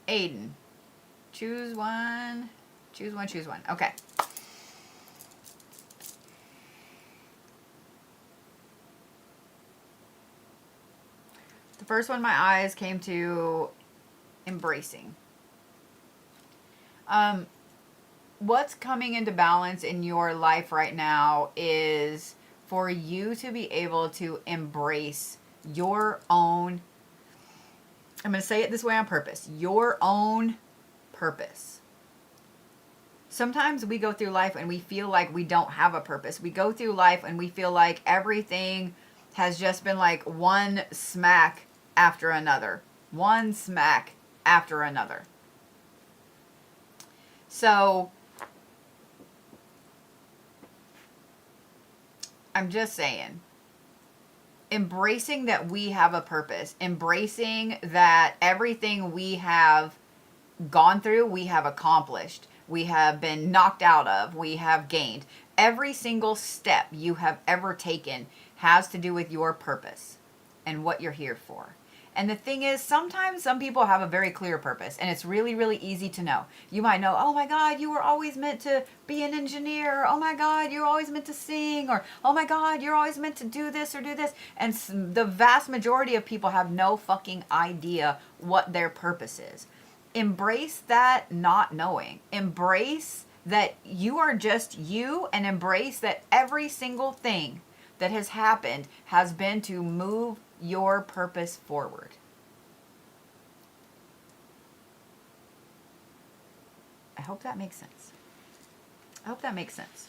Aiden. Choose one. Choose one, choose one. Okay. The first one my eyes came to embracing. What's coming into balance in your life right now is for you to be able to embrace your own, I'm going to say it this way on purpose, your own purpose. Sometimes we go through life and we feel like we don't have a purpose. We go through life and we feel like everything has just been like one smack after another. One smack after another. So I'm just saying, embracing that we have a purpose, embracing that everything we have gone through, we have accomplished, we have been knocked out of, we have gained. Every single step you have ever taken has to do with your purpose and what you're here for. And the thing is, sometimes some people have a very clear purpose, and it's really, really easy to know. You might know, oh my God, you were always meant to be an engineer. Or, oh my God, you're always meant to sing. Or, oh my God, you're always meant to do this or do this. And the vast majority of people have no fucking idea what their purpose is. Embrace that not knowing. Embrace that you are just you, and embrace that every single thing that has happened has been to move your purpose forward. I hope that makes sense. I hope that makes sense.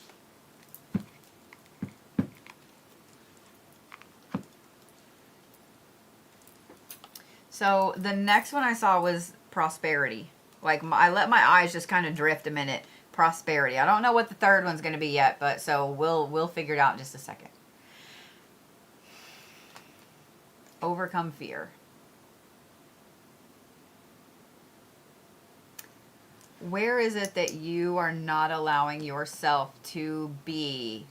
So the next one I saw was prosperity. Like I let my eyes just kind of drift a minute. Prosperity. I don't know what the third one's going to be yet, but so we'll figure it out in just a second. Overcome fear. Where is it that you are not allowing yourself to be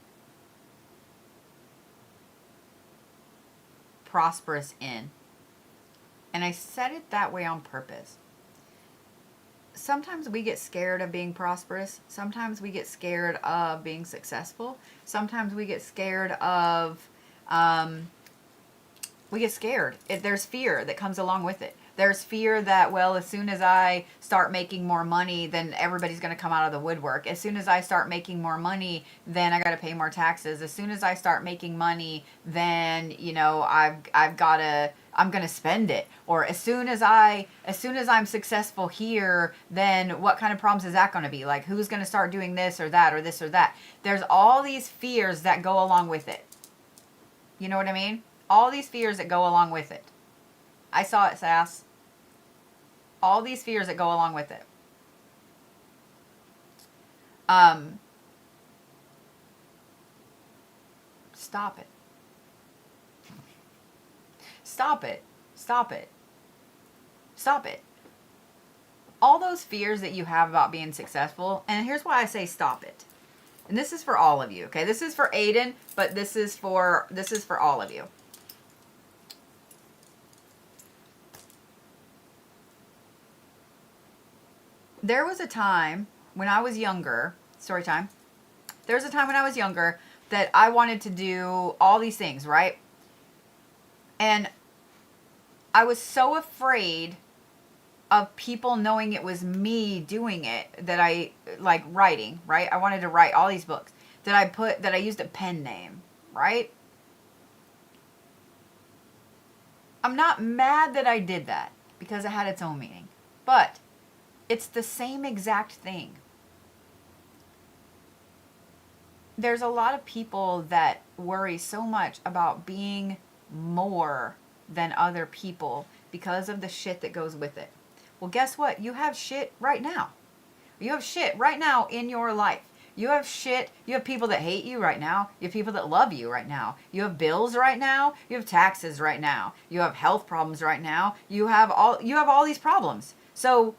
prosperous in? And I said it that way on purpose. Sometimes we get scared of being prosperous. Sometimes we get scared of being successful. Sometimes we get scared of there's fear that comes along with it. There's fear that, well, as soon as I start making more money, then everybody's going to come out of the woodwork. As soon as I start making more money, then I got to pay more taxes. As soon as I start making money, then, you know, I'm going to spend it. Or as soon as I'm successful here, then what kind of problems is that going to be? Like, who's going to start doing this or that or this or that? There's all these fears that go along with it. You know what I mean? All these fears that go along with it. I saw it, Sass. All these fears that go along with it. Stop it. Stop it. Stop it. Stop it. All those fears that you have about being successful, and here's why I say stop it. And this is for all of you, okay? This is for Aiden, but this is for all of you. There was a time when I was younger, story time. There was a time when I was younger that I wanted to do all these things, right? And I was so afraid of people knowing it was me doing it that I like writing, right? I wanted to write all these books that I used a pen name, right? I'm not mad that I did that because it had its own meaning. But it's the same exact thing. There's a lot of people that worry so much about being more than other people because of the shit that goes with it. Well, guess what? You have shit right now. You have shit right now in your life. You have shit. You have people that hate you right now. You have people that love you right now. You have bills right now. You have taxes right now. You have health problems right now. You have all these problems. So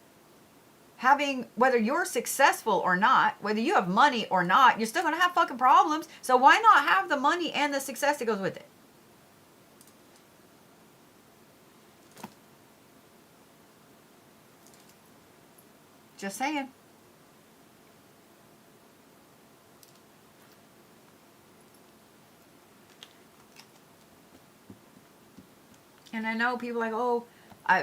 having, whether you're successful or not, whether you have money or not, you're still going to have fucking problems. So why not have the money and the success that goes with it? Just saying. And I know people like, oh,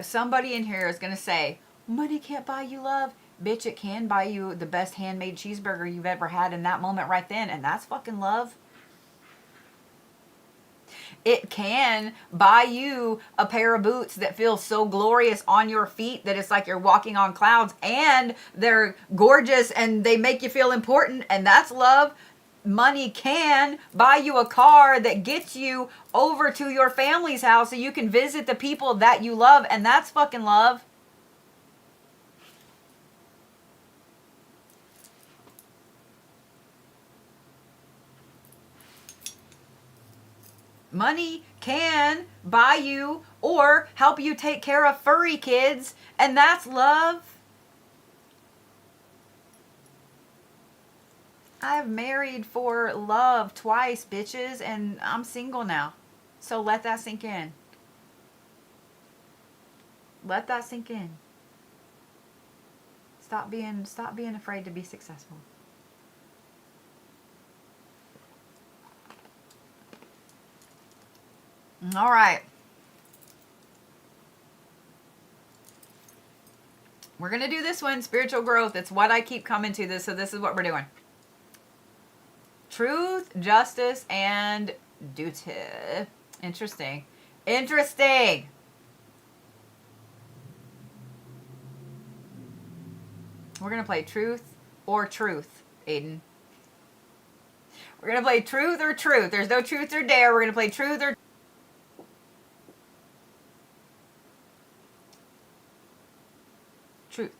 somebody in here is going to say, money can't buy you love. Bitch, it can buy you the best handmade cheeseburger you've ever had in that moment right then. And that's fucking love. It can buy you a pair of boots that feel so glorious on your feet that it's like you're walking on clouds, and they're gorgeous and they make you feel important, and that's love. Money can buy you a car that gets you over to your family's house so you can visit the people that you love, and that's fucking love. Money can buy you or help you take care of furry kids, and that's love. I've married for love twice, bitches, and I'm single now. So let that sink in. Let that sink in. Stop being afraid to be successful. All right. We're going to do this one, spiritual growth. It's what I keep coming to this, so this is what we're doing. Truth, justice, and duty. Interesting. Interesting. We're going to play truth or truth, Aiden. We're going to play truth or truth. There's no truth or dare. We're going to play truth or truth.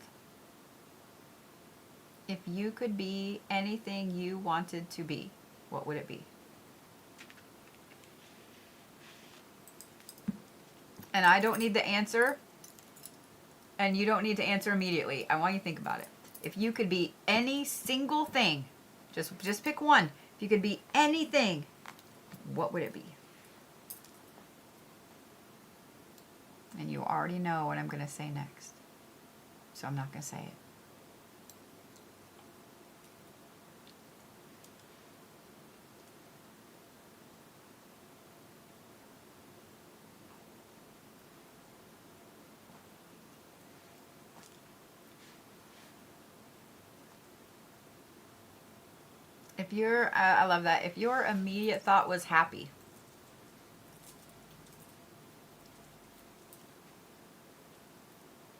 If you could be anything you wanted to be, what would it be? And I don't need the answer, and you don't need to answer immediately. I want you to think about it. If you could be any single thing, just pick one. If you could be anything, what would it be? And you already know what I'm going to say next. So I'm not going to say it. I love that. If your immediate thought was happy,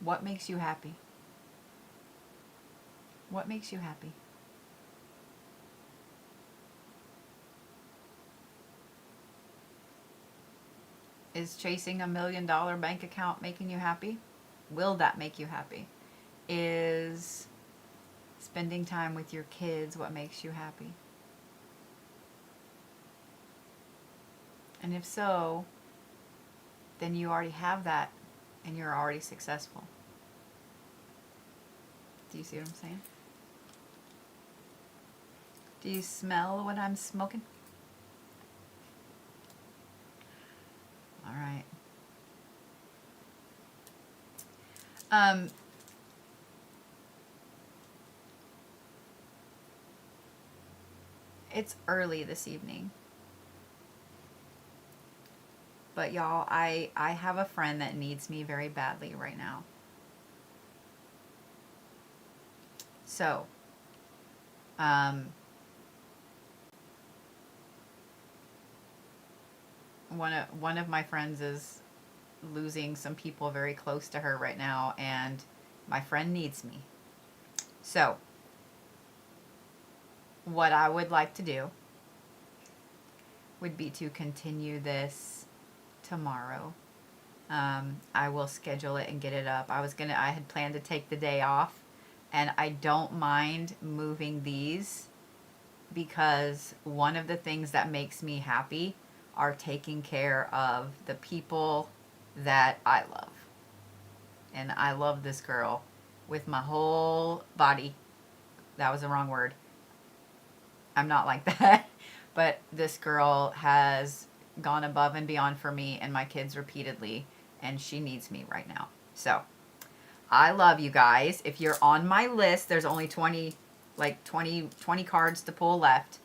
what makes you happy? What makes you happy? Is chasing $1 million bank account making you happy? Will that make you happy? Is spending time with your kids what makes you happy? And if so, then you already have that and you're already successful. Do you see what I'm saying? Do you smell what I'm smoking? All right. It's early this evening. But y'all, I have a friend that needs me very badly right now. So, um, one of my friends is losing some people very close to her right now, and my friend needs me. So, what I would like to do would be to continue this tomorrow. I will schedule it and get it up. I had planned to take the day off, and I don't mind moving these because one of the things that makes me happy are taking care of the people that I love. And I love this girl with my whole body. That was the wrong word. I'm not like that. But this girl has gone above and beyond for me and my kids repeatedly, and she needs me right now. So, I love you guys. If you're on my list, there's only 20 cards to pull left.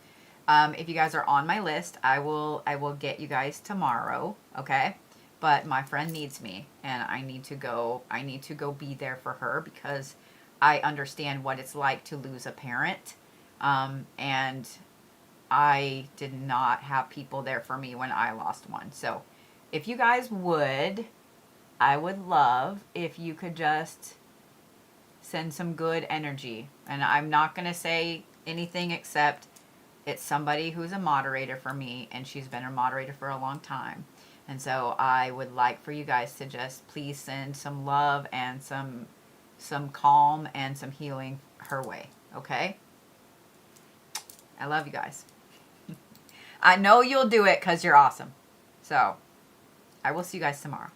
If you guys are on my list, I will get you guys tomorrow, okay? But my friend needs me, and I need to go be there for her because I understand what it's like to lose a parent. And I did not have people there for me when I lost one. So, if you guys would, I would love if you could just send some good energy. And I'm not going to say anything except it's somebody who's a moderator for me, and she's been a moderator for a long time. And so I would like for you guys to just please send some love and some calm and some healing her way, okay? I love you guys. I know you'll do it because you're awesome. So, I will see you guys tomorrow.